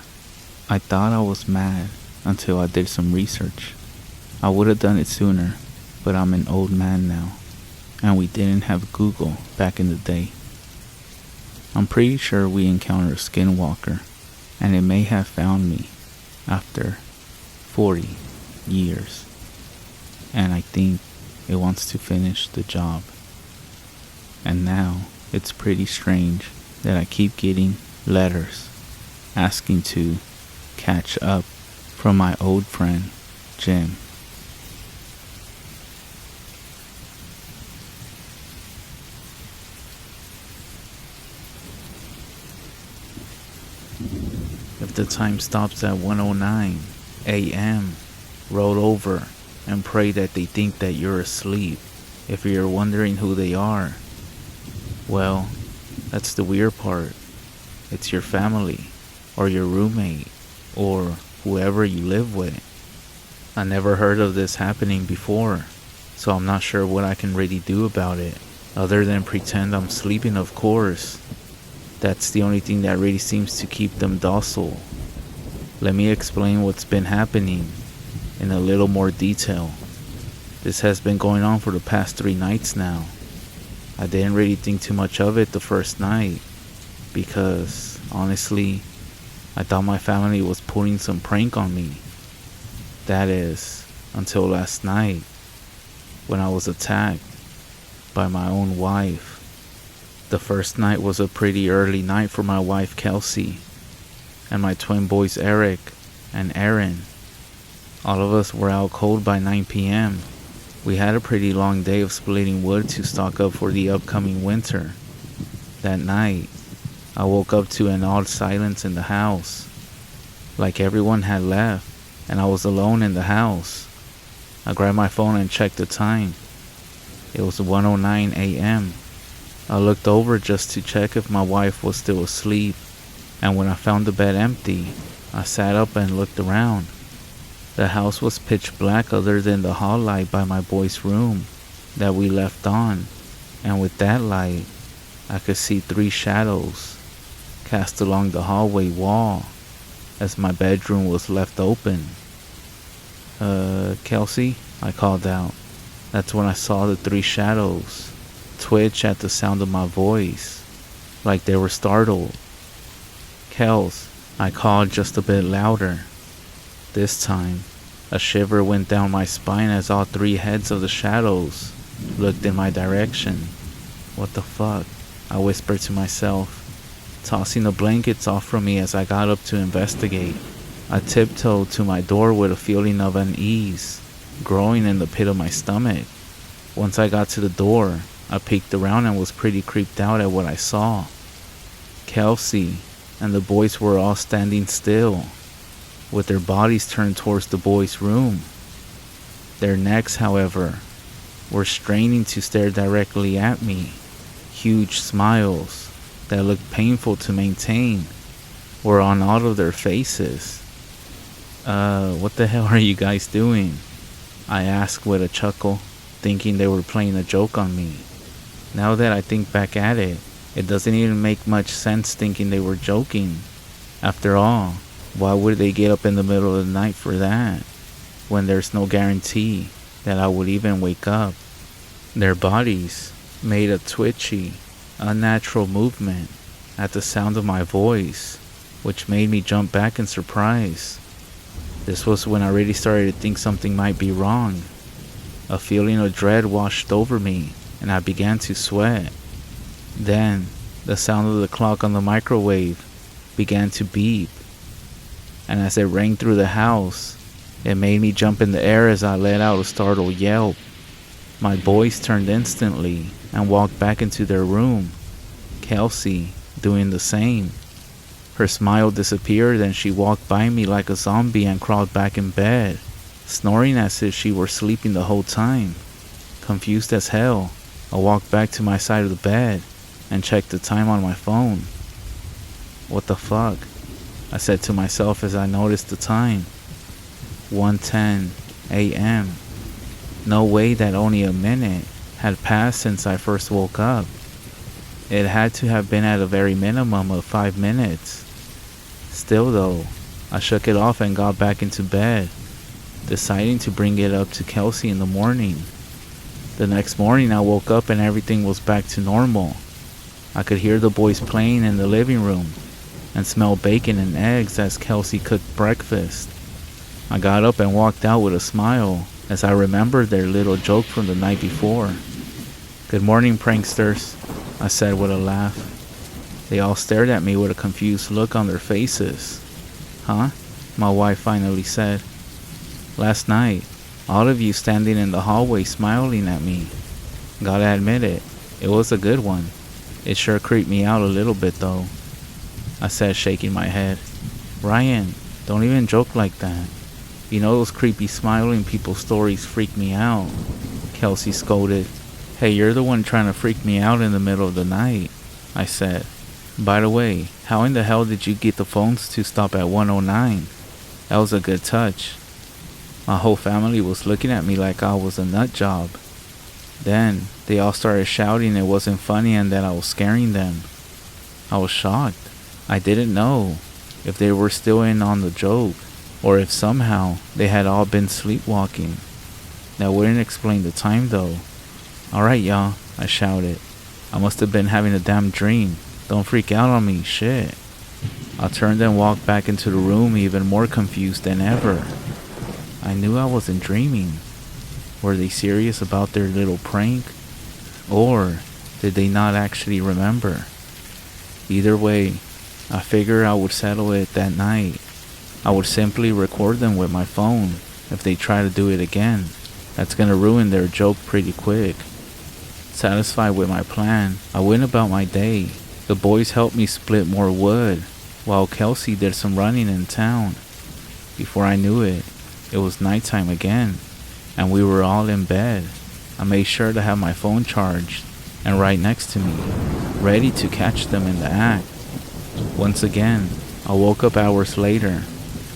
I thought I was mad until I did some research. I would have done it sooner, but I'm an old man now, and we didn't have Google back in the day. I'm pretty sure we encountered a Skinwalker, and it may have found me after 40 years, and I think it wants to finish the job. And now it's pretty strange that I keep getting letters asking to catch up from my old friend Jim. the time stops at 1:09 a.m., roll over and pray that they think that you're asleep. If you're wondering who they are, well, that's the weird part. It's your family, or your roommate, or whoever you live with. I never heard of this happening before, so I'm not sure what I can really do about it, other than pretend I'm sleeping, of course. That's the only thing that really seems to keep them docile. Let me explain what's been happening in a little more detail. This has been going on for the past 3 nights now. I didn't really think too much of it the first night, because, honestly, I thought my family was pulling some prank on me. That is, until last night, when I was attacked by my own wife. The first night was a pretty early night for my wife Kelsey, and my twin boys Eric and Aaron. All of us were out cold by 9 p.m. We had a pretty long day of splitting wood to stock up for the upcoming winter. That night, I woke up to an odd silence in the house, like everyone had left, and I was alone in the house. I grabbed my phone and checked the time. It was 1:09 a.m. I looked over just to check if my wife was still asleep, and when I found the bed empty, I sat up and looked around. The house was pitch black other than the hall light by my boy's room that we left on, and with that light, I could see 3 shadows cast along the hallway wall as my bedroom was left open. Kelsey, I called out. That's when I saw the 3 shadows twitch at the sound of my voice, like they were startled. Kels, I called just a bit louder. This time, a shiver went down my spine as all 3 heads of the shadows looked in my direction. What the fuck? I whispered to myself, tossing the blankets off from me as I got up to investigate. I tiptoed to my door with a feeling of unease growing in the pit of my stomach. Once I got to the door, I peeked around and was pretty creeped out at what I saw. Kelsey and the boys were all standing still, with their bodies turned towards the boys' room. Their necks, however, were straining to stare directly at me. Huge smiles that looked painful to maintain were on all of their faces. What the hell are you guys doing? I asked with a chuckle, thinking they were playing a joke on me. Now that I think back at it, it doesn't even make much sense thinking they were joking. After all, why would they get up in the middle of the night for that, when there's no guarantee that I would even wake up? Their bodies made a twitchy, unnatural movement at the sound of my voice, which made me jump back in surprise. This was when I really started to think something might be wrong. A feeling of dread washed over me, and I began to sweat. Then, the sound of the clock on the microwave began to beep, and as it rang through the house, it made me jump in the air as I let out a startled yelp. My boys turned instantly and walked back into their room, Kelsey doing the same. Her smile disappeared and she walked by me like a zombie and crawled back in bed, snoring as if she were sleeping the whole time. Confused as hell, I walked back to my side of the bed and checked the time on my phone. What the fuck? I said to myself as I noticed the time. 1:10 a.m. No way that only a minute had passed since I first woke up. It had to have been at a very minimum of 5 minutes. Still though, I shook it off and got back into bed, deciding to bring it up to Kelsey in the morning. The next morning I woke up and everything was back to normal. I could hear the boys playing in the living room and smell bacon and eggs as Kelsey cooked breakfast. I got up and walked out with a smile as I remembered their little joke from the night before. "Good morning, pranksters," I said with a laugh. They all stared at me with a confused look on their faces. "Huh?" my wife finally said. "Last night, all of you standing in the hallway smiling at me. Gotta admit it was a good one. It sure creeped me out a little bit though," I said, shaking my head. Ryan, don't even joke like that. You know those creepy smiling people stories freak me out. Kelsey scolded. Hey, you're the one trying to freak me out in the middle of the night, I said. By the way, how in the hell did you get the phones to stop at 109? That was a good touch. My whole family was looking at me like I was a nut job. Then, they all started shouting it wasn't funny and that I was scaring them. I was shocked. I didn't know if they were still in on the joke, or if somehow they had all been sleepwalking. That wouldn't explain the time though. Alright y'all, I shouted. I must have been having a damn dream. Don't freak out on me, shit. I turned and walked back into the room even more confused than ever. I knew I wasn't dreaming. Were they serious about their little prank? Or did they not actually remember? Either way, I figured I would settle it that night. I would simply record them with my phone if they try to do it again. That's gonna ruin their joke pretty quick. Satisfied with my plan, I went about my day. The boys helped me split more wood, while Kelsey did some running in town. Before I knew it, it was nighttime again, and we were all in bed. I made sure to have my phone charged and right next to me, ready to catch them in the act. Once again, I woke up hours later,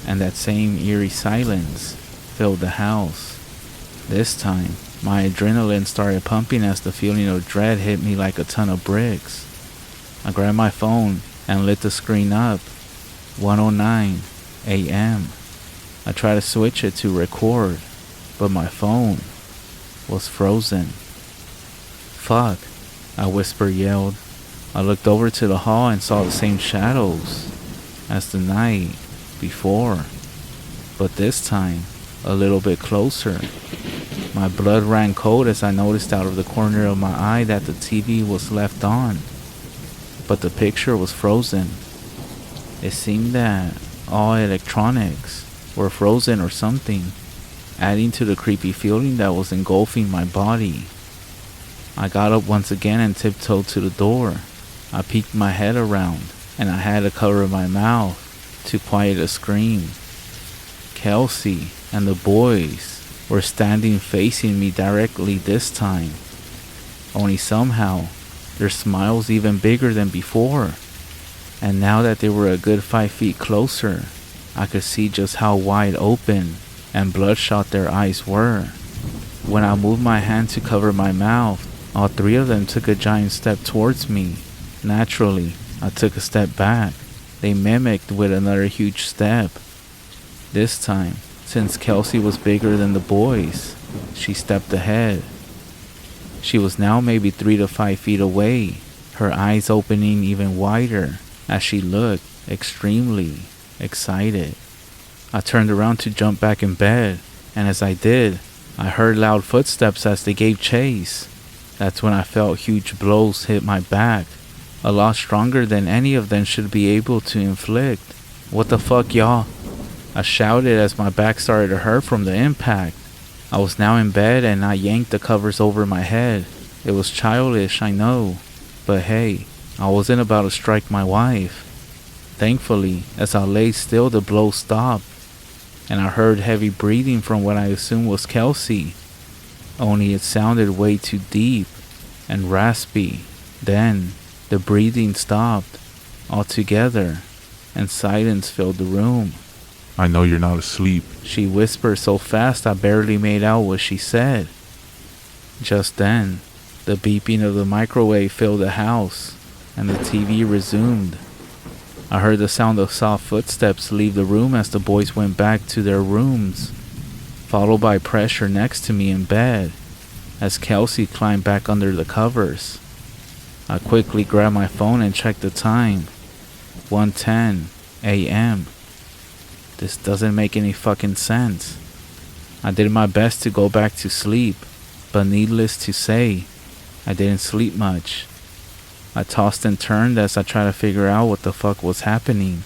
and that same eerie silence filled the house. This time, my adrenaline started pumping as the feeling of dread hit me like a ton of bricks. I grabbed my phone and lit the screen up. 1:09 a.m. I tried to switch it to record, but my phone was frozen. Fuck, I yelled. I looked over to the hall and saw the same shadows as the night before, but this time a little bit closer. My blood ran cold as I noticed out of the corner of my eye that the TV was left on, but the picture was frozen. It seemed that all electronics were frozen or something, adding to the creepy feeling that was engulfing my body. I got up once again and tiptoed to the door. I peeked my head around, and I had to cover my mouth to quiet a scream. Kelsey and the boys were standing facing me directly this time. Only somehow, their smiles even bigger than before. And now that they were a good 5 feet closer, I could see just how wide open and bloodshot their eyes were. When I moved my hand to cover my mouth, all three of them took a giant step towards me. Naturally, I took a step back. They mimicked with another huge step. This time, since Kelsey was bigger than the boys, she stepped ahead. She was now maybe 3 to 5 feet away, her eyes opening even wider as she looked extremely excited. I turned around to jump back in bed, and as I did, I heard loud footsteps as they gave chase. That's when I felt huge blows hit my back, a lot stronger than any of them should be able to inflict. What the fuck, y'all? I shouted as my back started to hurt from the impact. I was now in bed and I yanked the covers over my head. It was childish, I know, but hey, I wasn't about to strike my wife. Thankfully, as I lay still, the blows stopped, and I heard heavy breathing from what I assumed was Kelsey, only it sounded way too deep and raspy. Then, the breathing stopped altogether, and silence filled the room. I know you're not asleep, She whispered so fast I barely made out what she said. Just then, the beeping of the microwave filled the house, and the TV resumed. I heard the sound of soft footsteps leave the room as the boys went back to their rooms, followed by pressure next to me in bed as Kelsey climbed back under the covers. I quickly grabbed my phone and checked the time. 1:10 a.m. This doesn't make any fucking sense. I did my best to go back to sleep, but needless to say, I didn't sleep much. I tossed and turned as I tried to figure out what the fuck was happening.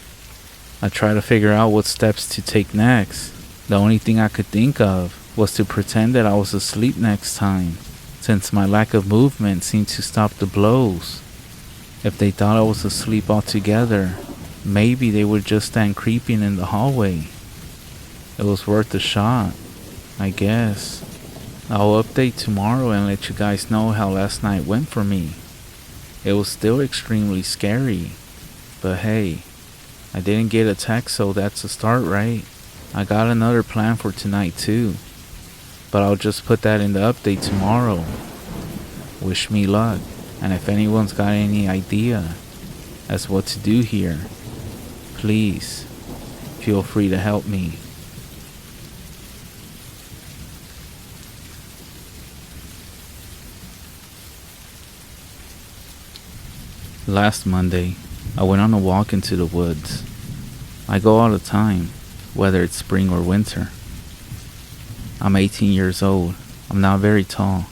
I tried to figure out what steps to take next. The only thing I could think of was to pretend that I was asleep next time, since my lack of movement seemed to stop the blows. If they thought I was asleep altogether, Maybe they would just stand creeping in the hallway. It was worth a shot, I guess. I'll update tomorrow and let you guys know how last night went for me. It was still extremely scary, but hey, I didn't get attacked, so that's a start, right? I got another plan for tonight too, but I'll just put that in the update tomorrow. Wish me luck, and if anyone's got any idea as what to do here, please feel free to help me. Last Monday, I went on a walk into the woods. I go all the time, whether it's spring or winter. I'm 18 years old, I'm not very tall,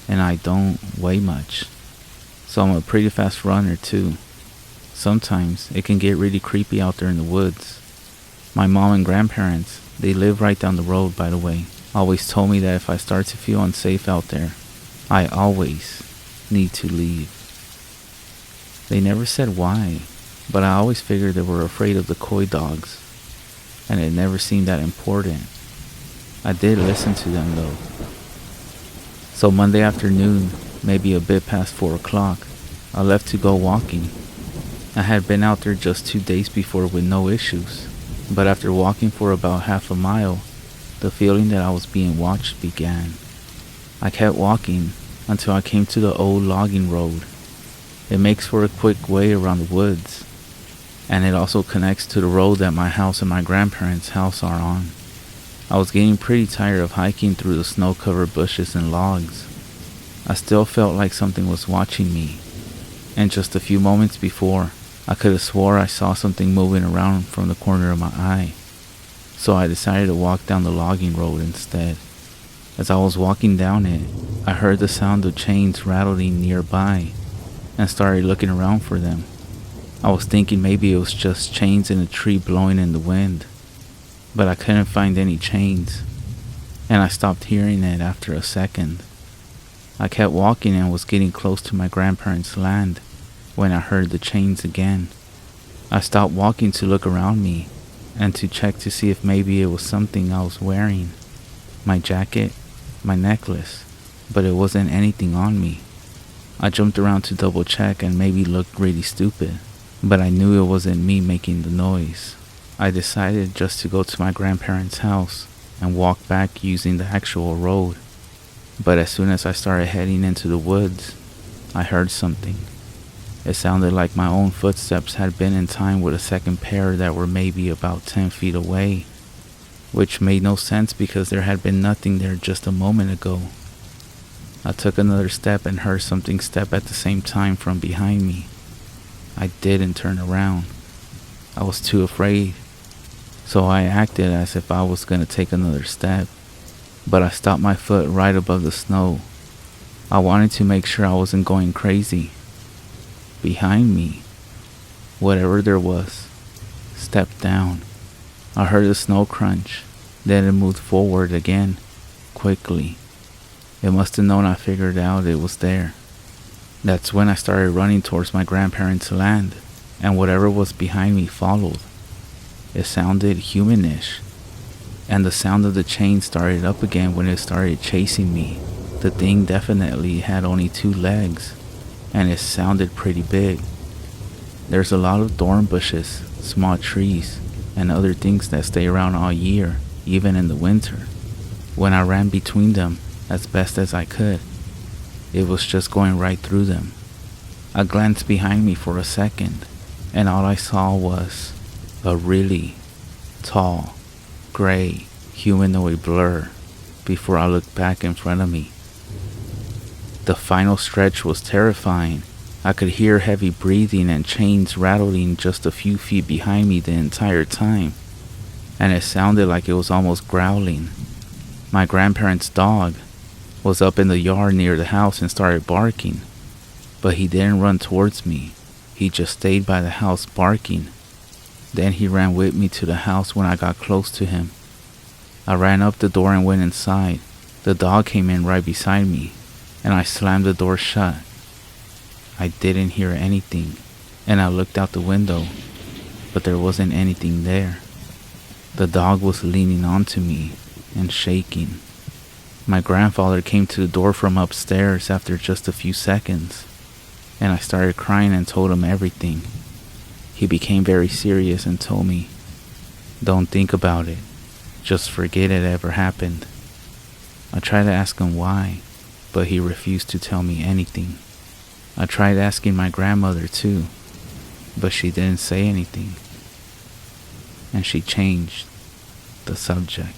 and I don't weigh much. So I'm a pretty fast runner too. Sometimes it can get really creepy out there in the woods. My mom and grandparents, they live right down the road, by the way, always told me that if I start to feel unsafe out there, I always need to leave. They never said why, but I always figured they were afraid of the coy dogs, and it never seemed that important. I did listen to them though. So Monday afternoon, maybe a bit past 4 o'clock, I left to go walking. I had been out there just 2 days before with no issues, but after walking for about half a mile, the feeling that I was being watched began. I kept walking until I came to the old logging road. It makes for a quick way around the woods, and it also connects to the road that my house and my grandparents' house are on. I was getting pretty tired of hiking through the snow-covered bushes and logs. I still felt like something was watching me, and just a few moments before, I could have swore I saw something moving around from the corner of my eye. So I decided to walk down the logging road instead. As I was walking down it, I heard the sound of chains rattling nearby, and started looking around for them. I was thinking maybe it was just chains in a tree blowing in the wind, but I couldn't find any chains, and I stopped hearing it after a second. I kept walking and was getting close to my grandparents' land when I heard the chains again. I stopped walking to look around me and to check to see if maybe it was something I was wearing, my jacket, my necklace, but it wasn't anything on me. I jumped around to double check and maybe looked really stupid, but I knew it wasn't me making the noise. I decided just to go to my grandparents' house and walk back using the actual road. But as soon as I started heading into the woods, I heard something. It sounded like my own footsteps had been in time with a second pair that were maybe about 10 feet away, which made no sense because there had been nothing there just a moment ago. I took another step and heard something step at the same time from behind me. I didn't turn around. I was too afraid, so I acted as if I was going to take another step, but I stopped my foot right above the snow. I wanted to make sure I wasn't going crazy. Behind me, whatever there was, stepped down. I heard the snow crunch, then it moved forward again, quickly. It must have known I figured out it was there. That's when I started running towards my grandparents' land, and whatever was behind me followed. It sounded humanish, and the sound of the chain started up again when it started chasing me. The thing definitely had only 2 legs, and it sounded pretty big. There's a lot of thorn bushes, small trees, and other things that stay around all year, even in the winter. When I ran between them, as best as I could, it was just going right through them. I glanced behind me for a second, and all I saw was a really tall, gray, humanoid blur before I looked back in front of me. The final stretch was terrifying. I could hear heavy breathing and chains rattling just a few feet behind me the entire time, and it sounded like it was almost growling. My grandparents' dog was up in the yard near the house and started barking, but he didn't run towards me. He just stayed by the house barking. Then he ran with me to the house when I got close to him. I ran up the door and went inside. The dog came in right beside me, and I slammed the door shut. I didn't hear anything, and I looked out the window. but there wasn't anything there. The dog was leaning onto me and shaking. My grandfather came to the door from upstairs after just a few seconds, and I started crying and told him everything. He became very serious and told me, "Don't think about it. Just forget it ever happened." I tried to ask him why, but he refused to tell me anything. I tried asking my grandmother too, but she didn't say anything. And she changed the subject.